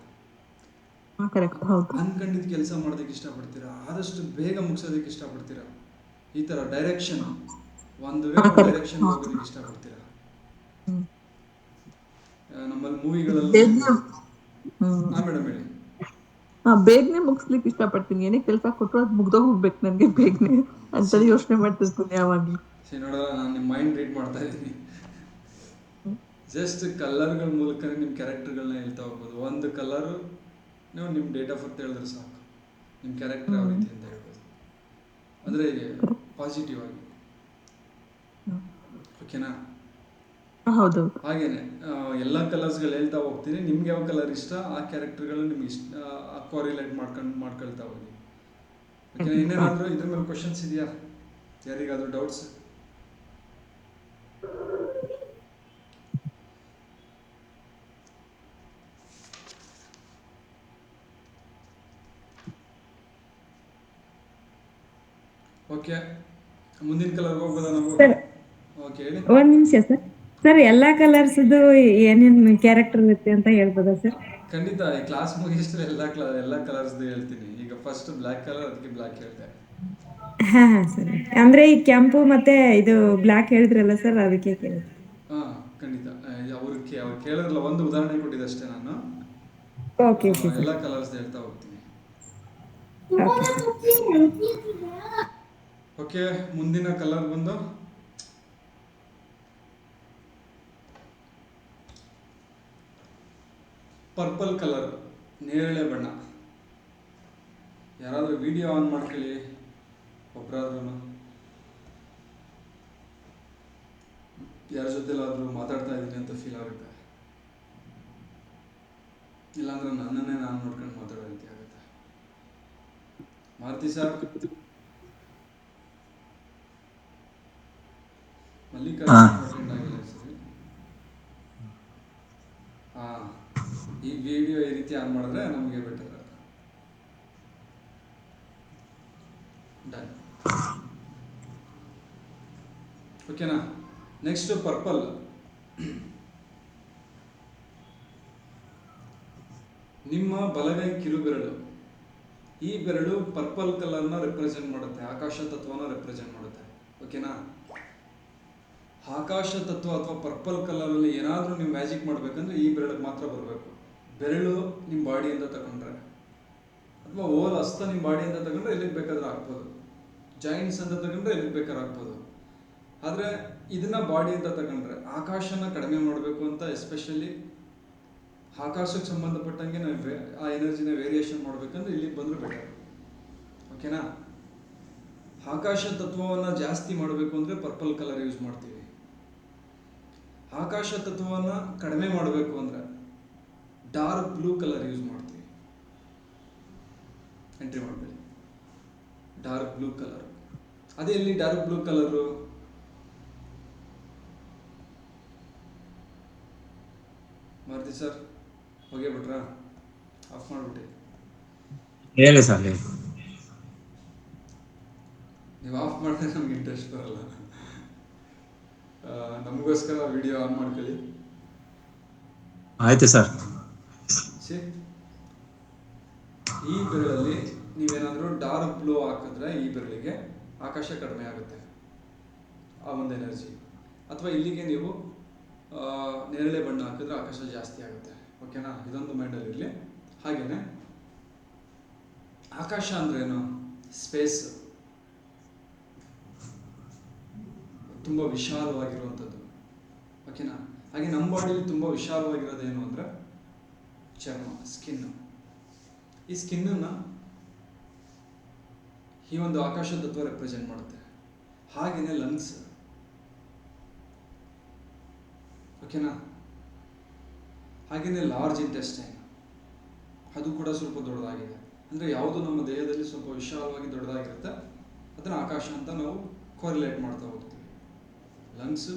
ಕರೆಕ್ಟ್, ಹೌದು.
ಅನ್ಕೊಂಡಿದ್ದ ಕೆಲಸ ಮಾಡೋದಕ್ಕೆ ಇಷ್ಟಪಡ್ತೀರಾ, ಆದಷ್ಟು ಬೇಗ ಮುಗಿಸೋದಕ್ಕೆ ಇಷ್ಟಪಡ್ತೀರಾ. ಈ ಥರ ಡೈರೆಕ್ಷನ್, ಒಂದು ವೇ ಒಂದು
ಕರೆಕ್ಟ್.
ಡೈರೆಕ್ಷನ್ಗೆ ಹೋಗೋದಕ್ಕೆ ಇಷ್ಟಪಡ್ತೀರಾ. ನಮ್ಮಲ್ಲಿ
ಬೇಗನೆ
ಮೂವಿಗಳಲ್ಲೂ ಮೇಡಮ್ ಹೇಳಿ.
ಬೇಗನೆ ಮುಗಿಸ್ಲಿಕ್ಕೆ ಇಷ್ಟಪಡ್ತೀನಿ. ಏನೇ ಕೆಲಸ ಕೊಟ್ಟರು ಅದು ಮುಗ್ದೋಗ್ ಹೋಗ್ಬೇಕು ನನಗೆ ಬೇಗನೆ ಅಂತೇಳಿ ಯೋಚನೆ ಮಾಡ್ತಿರ್ತೀನಿ ಯಾವಾಗಲೂ.
ನೋಡೋಣ, ನಾನು ನಿಮ್ಮ ಮೈಂಡ್ ರೀಡ್ ಮಾಡ್ತಾ ಇದ್ದೀನಿ. ಜಸ್ಟ್ ಕಲರ್ಗಳ ಮೂಲಕನೇ ನಿಮ್ಮ ಕ್ಯಾರೆಕ್ಟರ್ಗಳನ್ನ ಹೇಳ್ತಾ ಹೋಗ್ಬೋದು. ಒಂದು ಕಲರು ನೀವು ನಿಮ್ಮ ಡೇಟ್ ಆಫ್ ಬರ್ತ್ ಹೇಳಿದ್ರೆ ಸಾಕು, ನಿಮ್ಮ ಕ್ಯಾರೆಕ್ಟರ್ ಯಾವ ರೀತಿ ಅಂತ ಹೇಳ್ಬೋದು. ಅಂದರೆ ಪಾಸಿಟಿವ್ ಆಗಿ, ಓಕೆನಾ?
ಹೌದು.
ಹಾಗೇನೆ ಎಲ್ಲ ಕಲರ್ಸ್ಗಳು ಹೇಳ್ತಾ ಹೋಗ್ತೀನಿ. ನಿಮ್ಗೆ ಯಾವ ಕಲರ್ ಇಷ್ಟ ಆ ಕ್ಯಾರೆಕ್ಟರ್ಗಳು ನಿಮ್ಗೆ ಇಷ್ಟ ಕೋರಿಲೇಟ್ ಮಾಡ್ಕೊಳ್ತಾ ಹೋಗಿ. ಓಕೆ, ಇನ್ನೇನಾದರೂ ಇದ್ರ ಮೇಲೆ ಕ್ವಶನ್ಸ್ ಇದೆಯಾ? ಯಾರಿಗಾದರೂ ಡೌಟ್ಸ್? ಓಕೆ, ಮುಂದಿನ ಕಲರ್ ಹೋಗ್ಬೋದಾ ನಾವು? ಓಕೆ, ಹೇಳಿ.
ಒಂದ್ ನಿಮಿಷ ಸರ್. ಸರ್ ಎಲ್ಲಾ ಕಲರ್ಸ್ ಏನೇನ್ ಕ್ಯಾರೆಕ್ಟರ್ ಇರುತ್ತೆ ಅಂತ ಹೇಳ್ಬೋದಾ ಸರ್?
ಖಂಡಿತ, ಈ ಕ್ಲಾಸ್ ಮುಗಿಸಿದ್ರೆ ಎಲ್ಲ ಕಲರ್ಸ್ದು ಹೇಳ್ತೀನಿ. ಈಗ ಫಸ್ಟ್ ಬ್ಲ್ಯಾಕ್ ಕಲರ್, ಅದಕ್ಕೆ ಬ್ಲ್ಯಾಕ್ ಹೇಳ್ತೆ.
ಹಾ ಸರ್. ಅಂದ್ರೆ ಈ ಕೆಂಪು ಮತ್ತೆ ಇದು ಬ್ಲ್ಯಾಕ್ ಹೇಳಿದ್ರಲ್ಲ ಸರ್, ಅದಕ್ಕೆ ಕೇಳಿದೆ.
ಹಾಂ, ಖಂಡಿತ. ಅವ್ರು ಕೇಳಿದ್ರಲ್ಲ, ಒಂದು ಉದಾಹರಣೆ ಕೊಟ್ಟಿದ್ದೆ ಅಷ್ಟೇ ನಾನು.
ಓಕೆ ಓಕೆ
ಎಲ್ಲ
ಸರ್.
ಕಲರ್ಸ್ ಹೇಳ್ತಾ ಹೋಗ್ತೀನಿ. ಓಕೆ, ಮುಂದಿನ ಕಲರ್ ಬಂದು ಪರ್ಪಲ್ ಕಲರ್, ನೇರಳೆ ಬಣ್ಣ. ಯಾರಾದರೂ ವಿಡಿಯೋ ಆನ್ ಮಾಡ್ಕೊಳ್ಳಿ, ಒಬ್ಬರಾದ್ರೂ. ಯಾರ ಜೊತೆಲಾದ್ರೂ ಮಾತಾಡ್ತಾ ಇದ್ದೀನಿ ಅಂತ ಫೀಲ್ ಆಗುತ್ತೆ. ಇಲ್ಲಾಂದ್ರೆ ನನ್ನನ್ನೇ ನಾನು ನೋಡ್ಕೊಂಡು ಮಾತಾಡೋ ರೀತಿ ಆಗುತ್ತೆ. ಮಾರುತಿ ಸರ್, ಮಲ್ಲಿಕಾರ್ಜುನ್ ಆಗಿಲ್ಲ ಸರಿ. ಹಾಂ, ಈ ವಿಡಿಯೋ ಈ ರೀತಿ ಆನ್ ಮಾಡಿದ್ರೆ ನಮಗೆ ಬೆಟರ್. ಡನ್. ಓಕೆನಾ? Next purple. ನಿಮ್ಮ ಬಲಗೈ ಕಿರುಬೆರಳು, ಈ ಬೆರಳು ಪರ್ಪಲ್ ಕಲರ್ನ ರೆಪ್ರೆಸೆಂಟ್ ಮಾಡುತ್ತೆ, ಆಕಾಶ ತತ್ವನ ರೆಪ್ರೆಸೆಂಟ್ ಮಾಡುತ್ತೆ. ಓಕೆನಾ? ಆಕಾಶ ತತ್ವ ಅಥವಾ ಪರ್ಪಲ್ ಕಲರಲ್ಲಿ ಏನಾದರೂ ನೀವು ಮ್ಯಾಜಿಕ್ ಮಾಡಬೇಕಂದ್ರೆ ಈ ಬೆರಳಿಗೆ ಮಾತ್ರ ಬರಬೇಕು. ಬೆರಳು ನಿಮ್ಮ ಬಾಡಿಯಿಂದ ತಗೊಂಡ್ರೆ, ಅಥವಾ ಓಲ್ ಹಸ್ತ ನಿಮ್ಮ ಬಾಡಿಯಿಂದ ತಗೊಂಡ್ರೆ ಎಲ್ಲಿಗೆ ಬೇಕಾದ್ರೂ ಹಾಕ್ಬೋದು. ಜಾಯಿಂಟ್ಸ್ ಅಂತ ತಗೊಂಡ್ರೆ ಎಲ್ಲಿಗೆ ಬೇಕಾದ್ರೂ ಹಾಕ್ಬೋದು. ಆದರೆ ಇದನ್ನ ಬಾಡಿ ಅಂತ ತಗೊಂಡ್ರೆ ಆಕಾಶನ ಕಡಿಮೆ ಮಾಡಬೇಕು ಅಂತ, ಎಸ್ಪೆಷಲಿ ಆಕಾಶಕ್ಕೆ ಸಂಬಂಧಪಟ್ಟಂಗೆ ನಾವು ಆ ಎನರ್ಜಿನ ವೇರಿಯೇಷನ್ ಮಾಡಬೇಕಂದ್ರೆ ಇಲ್ಲಿಗೆ ಬಂದರೂ ಬೆಟರ್. ಓಕೆನಾ? ಆಕಾಶ ತತ್ವವನ್ನು ಜಾಸ್ತಿ ಮಾಡಬೇಕು ಅಂದರೆ ಪರ್ಪಲ್ ಕಲರ್ ಯೂಸ್ ಮಾಡ್ತೀವಿ. ಆಕಾಶ ತತ್ವವನ್ನು ಕಡಿಮೆ ಮಾಡಬೇಕು ಅಂದರೆ ಡಾರ್ಕ್ ಬ್ಲೂ ಕಲರ್ ಯೂಸ್ ಮಾಡ್ತೀವಿ. ಎಂಟ್ರಿ ಮಾಡಬೇಡಿ, ಡಾರ್ಕ್ ಬ್ಲೂ ಕಲರ್. ಅದೇ ಎಲ್ಲಿ dark blue colour? Maruti sir ಹೋಗೇ ಬಿಟ್ರಾ? ಆಫ್ ಮಾಡಿಬಿಟ್ಟಿ.
ಹೇಳಿ ಸರ್, ಹೇಳಿ.
ನೀವು ಆಫ್ ಮಾಡಿದ್ರೆ ನಮ್ಗೆ ಇಂಟ್ರೆಸ್ಟ್ ಬರಲ್ಲ. ನಮಗೋಸ್ಕರ ವಿಡಿಯೋ ಆನ್ ಮಾಡ್ಕೊಳ್ಳಿ.
ಆಯ್ತು ಸರ್.
ಈ ಬೆರಳಲ್ಲಿ ನೀವೇನಾದರೂ ಡಾರ್ಕ್ ಬ್ಲೂ ಹಾಕಿದ್ರೆ ಈ ಬೆರಳಿಗೆ ಆಕಾಶ ಕಡಿಮೆ ಆಗುತ್ತೆ, ಆ ಒಂದು ಎನರ್ಜಿ. ಅಥವಾ ಇಲ್ಲಿಗೆ ನೀವು ನೇರಳೆ ಬಣ್ಣ ಹಾಕಿದ್ರೆ ಆಕಾಶ ಜಾಸ್ತಿ ಆಗುತ್ತೆ. ಓಕೆನಾ? ಇದೊಂದು ಮೈಂಡಲ್ಲಿ ಇರಲಿ. ಹಾಗೆಯೇ ಆಕಾಶ ಅಂದ್ರೇನು? ಸ್ಪೇಸ್, ತುಂಬ ವಿಶಾಲವಾಗಿರುವಂಥದ್ದು. ಓಕೆನಾ? ಹಾಗೆ ನಮ್ಮ ಬಾಡಿಯಲ್ಲಿ ತುಂಬ ವಿಶಾಲವಾಗಿರೋದೇನು ಅಂದರೆ ಚರ್ಮ, ಸ್ಕಿನ್ನು. ಈ ಸ್ಕಿನ್ನನ್ನು ಈ ಒಂದು ಆಕಾಶ ತತ್ವ ರೆಪ್ರೆಸೆಂಟ್ ಮಾಡುತ್ತೆ. ಹಾಗೆಯೇ ಲಂಗ್ಸ್. ಓಕೆನಾ? ಹಾಗೆಯೇ ಲಾರ್ಜ್ ಇಂಟೆಸ್ಟೈನ್, ಅದು ಕೂಡ ಸ್ವಲ್ಪ ದೊಡ್ಡದಾಗಿದೆ. ಅಂದರೆ ಯಾವುದು ನಮ್ಮ ದೇಹದಲ್ಲಿ ಸ್ವಲ್ಪ ವಿಶಾಲವಾಗಿ ದೊಡ್ಡದಾಗಿರುತ್ತೆ ಅದನ್ನು ಆಕಾಶ ಅಂತ ನಾವು ಕೋರಿಲೇಟ್ ಮಾಡ್ತಾ ಹೋಗ್ತೀವಿ. ಲಂಗ್ಸ್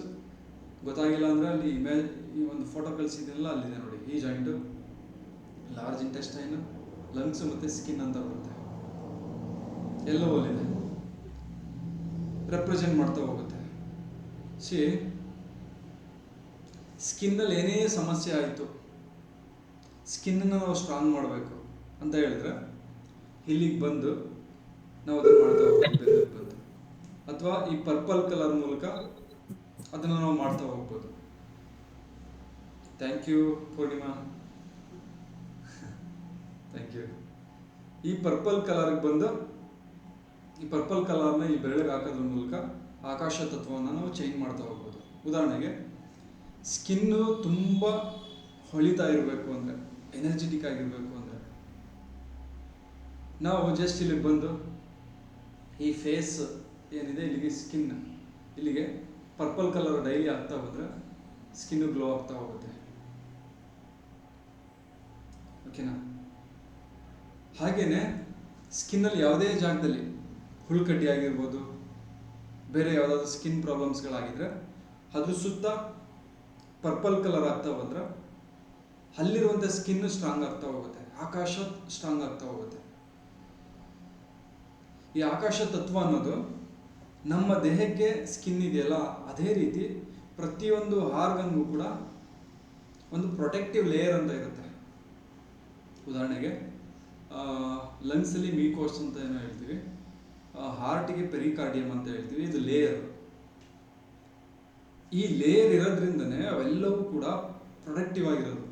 ಗೊತ್ತಾಗಿಲ್ಲ ಅಂದರೆ ಅಲ್ಲಿ ಈ ಒಂದು ಫೋಟೋ ಕಳಿಸಿದೆಲ್ಲ ಅಲ್ಲಿದೆ ನೋಡಿ, ಈ ಜಾಯಿಂಟು, ಲಾರ್ಜ್ ಇಂಟೆಸ್ಟೈನು, ಲಂಗ್ಸ್ ಮತ್ತು ಸ್ಕಿನ್ ಅಂತ ಬರುತ್ತೆ. ಎಲ್ಲವೂ ಅಲ್ಲಿದೆ, ರೆಪ್ರೆಸೆಂಟ್ ಮಾಡ್ತಾ ಹೋಗುತ್ತೆ. ಸ್ಕಿನ್ನಲ್ಲಿ ಏನೇ ಸಮಸ್ಯೆ ಆಯಿತು, ಸ್ಕಿನ್ನನ್ನು ನಾವು ಸ್ಟ್ರಾಂಗ್ ಮಾಡಬೇಕು. ಅಂತ ಹೇಳಿದ್ರೆ ಇಲ್ಲಿಗೆ ಬಂದು ನಾವು ಅದನ್ನು ಮಾಡ್ತಾ ಹೋಗ್ಬೋದು ಬೆದಕ್ಕೆ ಬಂದು, ಅಥವಾ ಈ ಪರ್ಪಲ್ ಕಲರ್ ಮೂಲಕ ಅದನ್ನು ನಾವು ಮಾಡ್ತಾ ಹೋಗ್ಬೋದು. Thank you Purnima, thank you. ಈ ಪರ್ಪಲ್ ಕಲರ್ಗೆ ಬಂದು ಈ ಪರ್ಪಲ್ ಕಲರ್ನ ಈ ಬೆರಳಿಗೆ ಹಾಕೋದ್ರ ಮೂಲಕ ಆಕಾಶ ತತ್ವವನ್ನು ನಾವು ಚೇಂಜ್ ಮಾಡ್ತಾ ಹೋಗ್ಬೋದು. ಉದಾಹರಣೆಗೆ ಸ್ಕಿನ್ನು ತುಂಬ ಹೊಳಿತಾ ಇರಬೇಕು ಅಂದರೆ, ಎನರ್ಜೆಟಿಕ್ ಆಗಿರಬೇಕು ಅಂದರೆ, ನಾವು ಜಸ್ಟ್ ಇಲ್ಲಿಗೆ ಬಂದು ಈ ಫೇಸ್ ಏನಿದೆ ಇಲ್ಲಿಗೆ ಸ್ಕಿನ್ ಇಲ್ಲಿಗೆ ಪರ್ಪಲ್ ಕಲರ್ ಡೈಲಿ ಆಗ್ತಾ ಹೋದರೆ ಸ್ಕಿನ್ನು ಗ್ಲೋ ಆಗ್ತಾ ಹೋಗುತ್ತೆ. ಓಕೆನಾ? ಹಾಗೇನೆ ಸ್ಕಿನ್ನಲ್ಲಿ ಯಾವುದೇ ಜಾಗದಲ್ಲಿ ಹುಳುಕಡ್ಡಿ ಆಗಿರ್ಬೋದು, ಬೇರೆ ಯಾವುದಾದ್ರೂ ಸ್ಕಿನ್ ಪ್ರಾಬ್ಲಮ್ಸ್ಗಳಾಗಿದ್ರೆ ಅದ್ರ ಸುತ್ತ ಪರ್ಪಲ್ ಕಲರ್ ಆಗ್ತಾ ಹೋದ್ರೆ ಅಲ್ಲಿರುವಂಥ ಸ್ಕಿನ್ ಸ್ಟ್ರಾಂಗ್ ಆಗ್ತಾ ಹೋಗುತ್ತೆ, ಆಕಾಶ ಸ್ಟ್ರಾಂಗ್ ಆಗ್ತಾ ಹೋಗುತ್ತೆ. ಈ ಆಕಾಶ ತತ್ವ ಅನ್ನೋದು ನಮ್ಮ ದೇಹಕ್ಕೆ ಸ್ಕಿನ್ ಇದೆಯಲ್ಲ, ಅದೇ ರೀತಿ ಪ್ರತಿಯೊಂದು ಆರ್ಗನ್ಗೂ ಕೂಡ ಒಂದು ಪ್ರೊಟೆಕ್ಟಿವ್ ಲೇಯರ್ ಅಂತ ಇರುತ್ತೆ. ಉದಾಹರಣೆಗೆ ಲಂಗ್ಸಲ್ಲಿ ಮೀಕೋಸ್ ಅಂತ ಏನೋ ಹೇಳ್ತೀವಿ, ಹಾರ್ಟಿಗೆ ಪೆರಿಕಾರ್ಡಿಯಮ್ ಅಂತ ಹೇಳ್ತೀವಿ. ಇದು ಲೇಯರ್. ಈ ಲೇಯರ್ ಇರೋದ್ರಿಂದನೇ ಅವೆಲ್ಲವೂ ಕೂಡ ಪ್ರೊಡಕ್ಟಿವ್ ಆಗಿರೋದು,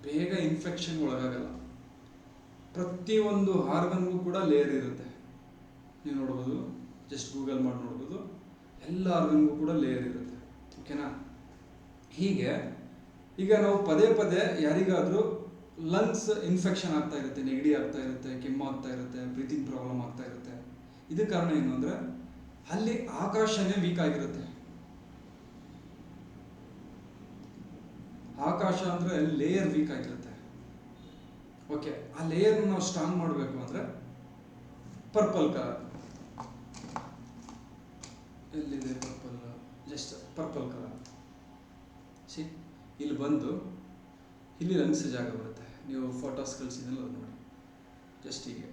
ಬೇಗ ಇನ್ಫೆಕ್ಷನ್ ಒಳಗಾಗಲ್ಲ. ಪ್ರತಿಯೊಂದು ಆರ್ಗನ್ಗೂ ಕೂಡ ಲೇಯರ್ ಇರುತ್ತೆ. ನೀವು ನೋಡ್ಬೋದು, ಜಸ್ಟ್ ಗೂಗಲ್ ಮಾಡಿ ನೋಡ್ಬೋದು, ಎಲ್ಲ ಆರ್ಗನ್ಗೂ ಕೂಡ ಲೇಯರ್ ಇರುತ್ತೆ. ಓಕೆನಾ? ಹೀಗೆ ಈಗ ನಾವು ಪದೇ ಪದೇ ಯಾರಿಗಾದರೂ ಲಂಗ್ಸ್ ಇನ್ಫೆಕ್ಷನ್ ಆಗ್ತಾ ಇರುತ್ತೆ, ನೆಗಡಿ ಆಗ್ತಾ ಇರುತ್ತೆ, ಕೆಮ್ಮು ಆಗ್ತಾ ಇರುತ್ತೆ, ಬ್ರೀತಿಂಗ್ ಪ್ರಾಬ್ಲಮ್ ಆಗ್ತಾ ಇರುತ್ತೆ. ಇದಕ್ಕೆ ಕಾರಣ ಏನು ಅಂದರೆ ಅಲ್ಲಿ ಆಕಾಶನೇ ವೀಕ್ ಆಗಿರುತ್ತೆ. ಆಕಾಶ ಅಂದರೆ ಲೇಯರ್ ವೀಕ್ ಆಗಿರುತ್ತೆ. ಓಕೆ, ಆ ಲೇಯರ್ನ ನಾವು ಸ್ಟ್ರಾಂಗ್ ಮಾಡಬೇಕು ಅಂದರೆ ಪರ್ಪಲ್ ಕಲರ್ ಎಲ್ಲಿದೆ? ಪರ್ಪಲ್, ಜಸ್ಟ್ ಪರ್ಪಲ್ ಕಲರ್ ಇಲ್ಲಿ ಬಂದು ಇಲ್ಲಿ ಲಂಗ್ಸ್ ಜಾಗ ಬರುತ್ತೆ. ನೀವು ಫೋಟೋಸ್ ಕಳಿಸಿದ್ಮೇಲೆ ಅದು ನೋಡಿ. ಜಸ್ಟ್ ಹೀಗೆ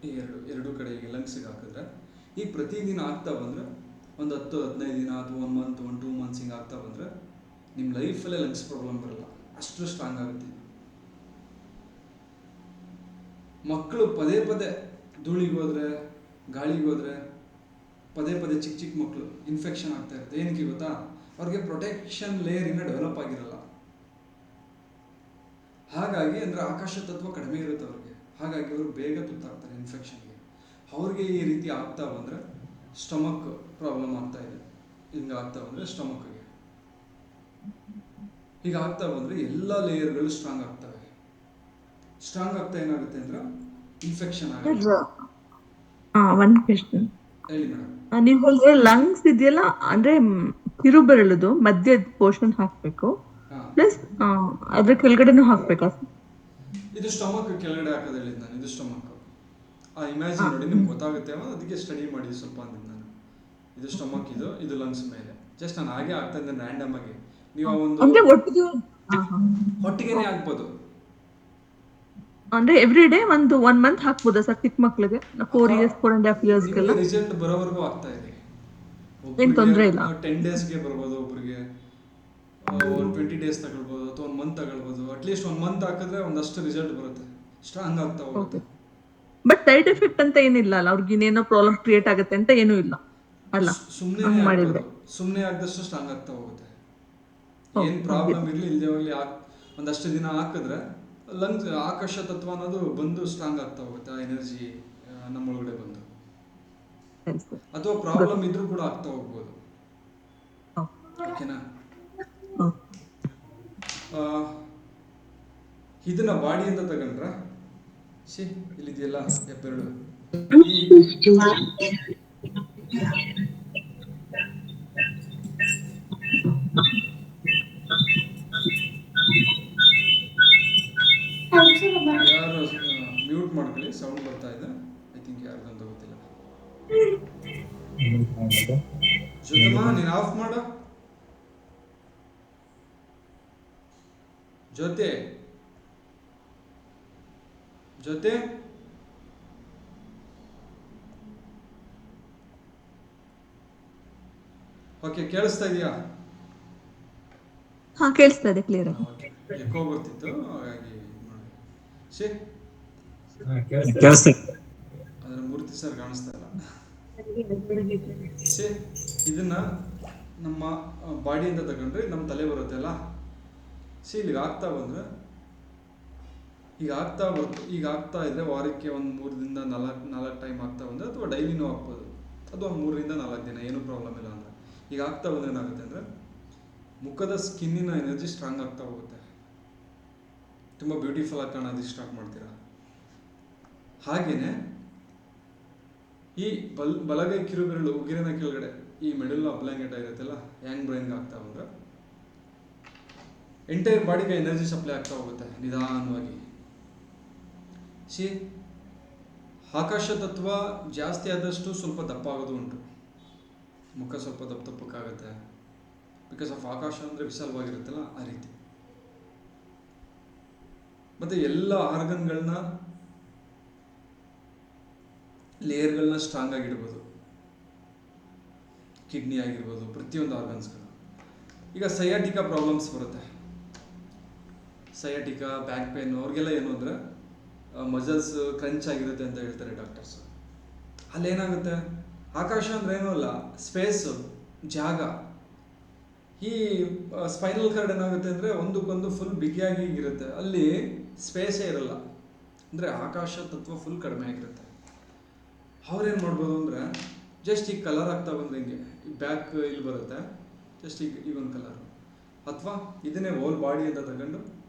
ಈ ಎರಡು ಕಡೆಗೆ ಲಂಗ್ಸಿಗೆ ಹಾಕಿದ್ರೆ ಈ ಪ್ರತಿದಿನ ಆಗ್ತಾ ಬಂದರೆ ಒಂದು 10-15 ದಿನ ಅಥವಾ 1 ಮಂತ್ 1-2 ಮಂತ್ಸ್ ಹಿಂಗೆ ಆಗ್ತಾ ಬಂದರೆ ನಿಮ್ಮ ಲೈಫಲ್ಲೇ ಲಂಗ್ಸ್ ಪ್ರಾಬ್ಲಮ್ ಬರಲ್ಲ, ಅಷ್ಟು ಸ್ಟ್ರಾಂಗ್ ಆಗುತ್ತೆ. ಮಕ್ಕಳು ಪದೇ ಪದೇ ಧೂಳಿಗೆ ಹೋದರೆ, ಗಾಳಿಗೆ ಹೋದರೆ ಪದೇ ಪದೇ ಚಿಕ್ಕ ಚಿಕ್ಕ ಮಕ್ಕಳು ಇನ್ಫೆಕ್ಷನ್ ಆಗ್ತಾ ಇರುತ್ತೆ. ಏನಕ್ಕೆ ಗೊತ್ತಾ? ಅವ್ರಿಗೆ ಪ್ರೊಟೆಕ್ಷನ್ ಲೇಯರ್ ಇನ್ನೂ ಡೆವಲಪ್ ಆಗಿರಲ್ಲ. ಹಾಗಾಗಿ ಅಂದರೆ ಆಕಾಶ ತತ್ವ ಕಡಿಮೆ ಇರುತ್ತೆ ಅವ್ರಿಗೆ. ಹಾಗಾಗಿ ಅವರು ಬೇಗ ತುತ್ತಾಗ್ತಾರೆ ಇನ್ಫೆಕ್ಷನ್ಗೆ. ಅವ್ರಿಗೆ ಈ ರೀತಿ ಆಗ್ತಾ ಬಂದರೆ ಸ್ಟಮಕ್ ಪ್ರಾಬ್ಲಮ್ ಆಗ್ತಾ ಇದೆ, ಹಿಂಗೆ ಆಗ್ತಾ ಬಂದರೆ ಸ್ಟಮಕ್ಗೆ ಹೀಗೆ ಆಗ್ತಾ ಬಂದರೆ ಎಲ್ಲ ಲೇಯರ್ಗಳು ಸ್ಟ್ರಾಂಗ್ ಆಗ್ತವೆ. ಸ್ಟ್ರಾಂಗ್ ಆಗ್ತಾ ಏನಾಗುತ್ತೆ ಅಂದ್ರೆ ಇನ್ಫೆಕ್ಷನ್ ಆಗುತ್ತೆ.
ಒಂದು ಕ್ವೆಶ್ಚನ್
ಹೇಳಿ ಮೇಡಮ್.
ನೀವು ಹೇಳಿದ್ರೆ ಲಂಗ್ಸ್ ಇದೆಯಲ್ಲ, ಅಂದ್ರೆ ಕಿರುಬೆರಳುದು ಮಧ್ಯ ಪೋರ್ಷನ್ ಹಾಕ್ಬೇಕು, ಪ್ಲಸ್ ಅದ್ರ ಕೆಳಗಡೆನೂ ಹಾಕ್ಬೇಕಾ?
ಇದು ಸ್ಟಮಕ್ ಕೆಳಗಡೆ ಹಾಕೋದು ಹೇಳಿದ್ದು ನಾನು. ಇದು ಸ್ಟಮಕ್. ಆ ಇಮ್ಯಾಜಿನ್ ನೋಡಿ, ನಿಮ್ಗೆ ಗೊತ್ತಾಗುತ್ತೆ. ಅದಕ್ಕೆ ಸ್ಟಡಿ ಮಾಡಿ ಸ್ವಲ್ಪ ಅಂದಿದ್ದು ನಾನು. ಇದು ಸ್ಟಮಕ್, ಇದು ಲಂಗ್ಸ್ ಮೇಲೆ. ಜಸ್ಟ್ ನಾನು ಹಾಗೆ ಆಗ್ತಾ ಇದ್ದೆ ರ್ಯಾಂಡಮ್ ಆಗಿ. ನೀವು ಒಂದು ಹೊಟ್ಟಿಗೆನೆ ಹಾಕ್ಬೋದು.
ಅಂದ್ರೆ ಎವ್ರಿ ಡೇ ಒಂದು 1 ಮಂತ್ ಹಾಕ್ಬೋದಾ ಸರ್ ಚಿಕ್ಕ ಮಕ್ಳಿಗೆ? 4 years 4.5 years
ರಿಸಲ್ಟ್ ಬರೋವರೆಗೂ ಆಗ್ತಾ ಇದೆ.
ಏನ್ ತೊಂದ್ರೆ ಇಲ್ಲ.
10 daysಗೆ ಬರ್ಬೋದು, ಒಬ್ರಿಗೆ 20 days ತಗೊಳ್ಬೋದು, ಅಥವಾ 1 month ತಗೊಳ್ಬೋದು. ಅಟ್ಲೀಸ್ಟ್ 1 month ಹಾಕಿದ್ರೆ ಒಂದಷ್ಟು ರಿಸಲ್ಟ್ ಬರುತ್ತೆ, ಸ್ಟ್ರಾಂಗ್ ಆಗ್ತಾ ಹೋಗುತ್ತೆ.
ಬಟ್ ಸೈಡ್ ಎಫೆಕ್ಟ್ ಅಂತ ಏನಿಲ್ಲ ಅಲ್ಲ, ಅವ್ರಿಗೆ ಇನ್ನೇನೋ ಪ್ರಾಬ್ಲಮ್ ಕ್ರಿಯೇಟ್ ಆಗುತ್ತೆ ಅಂತ ಏನೂ ಇಲ್ಲ ಅಲ್ಲ?
ಸುಮ್ಮನೆ ಆಗದಷ್ಟು ಸ್ಟ್ರಾಂಗ್ ಆಗ್ತಾ ಹೋಗುತ್ತೆ. ಏನು ಪ್ರಾಬ್ಲಮ್ ಇರಲಿ ಇಲ್ಲದೆ ಹೋಗಲಿ, ಒಂದಷ್ಟು ದಿನ ಹಾಕಿದ್ರೆ ಲಂಗ್ಸ್ ಆಕಾಶ ತತ್ವ ಅನ್ನೋದು ಬಂದು ಸ್ಟ್ರಾಂಗ್ ಆಗ್ತಾ ಹೋಗುತ್ತೆ. ಆ ಎನರ್ಜಿ ನಮ್ಮೊಳಗಡೆ ಬಂದು, ಅಥವಾ ಪ್ರಾಬ್ಲಮ್ ಇದ್ರೂ ಕೂಡ ಆಗ್ತಾ ಹೋಗ್ಬೋದು. ಓಕೆನಾ? ಇದನ್ನ ಬಾಡಿ ಅಂತ ತಗೊಂಡ್ರ ಇಲ್ಲಿದೆಯಲ್ಲ ಹೆಬ್ಬೆರಳು, ಯಾರು ಮ್ಯೂಟ್ ಮಾಡ್ಕೊಳ್ಳಿ, ಸೌಂಡ್ ಬರ್ತಾ ಇದೆ. ಐ ಥಿಂಕ್ ಯಾರ್ದಂತ ಗೊತ್ತಿಲ್ಲ. ಜೊತೆಮಾ ನೀನು ಆಫ್ ಮಾಡು. ಜೊತೆ ಓಕೆ, ಕೇಳಿಸ್ತಾ ಇದೆಯಾ?
ಕೇಳಿಸ್ತಾ ಇದೆ ಕ್ಲಿಯರ್ ಆಗಿ.
ಎಕೋ ಬರ್ತಿತ್ತು, ಹಾಗಾಗಿ ನೋಡಿ. ಶೇ
ಕೇಳಿಸ್ತೈತೆ.
ಅದರ ಮೂರ್ತಿ ಸರ್ ಕಾಣಿಸ್ತಾ ಇಲ್ಲ. ಶೇ ಇದನ್ನ ನಮ್ಮ ಬಾಡಿಯಿಂದ ತಗೊಂಡ್ರೆ ನಮ್ಮ ತಲೆ ಬರುತ್ತೆಲ್ಲ. ಶೇ ಇಲ್ಲಿಗೆ ಆಗ್ತಾ ಬಂದರೆ ಈಗ ಆಗ್ತಾ ಇದ್ರೆ ವಾರಕ್ಕೆ ಒಂದು 3ರಿಂದ 4 ಟೈಮ್ ಆಗ್ತಾ ಬಂದರೆ, ಅಥವಾ ಡೈಲಿನೂ ಆಗ್ಬೋದು, ಅಥವಾ 3ರಿಂದ 4 ದಿನ, ಏನೂ ಪ್ರಾಬ್ಲಮ್ ಇಲ್ಲ ಅಂದರೆ. ಈಗ ಆಗ್ತಾ ಬಂದರೆ ಏನಾಗುತ್ತೆ ಅಂದರೆ ಮುಖದ ಸ್ಕಿನ್ನಿನ ಎನರ್ಜಿ ಸ್ಟ್ರಾಂಗ್ ಆಗ್ತಾ ಹೋಗುತ್ತೆ, ತುಂಬ ಬ್ಯೂಟಿಫುಲ್ ಆಗಿ ಕಾಣೋದಕ್ಕೆ ಸ್ಟಾರ್ಟ್ ಮಾಡ್ತೀರಾ. ಹಾಗೆಯೇ ಈ ಬಲಗೈ ಕಿರುಬೆರಳು ಉಗಿರಿನ ಕೆಳಗಡೆ ಈ ಮೆಡಲ್ ಅಬ್ಲಾಂಗೆಟ ಇರುತ್ತಲ್ಲ, ಯಾಂಗ್ ಬ್ರೈನ್ಗೆ ಆಗ್ತಾ ಬಂದರೆ ಎಂಟೈರ್ ಬಾಡಿಗೆ ಎನರ್ಜಿ ಸಪ್ಲೈ ಆಗ್ತಾ ಹೋಗುತ್ತೆ ನಿಧಾನವಾಗಿ. ಆಕಾಶ ತತ್ವ ಜಾಸ್ತಿ ಆದಷ್ಟು ಸ್ವಲ್ಪ ದಪ್ಪ ಆಗೋದು ಉಂಟು, ಮುಖ ಸ್ವಲ್ಪ ದಪ್ಪಕ್ಕಾಗುತ್ತೆ. ಬಿಕಾಸ್ ಆಫ್ ಆಕಾಶ ಅಂದರೆ ವಿಶಾಲವಾಗಿರುತ್ತಲ್ಲ, ಆ ರೀತಿ. ಮತ್ತು ಎಲ್ಲ ಆರ್ಗನ್ಗಳನ್ನ, ಲೇಯರ್ಗಳನ್ನ ಸ್ಟ್ರಾಂಗ್ ಆಗಿಡ್ಬೋದು. ಕಿಡ್ನಿ ಆಗಿರ್ಬೋದು, ಪ್ರತಿಯೊಂದು ಆರ್ಗನ್ಸ್ಗಳು. ಈಗ ಸಯಾಟಿಕಾ ಪ್ರಾಬ್ಲಮ್ಸ್ ಬರುತ್ತೆ, ಸಯಾಟಿಕಾ, ಬ್ಯಾಕ್ ಪೇನ್, ಅವ್ರಿಗೆಲ್ಲ ಏನು ಅಂದರೆ ಮಸಲ್ಸ್ ಕ್ರಂಚ್ ಆಗಿರುತ್ತೆ ಅಂತ ಹೇಳ್ತಾರೆ ಡಾಕ್ಟರ್ಸ್. ಅಲ್ಲೇನಾಗುತ್ತೆ, ಆಕಾಶ ಅಂದರೆ ಏನೂ ಅಲ್ಲ, ಸ್ಪೇಸು, ಜಾಗ. ಈ ಸ್ಪೈನಲ್ ಕಾರ್ಡ್ ಏನಾಗುತ್ತೆ ಅಂದರೆ ಒಂದಕ್ಕೊಂದು ಫುಲ್ ಬಿಗಿಯಾಗಿ ಇರುತ್ತೆ, ಅಲ್ಲಿ ಸ್ಪೇಸೇ ಇರಲ್ಲ. ಅಂದರೆ ಆಕಾಶ ತತ್ವ ಫುಲ್ ಕಡಿಮೆ ಆಗಿರುತ್ತೆ. ಅವ್ರೇನು ಮಾಡ್ಬೋದು ಅಂದರೆ ಜಸ್ಟ್ ಈಗ ಕಲರ್ ಆಗ್ತಾ ಬಂದ್ರೆ ಹಿಂಗೆ ಬ್ಯಾಕ್ ಇಲ್ಲಿ ಬರುತ್ತೆ, ಜಸ್ಟ್ ಈಗ ಒಂದು ಕಲರು, ಅಥವಾ ಇದನ್ನೇ ಹೋಲ್ ಬಾಡಿ ಅಂತ ತಗೊಂಡು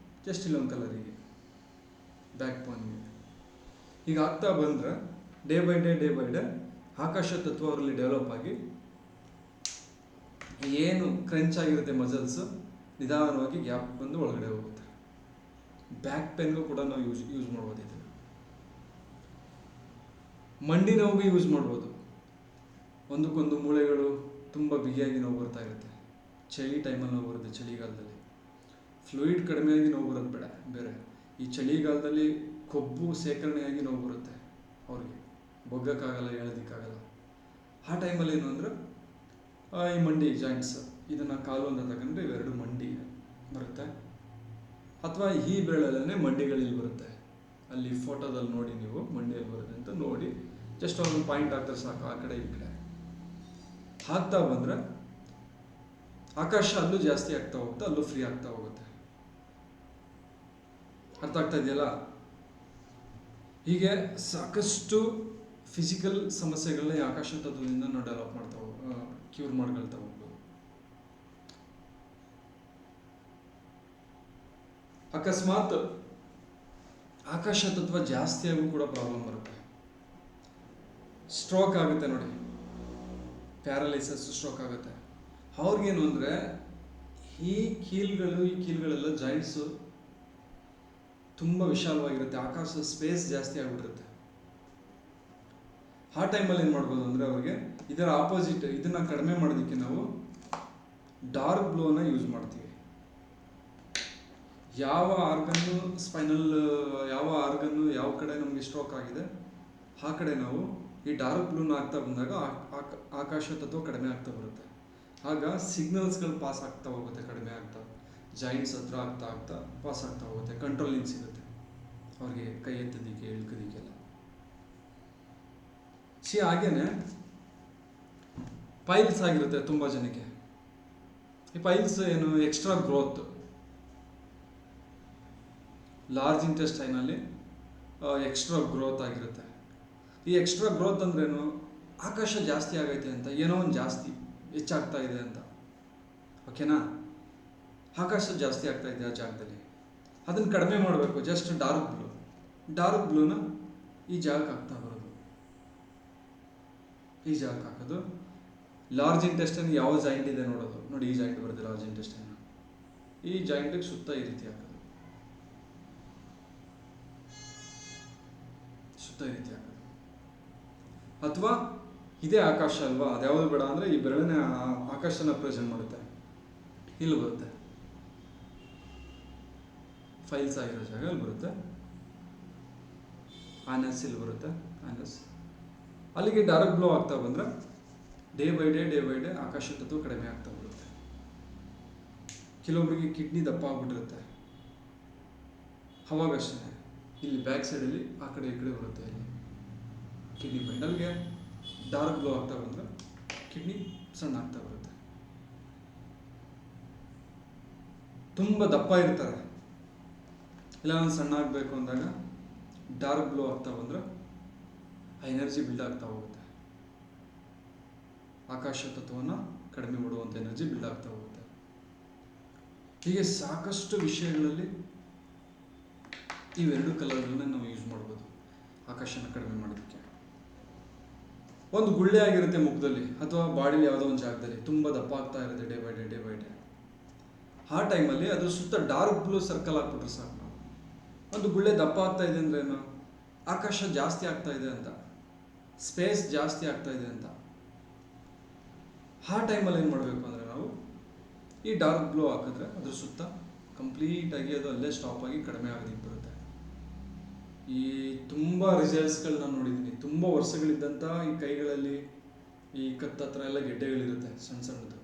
ಜಸ್ಟ್ ಇಲ್ಲೊಂದು ಕಲರಿಗೆ ಬ್ಯಾಕ್ ಪಾಯಿಂಟ್ಗೆ ಈಗ ಆಗ್ತಾ ಬಂದರೆ ಡೇ ಬೈ ಡೇ ಆಕಾಶ ತತ್ವ ಅವರಲ್ಲಿ ಡೆವಲಪ್ ಆಗಿ ಏನು ಕ್ರಂಚ್ ಆಗಿರುತ್ತೆ ಮಸಲ್ಸು ನಿಧಾನವಾಗಿ ಗ್ಯಾಪ್ ಬಂದು ಒಳಗಡೆ ಹೋಗುತ್ತೆ. ಬ್ಯಾಕ್ ಪೇನ್ಗೂ ಕೂಡ ನಾವು ಯೂಸ್ ಮಾಡ್ಬೋದು ಇದನ್ನು. ಮಂಡಿ ನೋವಿಗೆ ಯೂಸ್ ಮಾಡ್ಬೋದು. ಒಂದಕ್ಕೊಂದು ಮೂಳೆಗಳು ತುಂಬ ಬಿಗಿಯಾಗಿ ನೋವು ಬರ್ತಾ ಇರುತ್ತೆ, ಚಳಿ ಟೈಮಲ್ಲಿ ನೋವು ಬರುತ್ತೆ. ಚಳಿಗಾಲದಲ್ಲಿ ಫ್ಲೂಯಿಡ್ ಕಡಿಮೆಯಾಗಿ ನೋವು ಬರೋದು ಬೇರೆ. ಈ ಚಳಿಗಾಲದಲ್ಲಿ ಕೊಬ್ಬು ಸೇಕರಣೆಯಾಗಿ ನೋವು ಬರುತ್ತೆ ಅವ್ರಿಗೆ, ಬೊಗ್ಗಕ್ಕಾಗಲ್ಲ, ಹೇಳೋದಕ್ಕಾಗಲ್ಲ. ಆ ಟೈಮಲ್ಲಿ ಏನು ಅಂದರೆ ಈ ಮಂಡಿ ಜಾಯಿಂಟ್ಸ್, ಇದನ್ನು ಕಾಲು ಅಂತ ತಗೊಂಡ್ರೆ ಇವೆರಡು ಮಂಡಿ ಬರುತ್ತೆ, ಅಥವಾ ಈ ಬೆರಳಲ್ಲೇ ಮಂಡಿಗಳಲ್ಲಿ ಬರುತ್ತೆ. ಅಲ್ಲಿ ಫೋಟೋದಲ್ಲಿ ನೋಡಿ ನೀವು ಮಂಡಿಯಲ್ಲಿ ಬರುತ್ತೆ ಅಂತ ನೋಡಿ ಜಸ್ಟ್ ಒಂದು ಪಾಯಿಂಟ್ ಹಾಕ್ತಾರೆ ಸಾಕು, ಆ ಕಡೆ ಈ ಕಡೆ ಹಾಕ್ತಾ ಬಂದರೆ ಆಕಾಶ ಅಲ್ಲೂ ಜಾಸ್ತಿ ಆಗ್ತಾ ಹೋಗುತ್ತೆ, ಅಲ್ಲೂ ಫ್ರೀ ಆಗ್ತಾ ಹೋಗುತ್ತೆ. ಅರ್ಥ ಆಗ್ತಾ ಇದೆಯಲ್ಲ? ಹೀಗೆ ಸಾಕಷ್ಟು ಫಿಸಿಕಲ್ ಸಮಸ್ಯೆಗಳನ್ನ ಈ ಆಕಾಶ ತತ್ವದಿಂದ ನಾವು ಡೆವಲಪ್ ಮಾಡ್ತಾ ಕ್ಯೂರ್ ಮಾಡ್ಕೊಳ್ತಾ ಹೋಗ್ಬೋದು. ಅಕಸ್ಮಾತ್ ಆಕಾಶ ತತ್ವ ಜಾಸ್ತಿಯಾಗೂ ಕೂಡ ಪ್ರಾಬ್ಲಮ್ ಬರುತ್ತೆ. ಸ್ಟ್ರೋಕ್ ಆಗುತ್ತೆ ನೋಡಿ, ಪ್ಯಾರಲೈಸಸ್, ಸ್ಟ್ರೋಕ್ ಆಗುತ್ತೆ. ಅವ್ರಿಗೇನು ಅಂದರೆ ಈ ಕೀಲ್ಗಳೆಲ್ಲ ಜಾಯಿಂಟ್ಸು ತುಂಬ ವಿಶಾಲವಾಗಿರುತ್ತೆ, ಆಕಾಶ ಸ್ಪೇಸ್ ಜಾಸ್ತಿ ಆಗಿಬಿಟ್ಟಿರುತ್ತೆ. ಆ ಟೈಮಲ್ಲಿ ಏನು ಮಾಡ್ಬೋದು ಅಂದರೆ ಅವ್ರಿಗೆ ಇದರ ಆಪೋಸಿಟ್, ಇದನ್ನು ಕಡಿಮೆ ಮಾಡೋದಕ್ಕೆ ನಾವು ಡಾರ್ಕ್ ಬ್ಲೂನ ಯೂಸ್ ಮಾಡ್ತೀವಿ. ಯಾವ ಆರ್ಗನ್ನು ಸ್ಪೈನಲ್, ಯಾವ ಆರ್ಗನ್ನು ಯಾವ ಕಡೆ ನಮಗೆ ಸ್ಟ್ರೋಕ್ ಆಗಿದೆ ಆ ಕಡೆ ನಾವು ಈ ಡಾರ್ಕ್ ಬ್ಲೂನ ಆಗ್ತಾ ಬಂದಾಗ ಆಕಾಶ ತತ್ವ ಕಡಿಮೆ ಆಗ್ತಾ ಬರುತ್ತೆ. ಆಗ ಸಿಗ್ನಲ್ಸ್ಗಳು ಪಾಸ್ ಆಗ್ತಾ ಹೋಗುತ್ತೆ, ಕಡಿಮೆ ಆಗ್ತಾ, ಜಾಯಿಂಟ್ಸ್ ಹತ್ರ ಆಗ್ತಾ ಪಾಸ್ ಆಗ್ತಾ ಹೋಗುತ್ತೆ, ಕಂಟ್ರೋಲಿಂಗ್ ಸಿಗುತ್ತೆ ಅವ್ರಿಗೆ, ಕೈ ಎತ್ತೋದಿಕ್ಕೆ ಇಳ್ಕೋದಿಕ್ಕೆಲ್ಲ. ಹಾಗೇನೆ ಪೈಲ್ಸ್ ಆಗಿರುತ್ತೆ ತುಂಬ ಜನಕ್ಕೆ. ಈ ಪೈಲ್ಸ್ ಏನು, ಎಕ್ಸ್ಟ್ರಾ ಗ್ರೋತ್, ಲಾರ್ಜ್ ಇಂಟೆಸ್ಟೈನಲ್ಲಿ ಎಕ್ಸ್ಟ್ರಾ ಗ್ರೋತ್ ಆಗಿರುತ್ತೆ. ಈ ಎಕ್ಸ್ಟ್ರಾ ಗ್ರೋತ್ ಅಂದ್ರೇನು, ಆಕಾಶ ಜಾಸ್ತಿ ಆಗೈತೆ ಅಂತ, ಏನೋ ಒಂದು ಜಾಸ್ತಿ ಹೆಚ್ಚಾಗ್ತಾ ಇದೆ ಅಂತ, ಓಕೆನಾ? ಆಕಾಶ ಜಾಸ್ತಿ ಆಗ್ತಾ ಇದೆ ಆ ಜಾಗದಲ್ಲಿ, ಅದನ್ನು ಕಡಿಮೆ ಮಾಡಬೇಕು. ಜಸ್ಟ್ ಡಾರ್ಕ್ ಬ್ಲೂನ ಈ ಜಾಗಕ್ಕೆ ಹಾಕ್ತಾ ಬರೋದು, ಈ ಜಾಗಕ್ಕೆ ಹಾಕೋದು. ಲಾರ್ಜ್ ಇಂಟೆಸ್ಟೈನ್ ಯಾವ ಜಾಯಿಂಟ್ ಇದೆ ನೋಡೋದು, ನೋಡಿ ಈ ಜಾಯಿಂಟ್ ಬರುತ್ತೆ ಲಾರ್ಜ್ ಇಂಟೆಸ್ಟೈನ್, ಈ ಜಾಯಿಂಟಿಗೆ ಸುತ್ತ ಈ ರೀತಿ ಹಾಕೋದು, ಸುತ್ತ ಈ ರೀತಿ ಹಾಕೋದು. ಅಥವಾ ಇದೇ ಆಕಾಶ ಅಲ್ವಾ, ಅದ್ಯಾವುದು ಬೇಡ ಅಂದರೆ ಈ ಬೆರಳನೇ ಆಕಾಶನ ಪ್ರೆಸೆಂಟ್ ಮಾಡುತ್ತೆ, ಇಲ್ಲಿ ಬರುತ್ತೆ, ಫೈಲ್ಸ್ ಆಗಿರೋ ಜಾಗ ಇಲ್ಲಿ ಬರುತ್ತೆ, ಆನಸ್ ಇಲ್ಲಿ ಬರುತ್ತೆ, ಆನಸ್. ಅಲ್ಲಿಗೆ ಡಾರ್ಕ್ ಬ್ಲೂ ಆಗ್ತಾ ಬಂದರೆ ಡೇ ಬೈ ಡೇ ಆಕಾಶ ತತ್ವ ಕಡಿಮೆ ಆಗ್ತಾ ಬರುತ್ತೆ. ಕೆಲವೊಬ್ಬರಿಗೆ ಕಿಡ್ನಿ ದಪ್ಪ ಆಗ್ಬಿಟ್ಟಿರುತ್ತೆ, ಅವಾಗಷ್ಟೇ ಇಲ್ಲಿ ಬ್ಯಾಕ್ ಸೈಡಲ್ಲಿ ಆ ಕಡೆ ಈ ಕಡೆ ಬರುತ್ತೆ. ಇಲ್ಲಿ ಕಿಡ್ನಿ ಪಾಯಿಂಟ್ ಅಲ್ಲಿಗೆ ಡಾರ್ಕ್ ಗ್ಲೋ ಆಗ್ತಾ ಬಂದರೆ ಕಿಡ್ನಿ ಸಣ್ಣ ಆಗ್ತಾ ಬರುತ್ತೆ. ತುಂಬ ದಪ್ಪ ಇರ್ತಾರೆ, ಇಲ್ಲ ಒಂದು ಸಣ್ಣ ಆಗಬೇಕು ಅಂದಾಗ ಡಾರ್ಕ್ ಗ್ಲೋ ಆಗ್ತಾ ಬಂದರೆ ಆ ಎನರ್ಜಿ ಬಿಲ್ಡ್ ಆಗ್ತಾ ಹೋಗುತ್ತೆ. ಆಕಾಶ ತತ್ವವನ್ನು ಕಡಿಮೆ ಮಾಡುವಂಥ ಎನರ್ಜಿ ಬಿಲ್ಡ್ ಆಗ್ತಾ ಹೋಗುತ್ತೆ. ಹೀಗೆ ಸಾಕಷ್ಟು ವಿಷಯಗಳಲ್ಲಿ ಇವೆರಡು ಕಲರ್ಗಳನ್ನ ನಾವು ಯೂಸ್ ಮಾಡ್ಬೋದು ಆಕಾಶನ ಕಡಿಮೆ ಮಾಡೋದಕ್ಕೆ. ಒಂದು ಗುಳ್ಳೆ ಆಗಿರುತ್ತೆ ಮುಖದಲ್ಲಿ ಅಥವಾ ಬಾಡಿಲಿ ಯಾವುದೋ ಒಂದು ಜಾಗದಲ್ಲಿ ತುಂಬ ದಪ್ಪ ಆಗ್ತಾ ಇರುತ್ತೆ ಡೇ ಬೈ ಡೇ. ಆ ಟೈಮಲ್ಲಿ ಅದ್ರ ಸುತ್ತ ಡಾರ್ಕ್ ಬ್ಲೂ ಸರ್ಕಲ್ ಹಾಕ್ಬಿಟ್ರೆ ಸಾಕು. ನಾವು ಒಂದು ಗುಳ್ಳೆ ದಪ್ಪ ಆಗ್ತಾ ಇದೆ ಅಂದ್ರೆ ಏನು, ಆಕಾಶ ಜಾಸ್ತಿ ಆಗ್ತಾ ಇದೆ ಅಂತ, ಸ್ಪೇಸ್ ಜಾಸ್ತಿ ಆಗ್ತಾ ಇದೆ ಅಂತ. ಆ ಟೈಮಲ್ಲಿ ಏನು ಮಾಡಬೇಕು ಅಂದರೆ ನಾವು ಈ ಡಾರ್ಕ್ ಬ್ಲೂ ಹಾಕಿದ್ರೆ ಅದ್ರ ಸುತ್ತ ಕಂಪ್ಲೀಟಾಗಿ ಅದು ಅಲ್ಲೇ ಸ್ಟಾಪ್ ಆಗಿ ಕಡಿಮೆ ಆಗೋದಕ್ಕೆ ಬರುತ್ತೆ. ಈ ತುಂಬ ರಿಸಲ್ಟ್ಸ್ಗಳನ್ನ ನೋಡಿದ್ದೀನಿ. ತುಂಬ ವರ್ಷಗಳಿದ್ದಂಥ ಈ ಕೈಗಳಲ್ಲಿ ಈ ಕತ್ತತ್ರ ಎಲ್ಲ ಗೆಡ್ಡೆಗಳಿರುತ್ತೆ, ಸಣ್ಣ ಸಣ್ಣದು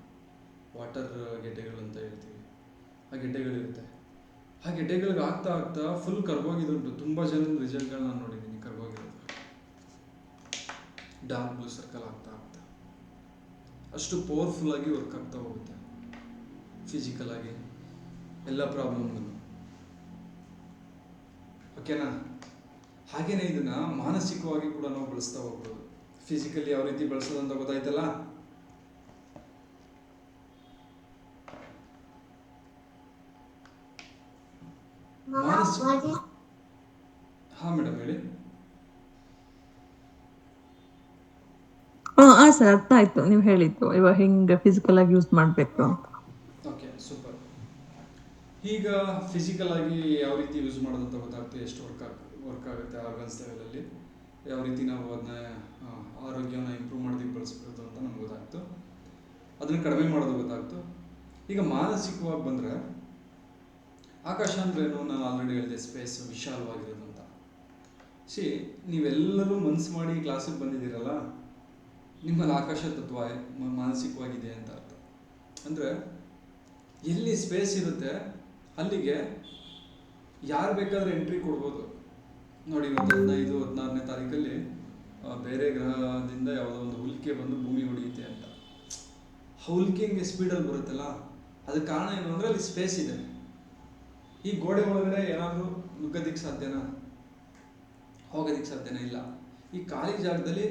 ವಾಟರ್ ಗೆಡ್ಡೆಗಳು ಅಂತ ಹೇಳ್ತೀವಿ. ಆ ಗೆಡ್ಡೆಗಳಿರುತ್ತೆ. ಆ ಗೆಡ್ಡೆಗಳಿಗೆ ಆಗ್ತಾ ಆಗ್ತಾ ಫುಲ್ ಕರ್ಗೋಗಿದುಂಟು. ತುಂಬ ಜನ ರಿಸಲ್ಟ್ಗಳನ್ನ ನೋಡಿದ್ದೀನಿ ಕರ್ಗೋಗಿರೋದು, ಡಾರ್ಕ್ ಬ್ಲೂ ಸರ್ಕಲ್ ಆಗ್ತಾ ಆಗ್ತಾ. ಅಷ್ಟು ಪವರ್ಫುಲ್ಲಾಗಿ ವರ್ಕ್ ಆಗ್ತಾ ಹೋಗುತ್ತೆ ಫಿಸಿಕಲ್ ಆಗಿ ಎಲ್ಲ ಪ್ರಾಬ್ಲಮ್ಗಳು. ಓಕೆನಾ? ಹಾಗೇನೆ ಇದನ್ನ ಮಾನಸಿಕವಾಗಿ ಕೂಡ ನಾವು ಬಳಸ್ತಾ ಹೋಗ್ಬೋದು. ಫಿಸಿಕಲಿ ಯಾವ ರೀತಿ ಬಳಸೋದು ಅಂತ ಗೊತ್ತಾಯ್ತಲ್ಲ. ಹಾ ಮೇಡಮ್ ಹೇಳಿ.
ಹಾ ಸರ್, ಅರ್ಥ ಆಯ್ತು ನೀವು ಹೇಳಿದ್ದು. ಇವಾಗ ಹಿಂಗೆ ಫಿಸಿಕಲ್ ಆಗಿ ಯೂಸ್ ಮಾಡಬೇಕು.
Okay, super. ಈಗ ಫಿಸಿಕಲ್ ಆಗಿ ಯಾವ ರೀತಿ ಯೂಸ್ ಮಾಡೋದು ಅಂತ ಗೊತ್ತಾಗ್ತದೆ. ಎಷ್ಟು ವರ್ಕ್ ಆಗುತ್ತೆ ಆರ್ಗನ್ಸ್ ಲೆವೆಲಲ್ಲಿ, ಯಾವ ರೀತಿ ನಾವು ಅದನ್ನ ಆರೋಗ್ಯನ ಇಂಪ್ರೂವ್ ಮಾಡೋದಕ್ಕೆ ಬಳಸ್ಬೋದು ಅಂತ ನಮ್ಗೆ ಗೊತ್ತಾಗ್ತು. ಅದನ್ನು ಕಡಿಮೆ ಮಾಡೋದು ಗೊತ್ತಾಗ್ತು. ಈಗ ಮಾನಸಿಕವಾಗಿ ಬಂದರೆ ಆಕಾಶ ಅಂದ್ರೇನು, ನಾನು ಆಲ್ರೆಡಿ ಹೇಳಿದೆ, ಸ್ಪೇಸ್ ವಿಶಾಲವಾಗಿರೋದು ಅಂತ. ನೀವೆಲ್ಲರೂ ಮನಸ್ಸು ಮಾಡಿ ಕ್ಲಾಸಿಗೆ ಬಂದಿದ್ದೀರಲ್ಲ, ನಿಮ್ಮಲ್ಲಿ ಆಕಾಶ ತತ್ವ ಮಾನಸಿಕವಾಗಿದೆ ಅಂತ ಅರ್ಥ. ಅಂದರೆ ಎಲ್ಲಿ ಸ್ಪೇಸ್ ಇರುತ್ತೆ ಅಲ್ಲಿಗೆ ಯಾರು ಬೇಕಾದರೆ ಎಂಟ್ರಿ ಕೊಡ್ಬೋದು. ನೋಡಿ, ಇವತ್ತು 15-16ನೇ ತಾರೀಕಲ್ಲಿ ಬೇರೆ ಗ್ರಹದಿಂದ ಯಾವುದೋ ಒಂದು ಹುಲ್ಕೆ ಬಂದು ಭೂಮಿ ಹೊಡೆಯುತ್ತೆ ಅಂತ. ಹುಲ್ಕೆ ಹಿಂಗೆ ಸ್ಪೀಡಲ್ಲಿ ಬರುತ್ತಲ್ಲ, ಅದಕ್ಕೆ ಕಾರಣ ಏನು ಅಂದರೆ ಅಲ್ಲಿ ಸ್ಪೇಸ್ ಇದೆ. ಈ ಗೋಡೆ ಒಳಗಡೆ ಏನಾದರೂ ನುಗ್ಗೋದಿಕ್ಕೆ ಸಾಧ್ಯನಾ? ಹೋಗೋದಿಕ್ಕೆ ಸಾಧ್ಯನಾ? ಇಲ್ಲ. ಈ ಖಾಲಿ ಜಾಗದಲ್ಲಿ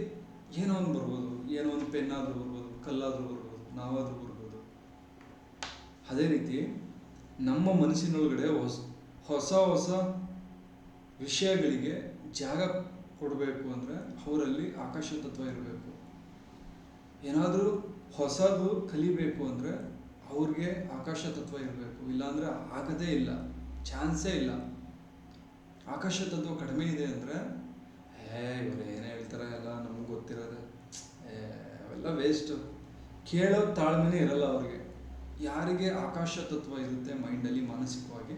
ಏನೋ ಒಂದು ಬರ್ಬೋದು, ಏನೋ ಒಂದು ಪೆನ್ನಾದರೂ ಬರ್ಬೋದು, ಕಲ್ಲಾದರೂ ಬರ್ಬೋದು, ನಾವಾದರೂ ಬರ್ಬೋದು. ಅದೇ ರೀತಿ ನಮ್ಮ ಮನಸ್ಸಿನೊಳಗಡೆ ಹೊಸ ಹೊಸ ವಿಷಯಗಳಿಗೆ ಜಾಗ ಕೊಡಬೇಕು ಅಂದರೆ ಅವರಲ್ಲಿ ಆಕಾಶ ತತ್ವ ಇರಬೇಕು. ಏನಾದರೂ ಹೊಸದು ಕಲಿಬೇಕು ಅಂದರೆ ಅವ್ರಿಗೆ ಆಕಾಶ ತತ್ವ ಇರಬೇಕು. ಇಲ್ಲಾಂದರೆ ಆಗದೇ ಇಲ್ಲ, ಚಾನ್ಸೇ ಇಲ್ಲ. ಆಕಾಶ ತತ್ವ ಕಡಿಮೆ ಇದೆ ಅಂದರೆ ಇವರು ಏನೇ ಹೇಳ್ತಾರೆ ಎಲ್ಲ ನಮ್ಗೆ ಗೊತ್ತಿರೋದೆ, ಅವೆಲ್ಲ ವೇಸ್ಟು. ಕೇಳೋ ತಾಳ್ಮೆನೇ ಇರಲ್ಲ ಅವ್ರಿಗೆ. ಯಾರಿಗೆ ಆಕಾಶ ತತ್ವ ಇರುತ್ತೆ ಮೈಂಡಲ್ಲಿ ಮಾನಸಿಕವಾಗಿ,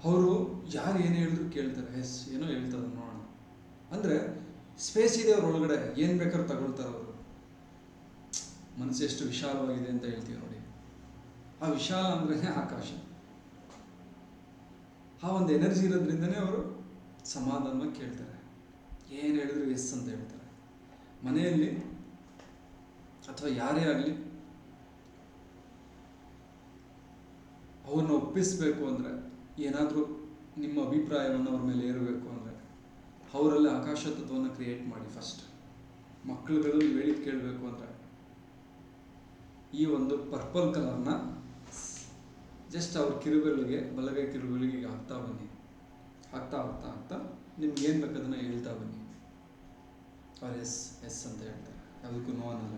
ಅವರು ಯಾರು ಏನು ಹೇಳಿದ್ರು ಕೇಳ್ತಾರೆ. ಏನೋ ಹೇಳ್ತಾರೆ ನೋಡೋಣ ಅಂದರೆ ಸ್ಪೇಸ್ ಇದೆ ಅವ್ರೊಳಗಡೆ, ಏನು ಬೇಕಾದ್ರೂ ತಗೊಳ್ತಾರೆ ಅವರು. ಮನಸ್ಸು ಎಷ್ಟು ವಿಶಾಲವಾಗಿದೆ ಅಂತ ಹೇಳ್ತೀವಿ ನೋಡಿ. ಆ ವಿಶಾಲ ಅಂದ್ರೆ ಆಕಾಶ. ಆ ಒಂದು ಎನರ್ಜಿ ಇರೋದ್ರಿಂದನೇ ಅವರು ಸಮಾಧಾನವಾಗಿ ಕೇಳ್ತಾರೆ. ಏನು ಹೇಳಿದ್ರು ಎಸ್ ಅಂತ ಹೇಳ್ತಾರೆ. ಮನೆಯಲ್ಲಿ ಅಥವಾ ಯಾರೇ ಆಗಲಿ ಅವ್ರನ್ನ ಒಪ್ಪಿಸಬೇಕು ಅಂದರೆ, ಏನಾದರೂ ನಿಮ್ಮ ಅಭಿಪ್ರಾಯವನ್ನು ಅವ್ರ ಮೇಲೆ ಏರಬೇಕು ಅಂದರೆ ಅವರಲ್ಲಿ ಆಕಾಶ ತತ್ವವನ್ನು ಕ್ರಿಯೇಟ್ ಮಾಡಿ. ಫಸ್ಟ್ ಮಕ್ಕಳುಗಳು ನೀವು ಹೇಳಿದ್ದು ಕೇಳಬೇಕು ಅಂದರೆ ಈ ಒಂದು ಪರ್ಪಲ್ ಕಲರ್ನ ಜಸ್ಟ್ ಅವ್ರ ಕಿರುಬೆರಳಿಗೆ, ಬಲಗೈ ಕಿರುಬೆರಳಿಗೆ ಹಾಕ್ತಾ ಬನ್ನಿ. ಹಾಕ್ತಾ ಆಗ್ತಾ ಆಗ್ತಾ ನಿಮ್ಗೆ ಏನು ಬೇಕು ಅದನ್ನು ಹೇಳ್ತಾ ಬನ್ನಿ. ಅವ್ರು ಎಸ್ ಎಸ್ ಅಂತ ಹೇಳ್ತಾರೆ, ಯಾವುದಕ್ಕೂ ನೋ ಅನ್ನಲ್ಲ.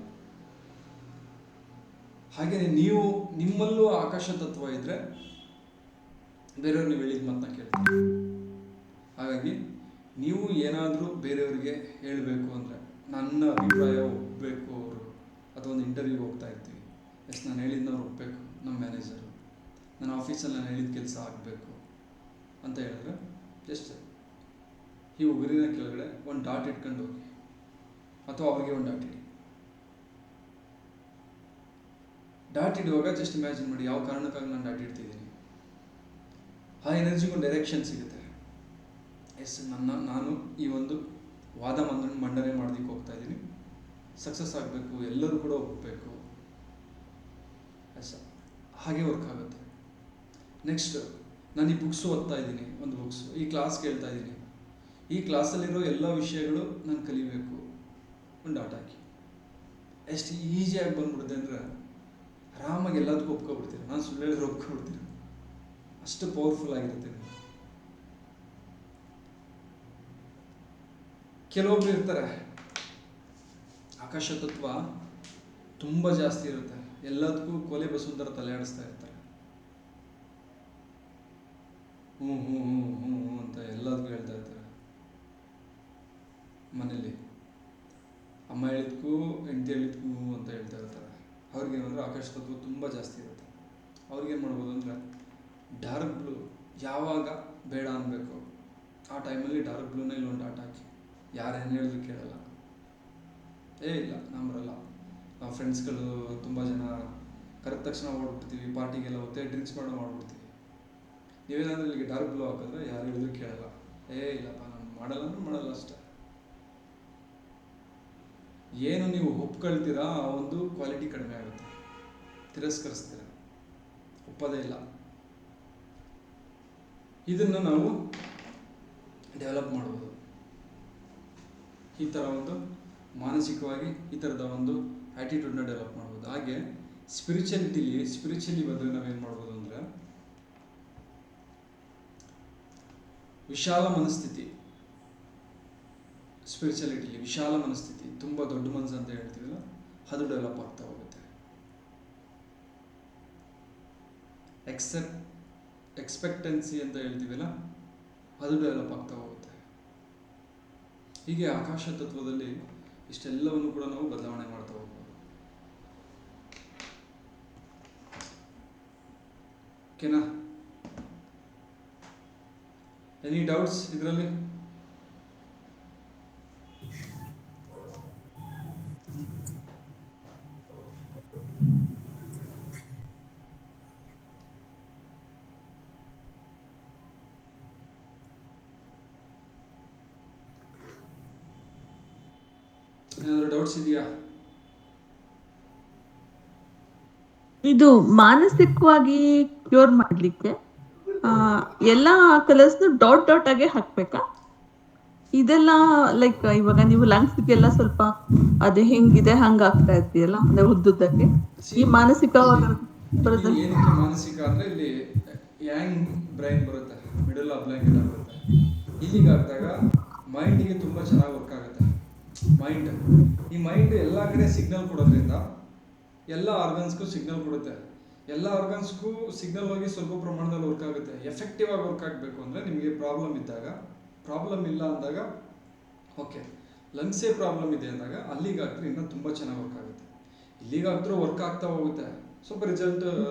ಹಾಗೆಯೇ ನೀವು ನಿಮ್ಮಲ್ಲೂ ಆಕಾಶ ತತ್ವ ಇದ್ದರೆ ಬೇರೆಯವ್ರು ನೀವು ಹೇಳಿದ ಮಾತನ್ನ ಕೇಳ್ತೀವಿ. ಹಾಗಾಗಿ ನೀವು ಏನಾದರೂ ಬೇರೆಯವ್ರಿಗೆ ಹೇಳಬೇಕು ಅಂದರೆ, ನನ್ನ ಅಭಿಪ್ರಾಯ ಒಪ್ಪಬೇಕು ಅವರು, ಅಥವಾ ಒಂದು ಇಂಟರ್ವ್ಯೂಗೆ ಹೋಗ್ತಾ ಇರ್ತೀವಿ, ಎಸ್ ನಾನು ಹೇಳಿದ್ನವ್ರು ಒಪ್ಪಬೇಕು, ನಮ್ಮ ಮ್ಯಾನೇಜರು, ನನ್ನ ಆಫೀಸಲ್ಲಿ ನಾನು ಹೇಳಿದ ಕೆಲಸ ಆಗಬೇಕು ಅಂತ ಹೇಳಿದ್ರೆ ಜಸ್ಟ್ ಈ ಉಗುರಿನ ಕೆಳಗಡೆ ಒಂದು ಡಾಟ್ ಇಟ್ಕೊಂಡು ಹೋಗಿ, ಅಥವಾ ಅವ್ರಿಗೆ ಒಂದು ಡಾಟ್ ಇಡಿ. ಡಾಟ್ ಇಡುವಾಗ ಜಸ್ಟ್ ಇಮ್ಯಾಜಿನ್ ಮಾಡಿ ಯಾವ ಕಾರಣಕ್ಕಾಗಿ ನಾನು ಡಾಟ್ ಇಡ್ತಿದ್ದೀನಿ. ಆ ಎನರ್ಜಿಗೊಂದು ಡೈರೆಕ್ಷನ್ ಸಿಗುತ್ತೆ. ಎಸ್, ನಾನು ಈ ಒಂದು ವಾದ ಮಂಡನೆ ಮಾಡೋದಕ್ಕೆ ಹೋಗ್ತಾ ಇದ್ದೀನಿ, ಸಕ್ಸಸ್ ಆಗಬೇಕು, ಎಲ್ಲರೂ ಕೂಡ ಒಪ್ಪಬೇಕು. ಎಸ್, ಹಾಗೆ ವರ್ಕ್ ಆಗುತ್ತೆ. ನೆಕ್ಸ್ಟ್, ನಾನು ಈ ಬುಕ್ಸು ಓದ್ತಾ ಇದ್ದೀನಿ, ಒಂದು ಬುಕ್ಸು ಈ ಕ್ಲಾಸ್ ಕೇಳ್ತಾ ಇದ್ದೀನಿ, ಈ ಕ್ಲಾಸಲ್ಲಿರೋ ಎಲ್ಲ ವಿಷಯಗಳು ನಾನು ಕಲಿಬೇಕು, ಒಂದು ಡಾಟ್ ಹಾಕಿ. ಎಷ್ಟು ಈಸಿಯಾಗಿ ಬಂದ್ಬಿಡುತ್ತೆ ಅಂದರೆ ಆರಾಮಾಗಿ ಎಲ್ಲದಕ್ಕೂ ಒಪ್ಕೊಬಿಡ್ತೀನಿ. ನಾನು ಸುಳ್ಳು ಹೇಳಿದ್ರೆ ಒಪ್ಕೊಬಿಡ್ತೀನಿ, ಅಷ್ಟು ಪವರ್ಫುಲ್ ಆಗಿರುತ್ತೆ. ಕೆಲವೊಬ್ರು ಇರ್ತಾರೆ, ಆಕಾಶ ತತ್ವ ತುಂಬ ಜಾಸ್ತಿ ಇರುತ್ತೆ, ಎಲ್ಲದಕ್ಕೂ ಕೋಲೆ ಬಸವಂತರ ತಲೆ ಆಡಿಸ್ತಾ ಇರ್ತಾರೆ. ಹ್ಞೂ ಹ್ಞೂ ಹ್ಞೂ ಹ್ಞೂ ಹ್ಞೂ ಅಂತ ಎಲ್ಲದಕ್ಕೂ ಹೇಳ್ತಾ ಇರ್ತಾರೆ. ಮನೇಲಿ ಅಮ್ಮ ಹೇಳಿದ್ಕೂ ಹೆಂಡತಿ ಹೇಳಿದ್ಕೂ ಅಂತ ಹೇಳ್ತಾ ಇರ್ತಾರೆ. ಅವ್ರಿಗೇನಂದ್ರೆ ಆಕಾಶ ತತ್ವ ತುಂಬ ಜಾಸ್ತಿ ಇರುತ್ತೆ. ಅವ್ರಿಗೇನು ಮಾಡ್ಬೋದು ಅಂದರೆ ಡಾರ್ಕ್ ಬ್ಲೂ ಯಾವಾಗ ಬೇಡ ಅನ್ಬೇಕು ಆ ಟೈಮಲ್ಲಿ ಡಾರ್ಕ್ ಬ್ಲೂನ ಇಲ್ಲೊಂದು ಡಾಟ್ ಹಾಕಿ, ಯಾರೇನು ಹೇಳಿದ್ರು ಕೇಳಲ್ಲ. ಇಲ್ಲ, ನಾನು ಬರಲ್ಲ. ನಾವು ಫ್ರೆಂಡ್ಸ್ಗಳು ತುಂಬ ಜನ ಕರೆದ ತಕ್ಷಣ ಓಡ್ಬಿಡ್ತೀವಿ, ಪಾರ್ಟಿಗೆಲ್ಲ ಹೋಗುತ್ತೆ, ಡ್ರಿಂಕ್ಸ್ ಮಾಡ್ಬಿಡ್ತೀವಿ. ನೀವೇನಾದ್ರೂ ಇಲ್ಲಿಗೆ ಡಾರ್ಕ್ ಬ್ಲೂ ಹಾಕಿದ್ರೆ ಯಾರು ಹೇಳಿದ್ರು ಕೇಳಲ್ಲ. ಇಲ್ಲಪ್ಪ ನಾನು ಮಾಡಲ್ಲ ಅಂದ್ರೆ ಮಾಡಲ್ಲ ಅಷ್ಟೇ. ಏನು ನೀವು ಒಪ್ಕೊಳ್ತೀರಾ ಆ ಒಂದು ಕ್ವಾಲಿಟಿ ಕಡಿಮೆ ಆಗುತ್ತೆ, ತಿರಸ್ಕರಿಸ್ತೀರ, ಒಪ್ಪೋದೇ ಇಲ್ಲ. ಇದನ್ನು ನಾವು ಡೆವಲಪ್ ಮಾಡ್ಬೋದು. ಈ ಥರ ಒಂದು ಮಾನಸಿಕವಾಗಿ ಈ ಥರದ ಒಂದು ಆ್ಯಟಿಟ್ಯೂಡ್ನ ಡೆವಲಪ್ ಮಾಡ್ಬೋದು. ಹಾಗೆ ಸ್ಪಿರಿಚುಲಿ ಬಂದರೆ ನಾವೇನು ಮಾಡ್ಬೋದು ಅಂದರೆ ವಿಶಾಲ ಮನಸ್ಥಿತಿ. ಸ್ಪಿರಿಚುಯಾಲಿಟಿಲಿ ವಿಶಾಲ ಮನಸ್ಥಿತಿ, ತುಂಬ ದೊಡ್ಡ ಮನಸ್ಸು ಅಂತ ಹೇಳ್ತೀವಲ್ಲ, ಅದು ಡೆವಲಪ್ ಆಗ್ತಾ ಹೋಗುತ್ತೆ. ಎಕ್ಸ್ಪೆಕ್ಟೆನ್ಸಿ ಅಂತ ಹೇಳ್ತೀವಲ್ಲ, ಅದು ಡೆವಲಪ್ ಆಗ್ತಾ ಹೋಗುತ್ತೆ. ಹೀಗೆ ಆಕಾಶ ತತ್ವದಲ್ಲಿ ಇಷ್ಟೆಲ್ಲವನ್ನು ಕೂಡ ನಾವು ಬದಲಾವಣೆ ಮಾಡ್ತಾ ಹೋಗ್ಬೋದು. ಓಕೆನಾ? ಎನಿ ಡೌಟ್ಸ್ ಇದರಲ್ಲಿ? ಏನಾದರೂ ಡೌಟ್ಸ್ ಇದೆಯಾ?
ಇದು ಮಾನಸಿಕವಾಗಿ ಕ್ಯೂರ್ ಮಾಡ್ಲಿಕ್ಕೆ ಎಲ್ಲಾ ಕಲರ್ಸ್ನು ಡಾಟ್ ಡಾಟ್ ಆಗಿ ಹಾಕ್ಬೇಕಾ? ಇದೆಲ್ಲ ಲೈಕ್ ಇವಾಗ ನೀವು ಲಂಗ್ಸ್ಗೆಲ್ಲ ಸ್ವಲ್ಪ ಅದು ಹೆಂಗಿದೆ ಹಂಗ ಆಗ್ತಾ ಇರ್ತೀಯಲ್ಲ, ಅಂದ್ರೆ ಉದ್ದುದ್ದಕ್ಕೆ ಈ ಮಾನಸಿಕವಾಗಿ
ಏನಕ್ಕೆ ಮಾನಸಿಕ ಅಂದ್ರೆ ಇಲ್ಲಿ ಯಾಂಗ್ ಬ್ರೈನ್ ಬರುತ್ತೆ, ಮಿಡಲ್ ಅಬ್ಲೈಂಗ್ ಬರುತ್ತೆ. ಇಲ್ಲಿಗೆ ಹಾಕಿದಾಗ ಮೈಂಡಿಗೆ ತುಂಬ ಚೆನ್ನಾಗಿ ವರ್ಕ್ ಆಗುತ್ತೆ. ಈ ಮೈಂಡ್ ಎಲ್ಲ ಕಡೆ ಸಿಗ್ನಲ್ ಕೊಡೋದ್ರಿಂದ ಎಲ್ಲ ಆರ್ಗನ್ಸ್ಗೂ ಸಿಗ್ನಲ್ ಕೊಡುತ್ತೆ. ಎಲ್ಲ ಆರ್ಗನ್ಸ್ಗೂ ಸಿಗ್ನಲ್ ಹೋಗಿ ಸ್ವಲ್ಪ ಪ್ರಮಾಣದಲ್ಲಿ ವರ್ಕ್ ಆಗುತ್ತೆ. ಎಫೆಕ್ಟಿವ್ ಆಗಿ ವರ್ಕ್ ಆಗಬೇಕು ಅಂದರೆ ನಿಮಗೆ ಪ್ರಾಬ್ಲಮ್ ಇದ್ದಾಗ, ಪ್ರಾಬ್ಲಮ್ ಇಲ್ಲ ಅಂದಾಗ ಓಕೆ, ಲಂಗ್ಸೇ ಪ್ರಾಬ್ಲಮ್ ಇದೆ ಅಂದಾಗ ಅಲ್ಲಿಗೆ ಹಾಕಿದ್ರೆ ಇನ್ನೂ ತುಂಬ ಚೆನ್ನಾಗಿ ವರ್ಕ್ ಆಗುತ್ತೆ. ಇಲ್ಲಿಗೆ ಹಾಕಿದ್ರೂ ವರ್ಕ್ ಆಗ್ತಾ ಹೋಗುತ್ತೆ, ಸ್ವಲ್ಪ ರಿಸಲ್ಟ್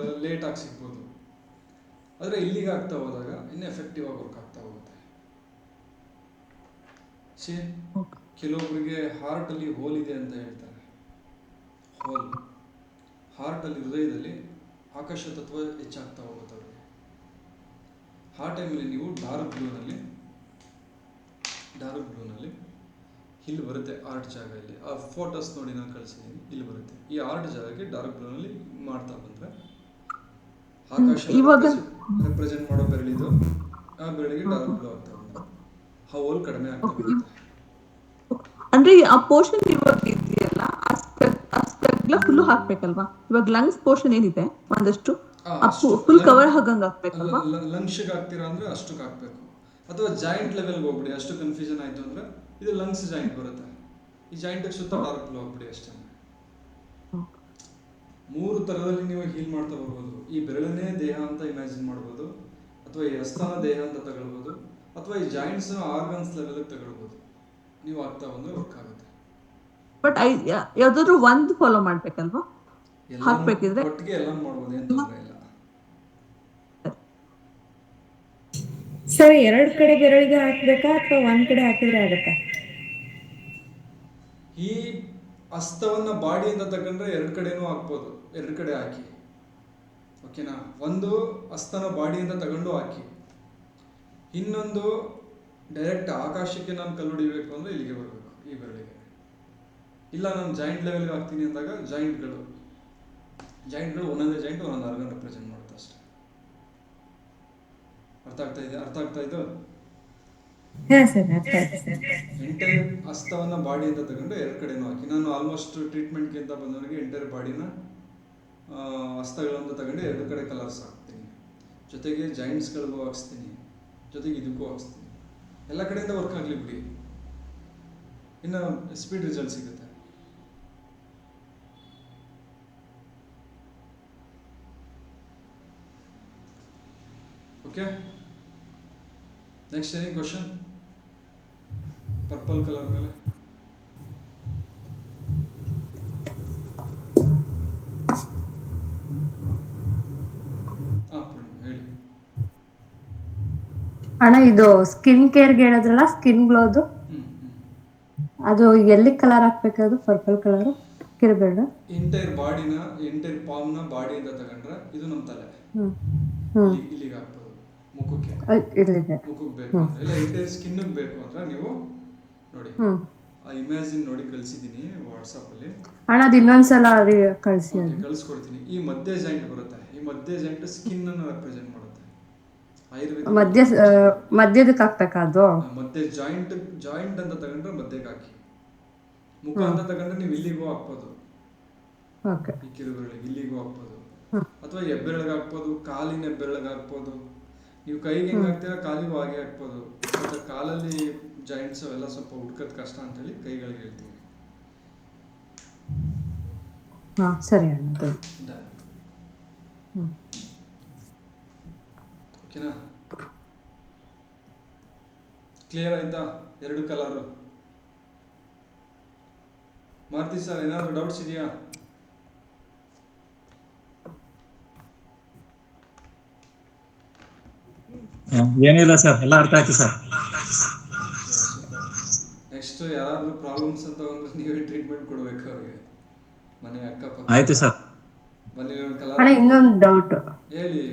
ಲೇಟಾಗಿ ಸಿಗ್ಬೋದು. ಆದರೆ ಇಲ್ಲಿಗೆ ಆಗ್ತಾ ಹೋದಾಗ ಇನ್ನೂ ಎಫೆಕ್ಟಿವ್ ಆಗಿ ವರ್ಕ್ ಆಗ್ತಾ ಹೋಗುತ್ತೆ. ಕೆಲವೊಬ್ಬರಿಗೆ ಹಾರ್ಟಲ್ಲಿ ಹೋಲ್ ಇದೆ ಅಂತ ಹೇಳ್ತಾರೆ. ಹೋಲ್ ಹಾರ್ಟಲ್ಲಿ, ಹೃದಯದಲ್ಲಿ ಆಕಾಶ ತತ್ವ ಹೆಚ್ಚಾಗ್ತಾ ಹೋಗುತ್ತೆ ಅವರಿಗೆ. ಆ ಟೈಮಲ್ಲಿ ನೀವು ಡಾರ್ಕ್ ಬ್ಲೂನಲ್ಲಿ ಇಲ್ಲಿ ಬರುತ್ತೆ ಆರ್ಟ್ ಜಾಗ. ಇಲ್ಲಿ ಆ ಫೋಟೋಸ್ ನೋಡಿ ನಾನು ಕಳಿಸಿದ್ದೀನಿ, ಇಲ್ಲಿ ಬರುತ್ತೆ. ಈ ಆರ್ಟ್ ಜಾಗಕ್ಕೆ ಡಾರ್ಕ್ ಬ್ಲೂನಲ್ಲಿ ಮಾಡ್ತಾ ಬಂದರೆ ಆಕಾಶ ರೆಪ್ರೆಸೆಂಟ್ ಮಾಡೋ ಬೆರಳಿದು ಆ ಬೆರಳಿಗೆ ಡಾರ್ಕ್ ಬ್ಲೂ ಆಗ್ತಾ ಬಂದರೆ ಆ ಹೋಲ್ ಕಡಿಮೆ ಆಗ್ತಾ ಬರುತ್ತೆ.
ಅಂದ್ರೆ ಆ ಪೋರ್ಷನ್ ಇವಾಗ ಇದೆಯಲ್ಲ ಅಷ್ಟೆಲ್ಲ ಫುಲ್ ಹಾಕ್ಬೇಕಲ್ವಾ? ಇವಾಗ ಲಂಗ್ಸ್ ಪೋರ್ಷನ್ ಏನಿದೆ ಒಂದಷ್ಟು ಫುಲ್ ಕವರ್ ಆಗಂಗ್ ಹಾಕ್ಬೇಕಲ್ವಾ?
ಲಂಗ್ಸ್ಗೆ ಹಾಕ್ತೀರಾ ಅಂದ್ರೆ ಅಷ್ಟಕ್ಕೆ ಹಾಕ್ಬೇಕು, ಅಥವಾ ಜಾಯಿಂಟ್ ಲೆವೆಲ್ಗೆ ಹೋಗ್ಬಿಡಿ. ಅಷ್ಟು ಕನ್ಫ್ಯೂಷನ್ ಆಯ್ತು ಅಂದ್ರೆ ಇದು ಲಂಗ್ಸ್ ಜಾಯಿಂಟ್ ಬರುತ್ತೆ, ಈ ಜಾಯಿಂಟ್ ಸುತ್ತ ಡಾರ್ಕ್ ಬ್ಲೂ ಹೋಗ್ಬಿಡಿ ಅಷ್ಟೇ. 3 ಥರದಲ್ಲಿ ನೀವು ಹೀಲ್ ಮಾಡ್ತಾ ಬರ್ಬೋದು. ಈ ಬೆರಳನ್ನೇ ದೇಹ ಅಂತ ಇಮ್ಯಾಜಿನ್ ಮಾಡ್ಬೋದು, ಅಥವಾ ಈ ಹಸ್ತನ ದೇಹ ಅಂತ ತಗೊಳ್ಬೋದು, ಅಥವಾ ಈ ಜಾಯಿಂಟ್ಸ್ ಆರ್ಗನ್ಸ್ ಲೆವೆಲ್ಗೆ ತಗೊಳ್ಬೋದು. ನೀವು ಆಗ್ತಾ ಬಂದ್ರೆ ವರ್ಕ್ ಆಗುತ್ತೆ.
ಬಟ್ ಯಾವ್ದಾದ್ರು ಒಂದು ಫಾಲೋ ಮಾಡ್ಬೇಕಲ್ವಾ? ಹಾಕ್ಬೇಕಿದ್ರೆ
ಒಟ್ಟಿಗೆ ಎಲ್ಲ ಮಾಡ್ಬೋದು, ಏನು ತೊಂದರೆ ಇಲ್ಲ.
ಸರ್, 2 ಕಡೆ ಬೆರಳಿಗೆ ಹಾಕ್ಬೇಕಾ ಅಥವಾ ಒಂದ್ ಕಡೆ ಹಾಕಿದ್ರೆ ಆಗುತ್ತಾ?
ಈ ಹಸ್ತವನ್ನ ಬಾಡಿ ಅಂತ ತಗೊಂಡ್ರೆ 2 ಕಡೆನೂ ಹಾಕ್ಬೋದು, 2 ಕಡೆ ಹಾಕಿ. ಓಕೆನಾ? ಒಂದು ಹಸ್ತನ ಬಾಡಿ ಅಂತ ತಗೊಂಡು ಹಾಕಿ, ಇನ್ನೊಂದು ಡೈರೆಕ್ಟ್ ಆಕಾಶಕ್ಕೆ ನಾನು ಕಲ್ಲು ಹೊಡಿಬೇಕು ಅಂದರೆ ಇಲ್ಲಿಗೆ ಬರಬೇಕು, ಈ ಬೆರಳಿಗೆ. ಇಲ್ಲ ನಾನು ಜಾಯಿಂಟ್ ಲೆವೆಲ್ಗೆ ಹಾಕ್ತೀನಿ ಅಂದಾಗ ಜಾಯಿಂಟ್ಗಳು ಒಂದೊಂದೇ ಜಾಯಿಂಟ್ ಒಂದೊಂದು ಆರ್ಗನ್ ರೆಪ್ರೆಸೆಂಟ್ ಮಾಡುತ್ತೆ ಅಷ್ಟೇ. ಅರ್ಥ ಆಗ್ತಾ ಇದ್ದು?
ಹಾ ಸರ್, ಅರ್ಥ ಆಯ್ತು ಸರ್.
ಎಂಟೈರ್ ಹಸ್ತವನ್ನ ಬಾಡಿ ಅಂತ ತಗೊಂಡು ಎರಡು ಕಡೆನೂ ಹಾಕಿ, ನಾನು ಆಲ್ಮೋಸ್ಟ್ ಟ್ರೀಟ್ಮೆಂಟ್ಗೆ ಅಂತ ಬಂದವರಿಗೆ ಎಂಟೈರ್ ಬಾಡಿನ ಹಸ್ತಗಳಂತ ತಗೊಂಡು ಎರಡು ಕಡೆ ಕಲರ್ಸ್ ಹಾಕ್ತೀನಿ, ಜೊತೆಗೆ ಜಾಯಿಂಟ್ಸ್ಗಳಿಗೂ ಹಾಕ್ಸ್ತೀನಿ, ಜೊತೆಗೆ ಇದಕ್ಕೂ ಹಾಕ್ಸ್ತೀನಿ. ಎಲ್ಲ ಕಡೆಯಿಂದ ವರ್ಕ್ ಆಗಲಿ ಬಿಡಿ, ಇನ್ನು ಸ್ಪೀಡ್ ರಿಸಲ್ಟ್ ಸಿಗುತ್ತೆ. Okay, next any question? Purple colour ಮೇಲೆ ಹೇಳಿ.
ಅಣ್ಣ ಇದು ಸ್ಕಿನ್ ಕೇರ್ಗೆ ಹೇಳಿದ್ರಲ್ಲ, ಸ್ಕಿನ್ ಗ್ಲೋದು ಅದು ಎಲ್ಲಿ ಕಲರ್ ಹಾಕ್ಬೇಕದು? ಪರ್ಪಲ್ ಕಲರ್ ಕಿರಬೇಡ.
ಎಂಟೈರ್ ಪಾಮ್ನ ಬಾಡಿ ಅಂತ ತಗೊಂಡ್ರೆ ಇದು ನಮ್ಮ ತಲೆ, ಇಲ್ಲಿಗೆ ಹಾಕ್ಬೋದು, ಮುಖಕ್ಕೆ ಬೇಕು ಅಂದ್ರೆ, ಇಲ್ಲ ಎಂಟೈರ್ ಸ್ಕಿನ್ಗೆ ಬೇಕು ಅಂದ್ರೆ ನೀವು ನೋಡಿ ಆ ಇಮ್ಯಾಜಿನ್ ನೋಡಿ ಕಳಿಸಿದ್ದೀನಿ ವಾಟ್ಸಪ್ ಅಲ್ಲಿ.
ಅಣ್ಣ ಅದು ಇನ್ನೊಂದ್ಸಲ
ಕಳಿಸ್ಕೊಡ್ತೀನಿ. ಈ ಮಧ್ಯ ಜಾಯಿಂಟ್ ಬರುತ್ತೆ, ಈ ಮಧ್ಯ ಜಾಯಿಂಟ್ ಸ್ಕಿನ್ ಅನ್ನು ರೆಪ್ರೆಸೆಂಟ್ ಮಾಡುತ್ತೆ. ಆಯುರ್ವೇದ
ಮಧ್ಯದಕ್ಕೆ ಹಾಕ್ಬೇಕಾ ಅದು?
ಮಧ್ಯ ಜಾಯಿಂಟ್ ಅಂತ ತಗೊಂಡ್ರೆ ಮಧ್ಯಕ್ಕೆ ಹಾಕಿ, ಮುಖ ಅಂತ ತಗೊಂಡ್ರೆ ನೀವು ಇಲ್ಲಿಗೂ ಹಾಕ್ಬೋದು, ಈ ಕಿರುಬೆರಳಿಗೆ ಇಲ್ಲಿಗೂ ಹಾಕ್ಬೋದು, ಅಥವಾ ಹೆಬ್ಬೆರಳಿಗೆ ಹಾಕ್ಬೋದು, ಕಾಲಿನ ಹೆಬ್ಬೆರಳಿಗೆ ಹಾಕ್ಬೋದು. ನೀವು ಕೈಗೆ ಹೆಂಗೆ ಹಾಕ್ತೀರಾ ಕಾಲಿಗೂ ಹಾಗೆ ಹಾಕ್ಬೋದು. ಮತ್ತೆ ಕಾಲಲ್ಲಿ ಜಾಯಿಂಟ್ಸ್ ಅವೆಲ್ಲ ಸ್ವಲ್ಪ ಹುಡ್ಕೋದು ಕಷ್ಟ ಅಂತೇಳಿ ಕೈಗಳಿಗೆ ಹೇಳ್ತೀವಿ.
ಸರಿ ಅಣ್ಣ.
ಓಕೆನಾ? ಕ್ಲಿಯರ್ ಆಯ್ತಾ? ಎರಡು ಕಲರು. ಮಾರುತಿ ಸರ್ ಏನಾದ್ರು ಡೌಟ್ಸ್ ಇದೆಯಾ?
ಏನಿಲ್ಲ ಸರ್, ಎಲ್ಲ ಅರ್ಥ ಆಯ್ತು ಸರ್.
ನೆಕ್ಸ್ಟ್ ಯಾರಾದ್ರೂ ಪ್ರಾಬ್ಲಮ್ಸ್ ಅಂತ ಬಂದ್ರೆ ನೀವೇ ಟ್ರೀಟ್ಮೆಂಟ್ ಕೊಡ್ಬೇಕು ಅವ್ರಿಗೆ, ಮನೆ ಅಕ್ಕಪಕ್ಕ.
ಆಯ್ತು ಸರ್.
ಅಣ್ಣ ಇನ್ನೊಂದು ಡೌಟ್
ಹೇಳಿ.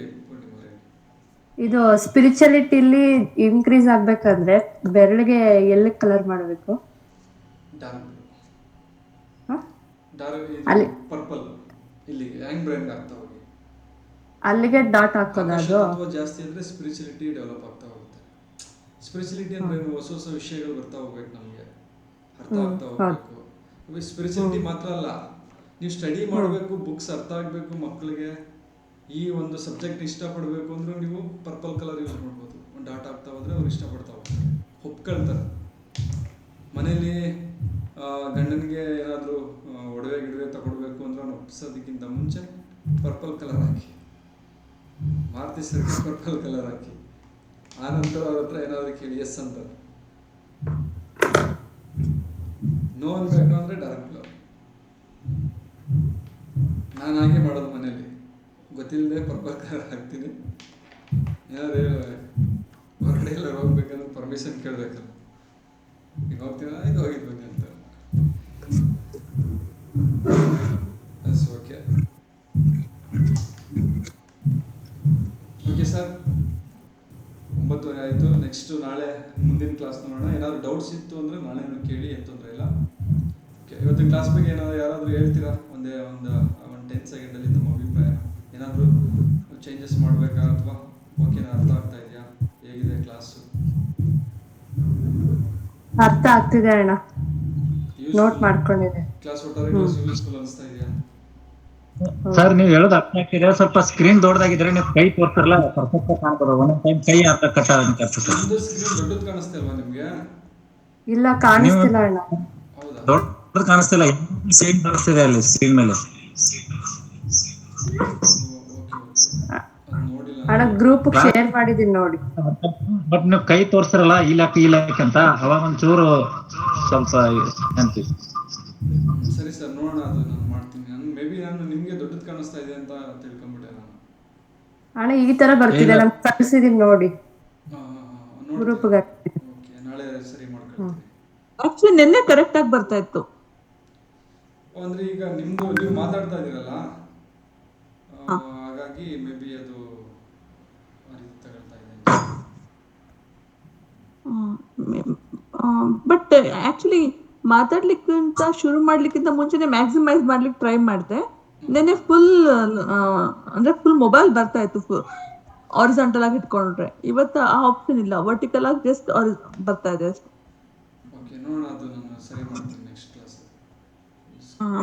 ಇದು ಸ್ಪಿರಿಚುಯಾಲಿಟಿಲಿ ಇನ್ಕ್ರೀಸ್ ಆಗ್ಬೇಕಂದ್ರೆ ಬೆರಳಿಗೆ ಎಲ್ಲಿ ಕಲರ್ ಮಾಡಬೇಕು?
ಡಾರ್ಕ್ ಪರ್ಪಲ್ ಇಲ್ಲಿಗೆ ಹ್ಯಾಂಗ್ ಬ್ರೈನ್ ಆಗ್ತಾ ಹೋಗಿ
ಅಲ್ಲಿಗೆ ಡಾಟ್ ಹಾಕೋದು. ಅದು
ಜಾಸ್ತಿ ಅಂದ್ರೆ ಸ್ಪಿರಿಚುಯಾಲಿಟಿ ಡೆವಲಪ್ ಆಗ್ತಾ ಹೋಗುತ್ತೆ. ಸ್ಪಿರಿಚುಯಾಲಿಟಿ ಅಂದ್ರೆ ಹೊಸ ಹೊಸ ವಿಷಯಗಳು ಬರ್ತಾ ಹೋಗ್ಬೇಕು, ನಮಗೆ ಅರ್ಥ ಆಗ್ತಾ ಹೋಗ್ಬೇಕು. ಸ್ಪಿರಿಚುಯಾಲಿಟಿ ಮಾತ್ರ ಅಲ್ಲ, ನೀವು ಸ್ಟಡಿ ಮಾಡಬೇಕು, ಬುಕ್ಸ್ ಅರ್ಥ ಆಗಬೇಕು, ಮಕ್ಕಳಿಗೆ ಈ ಒಂದು ಸಬ್ಜೆಕ್ಟ್ ಇಷ್ಟಪಡಬೇಕು ಅಂದ್ರೆ ನೀವು ಪರ್ಪಲ್ ಕಲರ್ ಯೂಸ್ ಮಾಡ್ಬೋದು. ಒಂದು ಡಾಟ್ ಆಗ್ತಾ ಹೋದ್ರೆ ಅವ್ರು ಇಷ್ಟಪಡ್ತಾ ಹೋಗ್ತಾರೆ, ಒಪ್ಕೊಳ್ತಾರೆ. ಮನೇಲಿ ಗಂಡನಿಗೆ ಏನಾದರೂ ಒಡವೆ ತಗೊಡ್ಬೇಕು ಅಂದ್ರೆ ಅವ್ನು ಒಪ್ಸೋದಕ್ಕಿಂತ ಮುಂಚೆ ಪರ್ಪಲ್ ಕಲರ್ ಹಾಕಿ, ಮಾರುತಿ ಸರ್ಗೆ ಪರ್ಪಲ್ ಕಲರ್ ಹಾಕಿ, ಆನಂತರ ಅವ್ರ ಹತ್ರ ಏನಾದರೂ ಕೇಳಿ ಎಸ್ ಅಂತಾರೆ. ನೋ ಅನ್ಬೇಕು ಅಂದ್ರೆ ಡಾರ್ಕ್ ಕಲರ್. ನಾನು ಹಾಗೆ ಮಾಡೋದು ಮನೇಲಿ, ಗೊತ್ತಿಲ್ಲದೆ ಪರ್ಪಲ್ ಕಲರ್ ಹಾಕ್ತೀನಿ. ಏನಾದ್ರು ಹೊರಗಡೆ ಎಲ್ಲ ಹೋಗ್ಬೇಕಂದ್ರೆ ಪರ್ಮಿಷನ್ ಕೇಳಬೇಕಲ್ಲ, ಈಗ ಹೋಗ್ತೀನ ಇದು ಹೋಗಿದ್ದು ಬನ್ನಿ ಅಂತ. ಓಕೆ ಓಕೆ ಸರ್, 9:30 ಆಯಿತು. ನೆಕ್ಸ್ಟ್ ನಾಳೆ ಮುಂದಿನ ಕ್ಲಾಸ್ ನೋಡೋಣ. ಏನಾದ್ರು ಡೌಟ್ಸ್ ಇತ್ತು ಅಂದರೆ ನಾಳೆನೂ ಕೇಳಿ, ಏನು ತೊಂದರೆ ಇಲ್ಲ. ಓಕೆ, ಇವತ್ತಿನ ಕ್ಲಾಸ್ ಬಗ್ಗೆ ಏನಾದ್ರು ಯಾರಾದರೂ ಹೇಳ್ತೀರಾ? ಒಂದು 10 ಸೆಕೆಂಡಲ್ಲಿ ತಮ್ಮ ಅಭಿಪ್ರಾಯ. ಏನಾದರೂ ಚೇಂಜಸ್ ಮಾಡಬೇಕಾ ಅಥವಾ ಓಕೆನಾ? ಅರ್ಥ ಆಗ್ತಾ ಇದೆಯಾ? ಹೇಗಿದೆ ಕ್ಲಾಸು?
ಅರ್ಥ ಆಗ್ತಿದೆ ಅಣ್ಣ, ನೋಟ್ ಮಾಡ್ಕೊಂಡಿದೆ.
ಕ್ಲಾಸ್ ಒಟ್ಟಾರೆ ಕ್ಲಾಸ್ ಯೂಸ್ಫುಲ್ ಅನಿಸ್ತಾ ಇದೆಯಾ
ಸರ್? ನೀವು ಹೇಳೋದು ಅರ್ಥ ಆಗ್ತಿದೆ. ಸ್ವಲ್ಪ ಸ್ಕ್ರೀನ್ ದೊಡ್ಡದಾಗಿದ್ರೆ ನೀವು ಕೈ ತೋರಿಸ್ತಾರಲ್ಲ ಪರ್ಫೆಕ್ಟ್ ಕಾಣ್ಬೋದು. ಒಂದೊಂದು ಟೈಮ್ ಕೈ ಅರ್ಥ ಕಟ್ಟ ಅಂತ.
ನಿಮ್ದು ಸ್ಕ್ರೀನ್ ದೊಡ್ಡದು ಕಾಣಿಸ್ತಾ ಇಲ್ವಾ ನಿಮಗೆ?
ಇಲ್ಲ, ಕಾಣಿಸ್ತಿಲ್ಲ ಅಣ್ಣ.
ಹೌದಾ?
ದೊಡ್ಡದು ಕಾಣಿಸ್ತಿಲ್ಲ, ಸೇಮ್ ಕಾಣಿಸ್ತಿದೆ ಅಲ್ಲಿ ಸ್ಕ್ರೀನ್ ಮೇಲೆ.
ಅಣ್ಣ ಗ್ರೂಪ್ ಶೇರ್ ಮಾಡಿದೀನಿ ನೋಡಿ.
ಬಟ್ ನೀವು ಕೈ ತೋರಿಸ್ತಾರಲ್ಲ ಇಲಾಖೆ ಅಂತ, ಅವಾಗ ಒಂಚೂರು ಸ್ವಲ್ಪ ಅಂತೀವಿ.
ಸರಿ ಸರ್, ನೋಡೋಣ, ಅದು ನಾನು ಮಾಡ್ತೀನಿ. ನಾನು ನಿಮಗೆ ದೊಡ್ಡದು ಕಾಣಿಸ್ತಾ ಇದೆ ಅಂತ ತಿಳ್ಕೊಂಡ್ಬಿಟ್ಟೆ ನಾನು.
ಅಣ್ಣ ಈ ತರ ಬರ್ತಿದೆ, ನಮ್ಗೆ ಕಳಿಸಿದೀನಿ ನೋಡಿ ಗ್ರೂಪ್ಗೆ.
ಓಕೆ, ನಾಳೆ ಸರಿ ಮಾಡ್ಕೊಳ್ತೀನಿ.
ಆಕ್ಚುಲಿ ನಿನ್ನೆ ಕರೆಕ್ಟ್ ಆಗಿ ಬರ್ತಾ ಇತ್ತು.
ಅಂದ್ರೆ ಈಗ ನಿಮ್ದು ನೀವು ಮಾತಾಡ್ತಾ ಇದೀರಲ್ಲ, ಹಾಗಾಗಿ ಮೇ ಬಿ ಅದು ತಗೊಳ್ತಾ ಇದೆ.
ಬಟ್ ಆಕ್ಚುಲಿ ಮಾತಾಡ್ಲಿಕ್ಕಿಂತ ಶುರು ಮಾಡ್ಲಿಕ್ಕಿಂತ ಮುಂಚೆನೆ ಮ್ಯಾಕ್ಸಿಮೈಸ್ ಮಾಡ್ಲಿಕ್ಕೆ ಟ್ರೈ ಮಾಡಿದೆ. ನೆನ್ನೆ ಫುಲ್ ಅಂದ್ರೆ ಫುಲ್ ಮೊಬೈಲ್ ಬರ್ತಾ ಇತ್ತು ಆರಿಜಾಂಟಲ್ ಆಗಿ ಇಟ್ಕೊಂಡ್ರೆ. ಇವತ್ತು ಆ ಆಪ್ಷನ್ ಇಲ್ಲ, ವರ್ಟಿಕಲ್ ಆಗಿ ಜಸ್ಟ್ ಬರ್ತಾ ಇದೆ ಅಷ್ಟೇ.
ಓಕೆ, ನೋಡೋಣ, ಅದು ನಾನು ಸರಿ ಮಾಡ್ತೀನಿ ನೆಕ್ಸ್ಟ್ ಕ್ಲಾಸ್.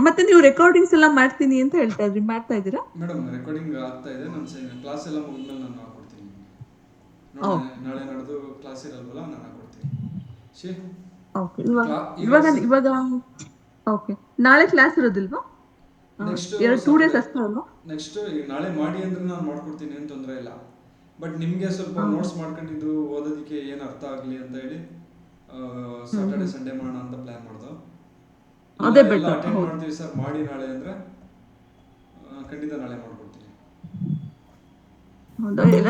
ಮತ್ತೆ ನೀವು ರೆಕಾರ್ಡಿಂಗ್ಸ್ ಎಲ್ಲ ಮಾಡ್ತೀನಿ ಅಂತ ಹೇಳ್ತಾ ಇದ್ರಿ, ಮಾಡ್ತಾ ಇದ್ದೀರಾ?
ಮೇಡಮ್ ರೆಕಾರ್ಡಿಂಗ್ ಆಗ್ತಾ ಇದೆ, ನಾನು ಕ್ಲಾಸ್ ಎಲ್ಲ ಮುಗಿದ್ಮೇಲೆ ನಾನು ಹಾಕೊಡ್ತೀನಿ. ನೋಡಿ, ನಾಳೆ ನಡೆದು ಕ್ಲಾಸ್ ಇರಲ್ವಲ್ಲ, ನಾನು ಹಾಕೊಡ್ತೀನಿ.
ಓಕೆ, ಇವಾಗ ಓಕೆ. ನಾಳೆ ಕ್ಲಾಸ್ ಇರೋದಿಲ್ವಾ?
ನೆಕ್ಸ್ಟ್
2 days ಅಷ್ಟೇ ಅಲ್ವಾ?
ನೆಕ್ಸ್ಟ್ ಈಗ ನಾಳೆ ಮಾಡಿ ಅಂದ್ರೆ ನಾನು ಮಾಡ್ಕೊಡ್ತೀನಿ, ಏನು ತೊಂದರೆ ಇಲ್ಲ. ಬಟ್ ನಿಮಗೆ ಸ್ವಲ್ಪ ನೋಟ್ಸ್ ಮಾಡ್ಕೊಂಡಿದ್ದು ಓದೋದಕ್ಕೆ ಏನು ಅರ್ಥ ಆಗಲಿ ಅಂತ ಹೇಳಿ ಸಾಟರ್ಡೆ ಸಂಡೇ ಮಾಡೋಣ ಅಂತ ಪ್ಲಾನ್ ಮಾಡ್ದೋ.
ಅದೇ ಬೆಟರ್.
ಅಟೆಂಡ್ ಮಾಡ್ತೀವಿ ಸರ್ ಮಾಡಿ ನಾಳೆ ಅಂದ್ರೆ ಖಂಡಿತ ನಾಳೆ ಮಾಡ್ಕೊಡ್ತೀನಿ.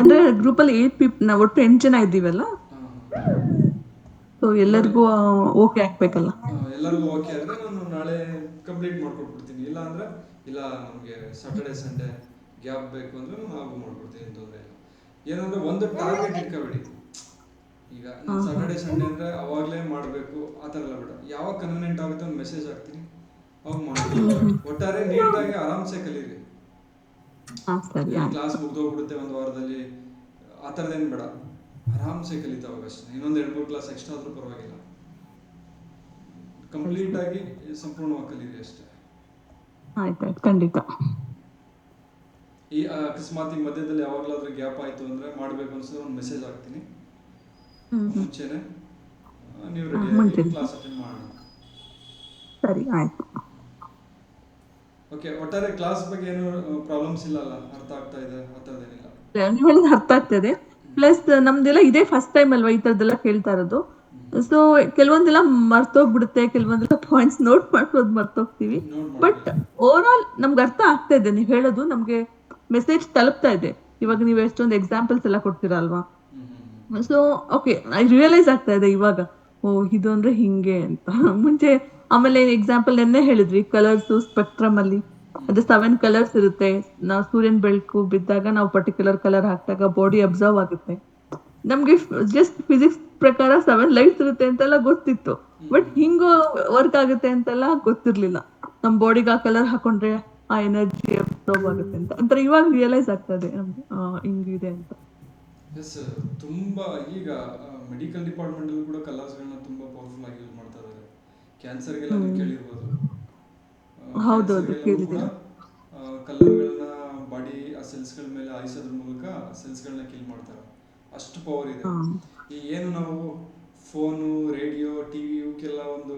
ಅಂದ್ರೆ ಗ್ರೂಪಲ್ಲಿ 8 people, ನಾವು ಒಟ್ಟು 8 ಜನ ಇದ್ದೀವಲ್ಲ, ಸೊ ಎಲ್ಲರಿಗೂ ಓಕೆ ಆಗ್ಬೇಕಲ್ಲ.
ಎಲ್ಲರಿಗೂ ಓಕೆ ಆದರೆ ನಾನು ನಾಳೆ ಕಂಪ್ಲೀಟ್ ಮಾಡ್ಕೊಟ್ಬಿಡ್ತೀನಿ. ಇಲ್ಲ ಅಂದರೆ ಇಲ್ಲ ನಮಗೆ ಸಾಟರ್ಡೆ ಸಂಡೇ ಗ್ಯಾಪ್ ಬೇಕು ಅಂದರೆ ನಾವು ಮಾಡ್ಕೊಡ್ತೀನಿ, ಏನು ತೊಂದರೆ ಇಲ್ಲ. ಏನಂದರೆ ಒಂದು ಟಾರ್ಗೆಟ್ ಇಟ್ಕೋಬೇಡಿ. ಈಗ ನಾನು ಸಾಟರ್ಡೆ ಸಂಡೇ ಅಂದರೆ ಅವಾಗಲೇ ಮಾಡಬೇಕು ಆ ಥರ ಎಲ್ಲ ಬೇಡ. ಯಾವಾಗ ಕನ್ವೀನಿಯಂಟ್ ಆಗುತ್ತೆ ಒಂದು ಮೆಸೇಜ್ ಹಾಕ್ತೀನಿ, ಅವಾಗ ಮಾಡ್ತೀನಿ. ಒಟ್ಟಾರೆ ನೀಟಾಗಿ ಆರಾಮ್ಸೆ ಕಲೀರಿ. ಕ್ಲಾಸ್ ಮುಗ್ದೋಗ್ಬಿಡುತ್ತೆ ಒಂದು ವಾರದಲ್ಲಿ ಆ ಥರದ್ದೇನು ಬೇಡ, ಆರಾಮ್ಸೆ ಕಲಿತಾ ಹೋಗಷ್ಟೇ. ಇನ್ನೊಂದು 2-3 ಕ್ಲಾಸ್ ಎಕ್ಸ್ಟ್ರಾ ಆದರೂ ಪರವಾಗಿಲ್ಲ, ಕಂಪ್ಲೀಟ್ ಆಗಿ ಸಂಪೂರ್ಣವಾಗಿ ಕಲೀರಿ ಅಷ್ಟೇ.
ಆಯ್ತಾಯ್ತು, ಖಂಡಿತ.
ಈ ಅಕಸ್ಮಾತ್ ಈ ಮಧ್ಯದಲ್ಲಿ ಯಾವಾಗಲಾದ್ರೂ ಗ್ಯಾಪ್ ಆಯಿತು ಅಂದರೆ ಮಾಡಬೇಕು ಅನ್ಸಿದ್ರೆ ಒಂದು ಮೆಸೇಜ್ ಹಾಕ್ತೀನಿ ಮುಂಚೆನೆ, ನೀವು ರೆಡಿ ಕ್ಲಾಸ್ ಅಟೆಂಡ್ ಮಾಡೋಣ.
ಸರಿ, ಆಯ್ತು.
ಓಕೆ, ಒಟ್ಟಾರೆ ಕ್ಲಾಸ್ ಬಗ್ಗೆ ಏನು ಪ್ರಾಬ್ಲಮ್ಸ್ ಇಲ್ಲ ಅಲ್ಲ? ಅರ್ಥ ಆಗ್ತಾ ಇದೆ? ಆ ಥರದ್ದೇನಿಲ್ಲ?
ನೀವು ಹೇಳಿದ ಅರ್ಥ ಆಗ್ತದೆ. ಪ್ಲಸ್ ನಮ್ದೆಲ್ಲ ಇದೇ ಫಸ್ಟ್ ಟೈಮ್ ಅಲ್ವಾ ಈ ಥರದ್ದೆಲ್ಲ ಕೇಳ್ತಾ ಇರೋದು. ಸೊ ಕೆಲವೊಂದೆಲ್ಲ ಮರ್ತೋಗ್ಬಿಡುತ್ತೆ, ಕೆಲವೊಂದೆಲ್ಲ ಪಾಯಿಂಟ್ಸ್ ನೋಟ್ ಮಾಡ್ಬೋದು ಮರ್ತೋಗ್ತೀವಿ. ಬಟ್ ಓವರ್ ಆಲ್ ನಮ್ಗೆ ಅರ್ಥ ಆಗ್ತಾ ಇದೆ, ನೀವು ಹೇಳೋದು ನಮ್ಗೆ ಮೆಸೇಜ್ ತಲುಪ್ತಾ ಇದೆ. ಇವಾಗ ನೀವು ಎಷ್ಟೊಂದು ಎಕ್ಸಾಂಪಲ್ಸ್ ಎಲ್ಲ ಕೊಡ್ತೀರಾ ಅಲ್ವಾ? ಸೊ ಓಕೆ, ರಿಯಲೈಸ್ ಆಗ್ತಾ ಇದೆ ಇವಾಗ, ಓ ಇದು ಅಂದ್ರೆ ಹಿಂಗೆ ಅಂತ. ಮುಂಚೆ ಆಮೇಲೆ ಎಕ್ಸಾಂಪಲ್ ನೆನ್ನೆ ಹೇಳಿದ್ರಿ ಕಲರ್ಸ್ ಸ್ಪೆಕ್ಟ್ರಮ್ ಅಲ್ಲಿ, ಅದು 7 ಕಲರ್ಸ್ ಇರುತ್ತೆ. ನಾವು ಸೂರ್ಯನ ಬೆಳಕು ಬಿದ್ದಾಗ ನಾವು ಪರ್ಟಿಕ್ಯುಲರ್ ಕಲರ್ ಹಾಕಿದಾಗ ಬಾಡಿ ಅಬ್ಸರ್ವ್ ಆಗುತ್ತೆ. ನಮ್ಗೆ ಜಸ್ಟ್ ಫಿಸಿಕ್ಸ್ ಪ್ರಕಾರ 7 ಲೈಟ್ಸ್ ಇರುತ್ತೆ ಅಂತೆಲ್ಲ ಗೊತ್ತಿತ್ತು, ಬಟ್ ಹಿಂಗೂ ವರ್ಕ್ ಆಗುತ್ತೆ ಅಂತೆಲ್ಲ ಗೊತ್ತಿರ್ಲಿಲ್ಲ. ನಮ್ ಬಾಡಿಗೆ ಆ ಕಲರ್ ಹಾಕೊಂಡ್ರೆ ಆ ಎನರ್ಜಿ ಅಬ್ಸರ್ವ್ ಆಗುತ್ತೆ ಅಂತ ಒಂಥರ ಇವಾಗ ರಿಯಲೈಸ್ ಆಗ್ತದೆ ನಮ್ಗೆ ಹಿಂಗಿದೆ ಅಂತ.
ಎಸ್, ತುಂಬಾ ಈಗ ಮೆಡಿಕಲ್ ಡಿಪಾರ್ಟ್ಮೆಂಟ್ ಅಲ್ಲಿ ಕೂಡ ಕಲರ್ಸ್ಗಳನ್ನ ತುಂಬಾ ಪವರ್ಫುಲ್ ಆಗಿ ಯೂಸ್ ಮಾಡ್ತಾ ಇದ್ದಾರೆ. ಕ್ಯಾನ್ಸರ್ಗೆಲ್ಲ ನೀವು ಕೇಳಿರ್ಬೋದು.
ಹೌದೌದು, ಕೇಳಿದ್ದೀನಿ.
ಕಲರ್ಗಳನ್ನ ಬಾಡಿ ಆ ಸೆಲ್ಸ್ಗಳ ಮೇಲೆ ಹಾಯಿಸೋದ್ರ ಮೂಲಕ ಸೆಲ್ಸ್ಗಳನ್ನ ಕಿಲ್ ಮಾಡ್ತಾರೆ, ಅಷ್ಟು ಪವರ್ ಇದೆ. ಈ ಏನು ನಾವು ಫೋನು, ರೇಡಿಯೋ, ಟಿವಿ ಇವಕ್ಕೆಲ್ಲ ಒಂದು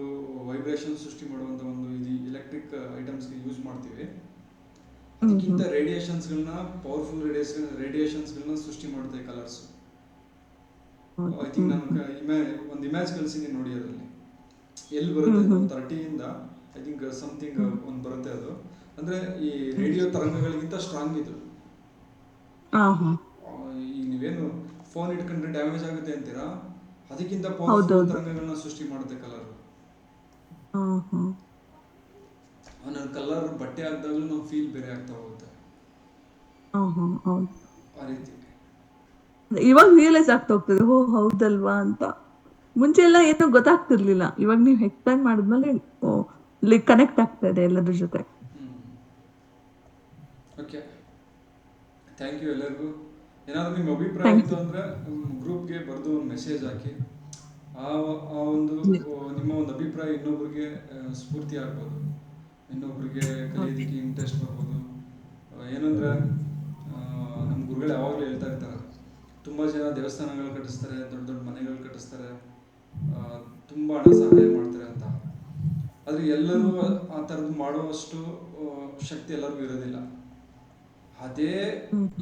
ವೈಬ್ರೇಷನ್ ಸೃಷ್ಟಿ ಮಾಡುವಂಥ ಒಂದು ಇದು ಎಲೆಕ್ಟ್ರಿಕ್ ಐಟಮ್ಸ್ಗೆ ಯೂಸ್ ಮಾಡ್ತೀವಿ. ಅದಕ್ಕಿಂತ ರೇಡಿಯೇಷನ್ಸ್ಗಳನ್ನ, ಪವರ್ಫುಲ್ ರೇಡಿಯೇಷನ್ಸ್ಗಳನ್ನ ಸೃಷ್ಟಿ ಮಾಡುತ್ತೆ ಕಲರ್ಸ್. ಐ ಥಿಂಕ್ ನಾನು ಒಂದು ಇಮೇಜ್ ಕಳಿಸಿದ್ದೀನಿ ನೋಡಿ, ಅದರಲ್ಲಿ ಎಲ್ಲಿ ಬರುತ್ತೆ 30ಇಂದ ಐ ಥಿಂಕ್ ಸಮಥಿಂಗ್ ಒಂದು ಬರುತ್ತೆ. ಅದು ಅಂದರೆ ಈ ರೇಡಿಯೋ ತರಂಗಗಳಿಗಿಂತ ಸ್ಟ್ರಾಂಗ್ ಇದು. ಈ ನೀವೇನು ಫೋನ್ ಇಟ್ಕೊಂಡ್ರೆ ಡ್ಯಾಮೇಜ್ ಆಗುತ್ತೆ ಅಂತೀರಾ, ಅದಕ್ಕಿಂತ ಪವರ್ಫುಲ್ ತರಂಗಗಳನ್ನ ಸೃಷ್ಟಿ ಮಾಡುತ್ತೆ ಕಲರ್. ನನ್ನ ಕಲರ್ ಬಟ್ಟೆ ಹಾಕಿದಾಗಲೂ ನಮ್ಮ ಫೀಲ್ ಬೇರೆ ಆಗ್ತಾ ಹೋಗುತ್ತೆ, ಆ ರೀತಿ.
ಇವಾಗ ರಿಯಲೈಸ್ ಆಗ್ತಾ ಹೋಗ್ತದೆ, ಓ ಹೌದಲ್ವಾ ಅಂತ. ಮುಂಚೆ ಎಲ್ಲ ಏನೋ ಗೊತ್ತಾಗ್ತಿರ್ಲಿಲ್ಲ, ಇವಾಗ ನೀವು ಎಕ್ಸ್ಪ್ಲೈನ್ ಮಾಡಿದ್ಮೇಲೆ ಕನೆಕ್ಟ್ ಆಗ್ತಾ ಇದೆ ಎಲ್ಲದ್ರ ಜೊತೆ.
ಓಕೆ, ಥ್ಯಾಂಕ್ ಯು ಎಲ್ಲರಿಗೂ. ಏನಾದರೂ ನಿಮ್ಮ ಅಭಿಪ್ರಾಯ ಇತ್ತು ಅಂದರೆ ಗ್ರೂಪ್ಗೆ ಬರೆದು ಒಂದು ಮೆಸೇಜ್ ಹಾಕಿ. ಆ ಒಂದು ನಿಮ್ಮ ಒಂದು ಅಭಿಪ್ರಾಯ ಇನ್ನೊಬ್ರಿಗೆ ಸ್ಫೂರ್ತಿ ಆಗ್ಬೋದು, ಇನ್ನೊಬ್ರಿಗೆ ಕಲಿಯೋದಕ್ಕೆ ಇಂಟ್ರೆಸ್ಟ್ ಬರ್ಬೋದು. ಏನಂದರೆ ನಮ್ಮ ಗುರುಗಳು ಯಾವಾಗಲೂ ಹೇಳ್ತಾ ಇರ್ತಾರೆ, ತುಂಬ ಜನ ದೇವಸ್ಥಾನಗಳು ಕಟ್ಟಿಸ್ತಾರೆ, ದೊಡ್ಡ ದೊಡ್ಡ ಮನೆಗಳು ಕಟ್ಟಿಸ್ತಾರೆ, ತುಂಬ ಹಣ ಸಹಾಯ ಮಾಡ್ತಾರೆ ಅಂತ. ಆದರೆ ಎಲ್ಲರೂ ಆ ಥರದ್ದು ಮಾಡುವಷ್ಟು ಶಕ್ತಿ ಎಲ್ಲರಿಗೂ ಇರೋದಿಲ್ಲ. ಅದೇ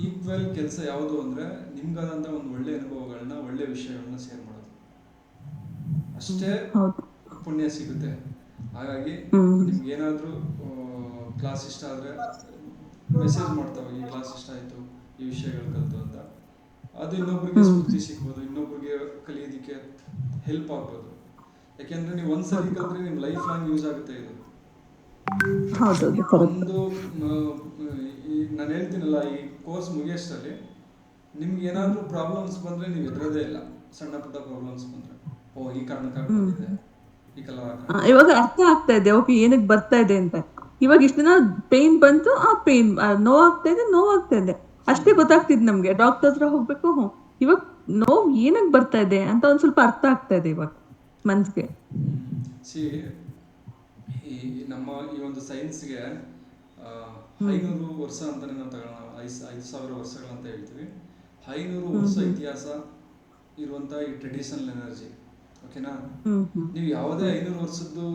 ಈಕ್ವಲ್ ಕೆಲಸ ಯಾವುದು ಅಂದರೆ ನಿಮ್ಗಾದಂಥ ಒಂದು ಒಳ್ಳೆ ಅನುಭವಗಳನ್ನ, ಒಳ್ಳೆ ವಿಷಯಗಳನ್ನ ಶೇರ್ ಮಾಡೋದು, ಅಷ್ಟೇ ಪುಣ್ಯ ಸಿಗುತ್ತೆ. ಹಾಗಾಗಿ ನಿಮ್ಗೆ ಏನಾದರೂ ಕ್ಲಾಸ್ ಇಷ್ಟ ಆದರೆ ಮೆಸೇಜ್ ಮಾಡ್ತಾವೆ, ಈ ಕ್ಲಾಸ್ ಇಷ್ಟ ಆಯಿತು, ಈ ವಿಷಯಗಳು ಕಲಿತು ಅಂತ. ಅದು ಇನ್ನೊಬ್ರಿಗೆ ಸ್ಫೂರ್ತಿ ಸಿಗ್ಬೋದು, ಇನ್ನೊಬ್ರಿಗೆ ಕಲಿಯೋದಕ್ಕೆ ಹೆಲ್ಪ್ ಆಗ್ಬೋದು. ಯಾಕೆಂದರೆ ನೀವು ಒಂದ್ಸರಿ ಕಲಿತ್ರೆ ನಿಮ್ಮ ಲೈಫ್ ಲಾಂಗ್ ಯೂಸ್ ಆಗುತ್ತೆ ಇದು. ಒಂದು ನಾನು ಹೇಳ್ತೀನಲ್ಲ, ಈ ಕೋರ್ಸ್ ಮುಗಿಯೋಷ್ಟರಲ್ಲಿ ನಿಮ್ಗೆ ಏನಾದರೂ ಪ್ರಾಬ್ಲಮ್ಸ್ ಬಂದರೆ ನೀವು ಹೆದರೋದೇ ಇಲ್ಲ. ಸಣ್ಣ ಪುಟ್ಟ ಪ್ರಾಬ್ಲಮ್ಸ್ ಬಂದರೆ ಓ ಈ ಕಾರಣಕ್ಕಾಗಿ ಬಂದಿದೆ, ಈ ಕಲರ್
ಇವಾಗ ಅರ್ಥ ಆಗ್ತಾ ಇದೆ, ಓಕೆ ಏನಕ್ಕೆ ಬರ್ತಾ ಇದೆ ಅಂತ. ಇವಾಗ ಇಷ್ಟ ದಿನ ಪೇನ್ ಬಂತು, ಆ ಪೇನ್ ನೋವಾಗ್ತಾ ಇದೆ, ನೋವಾಗ್ತಾ ಇದೆ ಅಷ್ಟೇ ಗೊತ್ತಾಗ್ತಿದ್ ನಮ್ಗೆ. ಡಾಕ್ಟರ್ ಹತ್ರ ಹೋಗ್ಬೇಕು. ಇವಾಗ ನೋವು ಏನಕ್ಕೆ ಬರ್ತಾ ಇದೆ ಅಂತ ಒಂದ್ ಸ್ವಲ್ಪ ಅರ್ಥ ಆಗ್ತಾ ಇದೆ ಇವಾಗ ಮನ್ಸ್ಗೆ.
ಸಿ ಈ ನಮ್ಮ ಈ ಒಂದು ಸೈನ್ಸ್ಗೆ 500 ವರ್ಷ ಅಂತಾನೆ ನಾವು ತಗೊಳ್ಳೋಣ, 5,000 ವರ್ಷಗಳಂತ ಹೇಳ್ತೀವಿ. 500 ವರ್ಷ ಇತಿಹಾಸ ಇರುವಂಥ ಈ ಟ್ರೆಡಿಷನಲ್ ಎನರ್ಜಿ, ಓಕೆನಾ. ನೀವು ಯಾವುದೇ 500 ವರ್ಷದ್ದು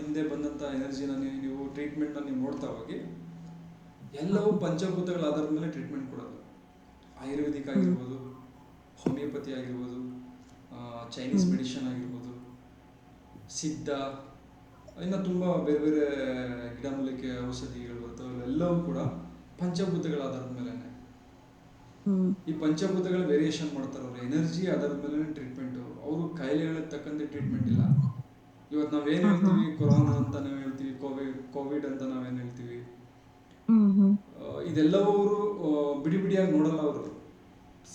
ಹಿಂದೆ ಬಂದಂಥ ಎನರ್ಜಿನ ನೀವು ಟ್ರೀಟ್ಮೆಂಟ್ನ ನೀವು ನೋಡ್ತಾ ಹೋಗಿ, ಎಲ್ಲವೂ ಪಂಚಭೂತಗಳ ಆಧಾರದ ಮೇಲೆ ಟ್ರೀಟ್ಮೆಂಟ್ ಕೊಡೋದು. ಆಯುರ್ವೇದಿಕ್ ಆಗಿರ್ಬೋದು, ಹೋಮಿಯೋಪತಿ ಆಗಿರ್ಬೋದು, ಚೈನೀಸ್ ಮೆಡಿಷನ್ ಆಗಿರ್ಬೋದು, ಸಿದ್ಧ, ಇನ್ನು ತುಂಬ ಬೇರೆ ಬೇರೆ ಗಿಡಮೂಲಿಕೆ ಔಷಧಿಗಳು ಬರ್ತವೆ, ಎಲ್ಲವೂ ಕೂಡ ಪಂಚಭೂತಗಳ ಆಧಾರದ ಮೇಲೆ. ಈ ಪಂಚಭೂತಗಳ ವೇರಿಯೇಷನ್ ಮಾಡ್ತಾರೆ ಅವರು, ಎನರ್ಜಿ ಆಧಾರದ ಮೇಲೆ ಟ್ರೀಟ್ಮೆಂಟು. ಅವರು ಕಾಯಿಲೆಗಳಿಗೆ ತಕ್ಕಂತೆ ಟ್ರೀಟ್ಮೆಂಟ್ ಇಲ್ಲ. ಇವತ್ತು ನಾವೇನು ಹೇಳ್ತೀವಿ, ಕೊರೋನಾ ಅಂತ ನಾವು ಹೇಳ್ತೀವಿ, ಕೋವಿಡ್ ಅಂತ ನಾವೇನು ಹೇಳ್ತೀವಿ, ಇದೆಲ್ಲವೂ ಅವರು ಬಿಡಿ ಬಿಡಿಯಾಗಿ ನೋಡಲ್ಲ. ಅವರು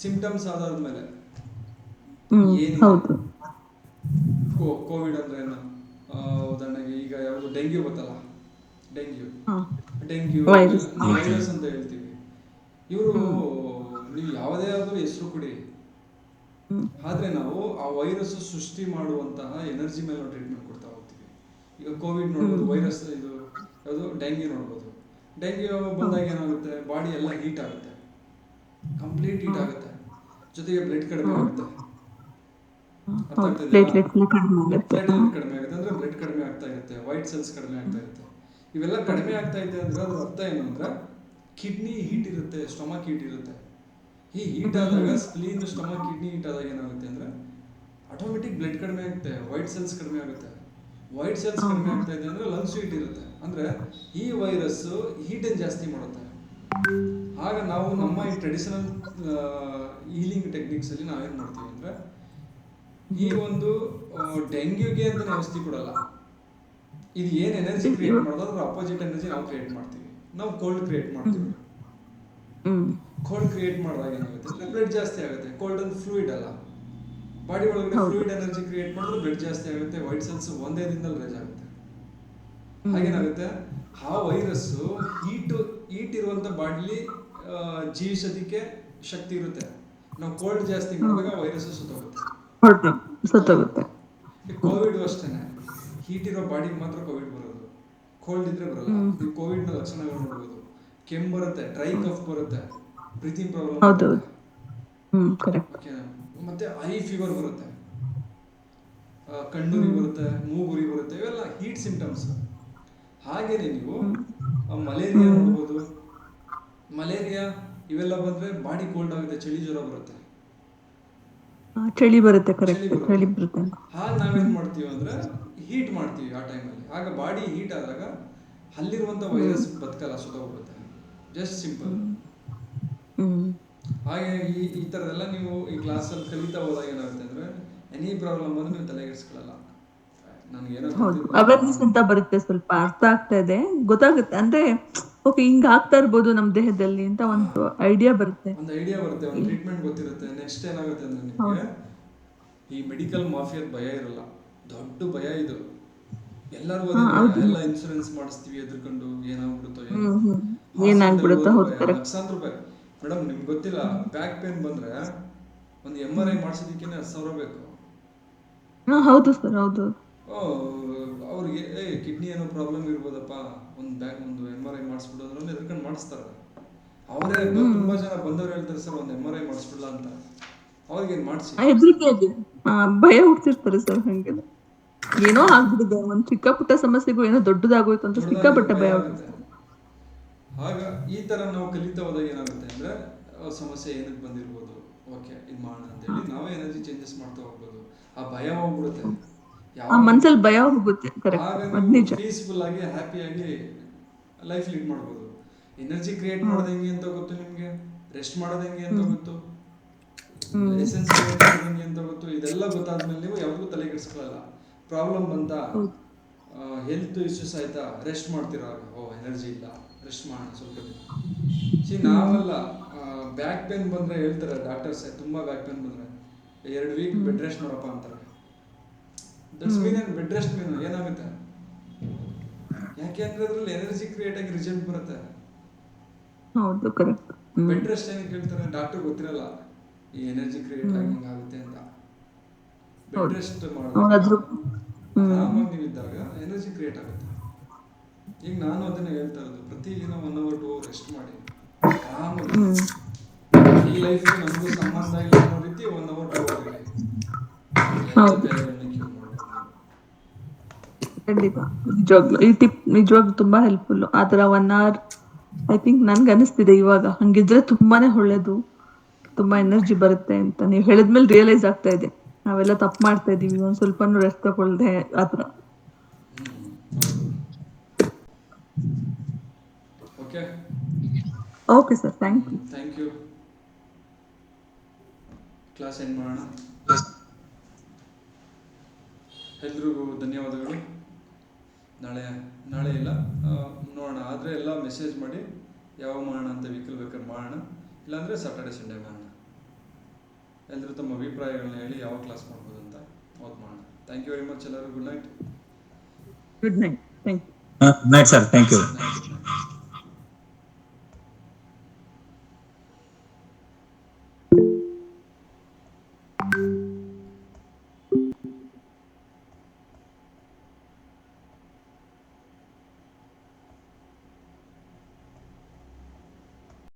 ಸಿಂಪ್ಟಮ್ಸ್ ಆಧಾರದ ಮೇಲೆ ಏನಿದೆ. ಕೋವಿಡ್ ಅಂದ್ರೆ ಏನು, ಉದಾಹರಣೆಗೆ ಈಗ ಯಾವುದು ಡೆಂಗ್ಯೂ ಗೊತ್ತಲ್ಲ, ಡೆಂಗ್ಯೂ ವೈರಸ್ ಅಂತ ಹೇಳ್ತೀವಿ. ಇವರು ನೀವು ಯಾವುದೇ ಆದ್ರೂ ಹೆಸರು ಕೊಡಿ, ಆದ್ರೆ ನಾವು ಆ ವೈರಸ್ ಸೃಷ್ಟಿ ಮಾಡುವಂತಹ ಎನರ್ಜಿ ಮೇಲೆ ನಾವು ಟ್ರೀಟ್ಮೆಂಟ್ ಕೊಡ್ತಾ ಹೋಗ್ತೀವಿ. ಈಗ ಕೋವಿಡ್ ನೋಡ್ಬೋದು, ವೈರಸ್ ಇದು ಯಾವುದು ಡೆಂಗ್ಯೂ ನೋಡ್ಬೋದು. ಡೆಂಗ್ಯೂ ಬಂದಾಗ ಏನಾಗುತ್ತೆ, ಬಾಡಿ ಎಲ್ಲ ಹೀಟ್ ಆಗುತ್ತೆ, ಕಂಪ್ಲೀಟ್ ಹೀಟ್ ಆಗುತ್ತೆ, ಜೊತೆಗೆ ಬ್ಲಡ್ ಕಡಿಮೆ ಆಗುತ್ತೆ. ಪ್ಲೇಟ್ಲೆಟ್ ಕಡಿಮೆ ಆಗುತ್ತೆ ಅಂದ್ರೆ ಬ್ಲಡ್ ಕಡಿಮೆ ಆಗ್ತಾ ಇರುತ್ತೆ, ವೈಟ್ ಸೆಲ್ಸ್ ಕಡಿಮೆ ಆಗ್ತಾ ಇರುತ್ತೆ. ಇವೆಲ್ಲ ಕಡಿಮೆ ಆಗ್ತಾ ಇದೆ ಅಂದ್ರೆ ಅದ್ರ ಅರ್ಥ ಏನು ಅಂದ್ರೆ ಕಿಡ್ನಿ ಹೀಟ್ ಇರುತ್ತೆ, ಸ್ಟಮಕ್ ಹೀಟ್ ಇರುತ್ತೆ. ಈ ಹೀಟ್ ಆದಾಗ ಸ್ಪ್ಲೀನ್, ಸ್ಟಮಕ್, ಕಿಡ್ನಿ ಹೀಟ್ ಆದಾಗ ಏನಾಗುತ್ತೆ ಅಂದ್ರೆ ಆಟೋಮೆಟಿಕ್ ಬ್ಲಡ್ ಕಡಿಮೆ ಆಗುತ್ತೆ, ವೈಟ್ ಸೆಲ್ಸ್ ಕಡಿಮೆ ಆಗುತ್ತೆ. ವೈಟ್ ಸೆಲ್ಸ್ ಕಡಿಮೆ ಆಗ್ತಾ ಇದೆ ಅಂದ್ರೆ ಲಂಗ್ಸ್ ಹೀಟ್ ಇರುತ್ತೆ. ಅಂದ್ರೆ ಈ ವೈರಸ್ ಹೀಟನ್ನು ಜಾಸ್ತಿ ಮಾಡುತ್ತೆ. ಆಗ ನಾವು ನಮ್ಮ ಈ ಟ್ರೆಡಿಷನಲ್ ಹೀಲಿಂಗ್ ಟೆಕ್ನಿಕ್ಸ್ ಅಲ್ಲಿ ನಾವೇನ್ ಮಾಡ್ತೀವಿ ಅಂದ್ರೆ, ಈ ಒಂದು ಡೆಂಗ್ಯೂಗೆ ಅಂತ ಔಷಧಿ ಕೊಡಲ್ಲ. ಇದು ಏನ್ ಎನರ್ಜಿ ಕ್ರಿಯೇಟ್ ಮಾಡೋದು ಅದ್ರ ಅಪೋಸಿಟ್ ಎನರ್ಜಿ ನಾವು ಕ್ರಿಯೇಟ್ ಮಾಡ್ತೀವಿ. ನಾವು ಕೋಲ್ಡ್ ಕ್ರಿಯೇಟ್ ಮಾಡ್ತೀವಿ. ಕೋಲ್ಡ್ ಕ್ರಿಯೇಟ್ ಮಾಡಿದಾಗ ಏನಾಗುತ್ತೆ ಅಂದ್ರೆ ಬ್ಲಡ್ ಜಾಸ್ತಿ ಆಗುತ್ತೆ. ಕೋಲ್ಡ್ ಅಂದ್ರೆ ಫ್ಲೂಯಿಡ್ ಅಲ್ಲ, ಬಾಡಿ ಒಳಗಡೆ ಫ್ಲೂಯಿಡ್ ಎನರ್ಜಿ ಕ್ರಿಯೇಟ್ ಮಾಡಿದ್ರೆ ಬ್ಲಡ್ ಜಾಸ್ತಿ ಆಗುತ್ತೆ, ವೈಟ್ ಸೆಲ್ಸ್ ಒಂದೇ ದಿನದಲ್ಲಿ ರೇಜ್ ಆಗುತ್ತೆ. ಹಾಗೇನಾಗುತ್ತೆ, ಆ ವೈರಸ್ ಹೀಟ್ ಇರುವಂತ ಬಾಡಿಲಿ ಜೀವಿಸೋದಿಕ್ಕೆ ಶಕ್ತಿ ಇರುತ್ತೆ. ನಾವು ಕೋಲ್ಡ್ ಜಾಸ್ತಿ ಮಾಡಿದಾಗ ವೈರಸ್ ಸತ್ತೋಗುತ್ತೆ. ಕೋವಿಡ್ ಅಷ್ಟೇನೆ, ಹೀಟ್ ಇರೋ ಬಾಡಿಗೆ ಮಾತ್ರ ಕೋವಿಡ್ ಬರೋದು, ಕೋಲ್ಡ್ ಇದ್ರೆ ಬರಲ್ಲ. ನೀವು ಕೋವಿಡ್ ನ ಲಕ್ಷಣಗಳು ನೋಡಬಹುದು. ಕೆಮ್ಮು ಬರುತ್ತೆ, ಡ್ರೈ ಕಫ್ ಬರುತ್ತೆ, ಬ್ರೀತಿಂಗ್ ಪ್ರಾಬ್ಲಮ್ ಬರುತ್ತೆ, ಮತ್ತೆ ಐ ಫೀವರ್ ಬರುತ್ತೆ, ಕಣ್ಣುರಿ ಬರುತ್ತೆ, ಮೂಗುರಿ ಬರುತ್ತೆ. ಇವೆಲ್ಲ ಹೀಟ್ ಸಿಂಪ್ಟಮ್ಸ್. ಹಾಗೇನೆ ನೀವು ಮಲೇರಿಯಾ ನೋಡ್ಬೋದು. ಮಲೇರಿಯಾ ಇವೆಲ್ಲ ಬಂದ್ರೆ ಬಾಡಿ ಕೋಲ್ಡ್ ಆಗುತ್ತೆ, ಚಳಿ ಜ್ವರ ಬರುತ್ತೆ,
ಚಳಿ ಬರುತ್ತೆ.
ಹಾಗೆ ನಾವೇನ್ ಮಾಡ್ತೀವಿ ಅಂದ್ರೆ ಹೀಟ್ ಮಾಡ್ತೀವಿ ಆ ಟೈಮಲ್ಲಿ. ಆಗ ಬಾಡಿ ಹೀಟ್ ಆದಾಗ ಅಲ್ಲಿರುವಂತ ವೈರಸ್ ಬದುಕಲ್ಲ, ಸುತ್ತೋಗ್ಬಿಡುತ್ತೆ. Just simple. ಹಾಗೆ ಈ ತರದೆಲ್ಲ ನೀವು ಈ ಕ್ಲಾಸಲ್ಲಿ ಕಲಿತಾ ಹೋದಾಗ ಏನಾಗುತ್ತೆ ಅಂದ್ರೆ, ಎನಿ ಪ್ರಾಬ್ಲಮ್ ಬಂದ್ರೆ ನೀವು ತಲೆಗೆಡಿಸ್ಕೊಳ್ಳಲ್ಲ.
ಅವೇರ್ನೆಸ್ ಅಂತ ಬರುತ್ತೆ, ಸ್ವಲ್ಪ ಅರ್ಥ ಆಗ್ತಾ ಇದೆ, ಗೊತ್ತಾಗುತ್ತೆ. ಅಂದ್ರೆ ಓಕೆ ಹಿಂಗ ಆಗ್ತಾ ಇರ್ಬೋದು ನಮ್ ದೇಹದಲ್ಲಿ ಅಂತ ಒಂದು ಐಡಿಯಾ ಬರುತ್ತೆ,
ಒಂದು ಟ್ರೀಟ್ಮೆಂಟ್ ಗೊತ್ತಿರುತ್ತೆ. ನೆಕ್ಸ್ಟ್ ಏನಾಗುತ್ತೆ ಅಂದ್ರೆ ನಿಮಗೆ ಈ ಮೆಡಿಕಲ್ ಮಾಫಿಯಾದ ಭಯ ಇರಲ್ಲ. ದೊಡ್ಡ ಭಯ ಇದು. ಎಲ್ಲರೂ ಎಲ್ಲ ಇನ್ಶೂರೆನ್ಸ್ ಮಾಡಿಸ್ತೀವಿ ಎದ್ರಕೊಂಡು ಏನಾಗ್ಬಿಡುತ್ತೋ ಲಕ್ಷಾಂತರ ರೂಪಾಯಿ. ಮೇಡಮ್ ನಿಮ್ಗೆ ಗೊತ್ತಿಲ್ಲ, ಬ್ಯಾಕ್ ಪೇನ್ ಬಂದ್ರೆ ಒಂದು MRI ಮಾಡಿಸೋದಕ್ಕೆ 10,000 ಬೇಕು.
ಹೌದು ಸರ್, ಹೌದು.
ಅವ್ರಿಗೆ ಕಿಡ್ನಿ ಏನೋ ಪ್ರಾಬ್ಲಮ್ ಇರ್ಬೋದಪ್ಪ, ಒಂದು MRI ಮಾಡಿಸ್ಬಿಡು ಅಂದ್ರೆ ಎದ್ರಕೊಂಡು ಮಾಡಿಸ್ತಾರೆ. ಅವರೇ ತುಂಬಾ ಜನ ಬಂದವ್ರು ಹೇಳ್ತಾರೆ, ಸರ್ ಒಂದು MRI ಮಾಡಿಸ್ಬಿಡಲ್ಲ ಅಂತ. ಅವ್ರಿಗೇನ್ ಮಾಡಿಸಿ
ಭಯ ಹುಡ್ತಿರ್ತಾರೆ ಸರ್. ಹಂಗೆ ಏನೋ ಆಗ್ಬಿಟ್ಟಿದೆ, ಒಂದ್ ಚಿಕ್ಕ ಪುಟ್ಟ ಸಮಸ್ಯೆಗೂ ಏನೋ ದೊಡ್ಡದಾಗೋಯ್ತು ಅಂತ ಸಿಕ್ಕಾಪಟ್ಟೆ ಭಯ ಆಗುತ್ತೆ.
ಆಗ ಈ ತರ ನಾವು ಕಲಿತಾ ಹೋದಾಗ ಏನಾಗುತ್ತೆ ಅಂದ್ರೆ, ಸಮಸ್ಯೆ ಏನಕ್ಕೆ ಬಂದಿರ್ಬೋದು, ಓಕೆ ಇದು ಮಾಡೋಣ ಅಂತ ಹೇಳಿ ನಾವೇ ಎನರ್ಜಿ ಚೇಂಜಸ್ ಮಾಡ್ತಾ ಹೋಗ್ಬೋದು. ಆ ಭಯ ಹೋಗ್ಬಿಡುತ್ತೆ,
ಮನ್ಸಲ್ಲಿ ಭಯ ಹೋಗುತ್ತೆ.
ಪೀಸ್ಫುಲ್ ಆಗಿ ಹ್ಯಾಪಿಯಾಗಿ ಲೈಫ್ ಲೀಡ್ ಮಾಡ್ಬೋದು. ಎನರ್ಜಿ ಕ್ರಿಯೇಟ್ ಮಾಡೋದು ಹೆಂಗೆ ಅಂತ ಗೊತ್ತು ನಿಮ್ಗೆ, ರೆಸ್ಟ್ ಮಾಡೋದು ಹೆಂಗೆ ಅಂತ ಗೊತ್ತು, ಎಸೆನ್ಸ್ ಕ್ರಿಯೇಟ್ ಮಾಡೋದು ಹೆಂಗೆ ಅಂತ ಗೊತ್ತು. ಇದೆಲ್ಲ ಗೊತ್ತಾದ್ಮೇಲೆ ನೀವು ಯಾವಾಗಲೂ ತಲೆ ಕೆಡಿಸ್ಕೊಳ್ಳಲ್ಲ. ಪ್ರಾಬ್ಲಮ್ ಬಂತ, ಹೆಲ್ತ್ ಇಶ್ಯೂಸ್ ಆಯ್ತಾ, ರೆಸ್ಟ್ ಮಾಡ್ತೀರಾ, ಎನರ್ಜಿ ಇಲ್ಲ, ರೆಸ್ಟ್ ಮಾಡೋಣ ಸ್ವಲ್ಪ. ನಾವಲ್ಲ, ಬ್ಯಾಕ್ ಪೇನ್ ಬಂದ್ರೆ ಹೇಳ್ತಾರೆ ಡಾಕ್ಟರ್ಸ್, ತುಂಬಾ ಬ್ಯಾಕ್ ಪೇನ್ ಬಂದ್ರೆ 2 ವೀಕ್ ಬೆಡ್ ರೆಸ್ಟ್ ಮಾಡಪ್ಪ ಅಂತಾರೆ. ದಟ್ಸ್ ಮೀನ್ ಬೆಡ್ ರೆಸ್ಟ್ ಮೀನ್ ಏನಾಗುತ್ತೆ? ಯಾಕೆ ಅಂದ್ರೆ ಅದ್ರಲ್ಲಿ ಎನರ್ಜಿ ಕ್ರಿಯೇಟ್ ಆಗಿ ರಿಸಲ್ಟ್ ಬರುತ್ತೆ.
ಹೌದು ಕರೆಕ್ಟ್.
ಬೆಡ್ ರೆಸ್ಟ್ ಏನಕ್ಕೆ ಹೇಳ್ತಾರೆ? ಡಾಕ್ಟರ್ ಗೊತ್ತಿರಲ್ಲ ಈ ಎನರ್ಜಿ ಕ್ರಿಯೇಟ್ ಆಗಿ ಹಿಂಗಾಗುತ್ತೆ ಅಂತ. ಬೆಡ್ ರೆಸ್ಟ್
ಅವ್ರಾದ್ರು
ಆರಾಮಾಗಿ ನೀವು ಇದ್ದಾಗ ಎನರ್ಜಿ ಕ್ರಿಯೇಟ್ ಆಗುತ್ತೆ. ಈಗ ನಾನು ಅದನ್ನ ಹೇಳ್ತಾ ಇರೋದು, ಪ್ರತಿದಿನ 1 hour 2 hour ರೆಸ್ಟ್ ಮಾಡಿ ಆರಾಮಾಗಿ ಈ ಲೈಫ್ ನಮಗೂ ಸಂಬಂಧ ಇಲ್ಲ ಅನ್ನೋ ರೀತಿ 1 hour 2 hour ಇರಿ.
ಖಂಡಿತ ನಿಜವಾಗ್ಲು ಈ ಟಿಪ್ ನಿಜವಾಗ್ಲು ತುಂಬಾ ಹೆಲ್ಪ್ಫುಲ್. ಆ ತರ 1 hour ಐ ಥಿಂಕ್ ನನ್ಗೆ ಅನಿಸ್ತಿದೆ ಇವಾಗ ಹಂಗಿದ್ರೆ ತುಂಬಾನೇ ಒಳ್ಳೇದು, ತುಂಬಾ ಎನರ್ಜಿ ಬರುತ್ತೆ ಅಂತ. ನೀವು ಹೇಳಿದ್ಮೇಲೆ ರಿಯಲೈಸ್ ಆಗ್ತಾ ಇದೆ ನಾವೆಲ್ಲ ತಪ್ಪು ಮಾಡ್ತಾ ಇದೀವಿ, ಒಂದ್ ಸ್ವಲ್ಪನೂ ರೆಸ್ಟ್ ತಗೊಳ್ದೆ ಆತರ.
Okay
okay sir, thank you.
Thank you. Class end ಮಾಡೋಣ. ಎಲ್ರಿಗೂ ಧನ್ಯವಾದಗಳು. ನಾಳೆ ಇಲ್ಲ ನೋಡೋಣ, ಆದರೆ ಎಲ್ಲ ಮೆಸೇಜ್ ಮಾಡಿ ಯಾವಾಗ ಮಾಡೋಣ ಅಂತ. ವೀಕಲ್ ಬೇಕಾದ್ರೆ ಮಾಡೋಣ, ಇಲ್ಲಾಂದರೆ ಸ್ಯಾಟರ್ಡೆ ಸಂಡೇ ಮಾಡೋಣ. ಎಲ್ಲರೂ ತಮ್ಮ ಅಭಿಪ್ರಾಯಗಳನ್ನ ಹೇಳಿ ಯಾವ ಕ್ಲಾಸ್ ಮಾಡ್ಬೋದು ಅಂತ ಅವತ್ತು ಮಾಡೋಣ. ಥ್ಯಾಂಕ್ ಯು ವೆರಿ ಮಚ್ ಎಲ್ಲರೂ. Good night.
Good night. Thank you.
Night sir, thank you.
Thank you.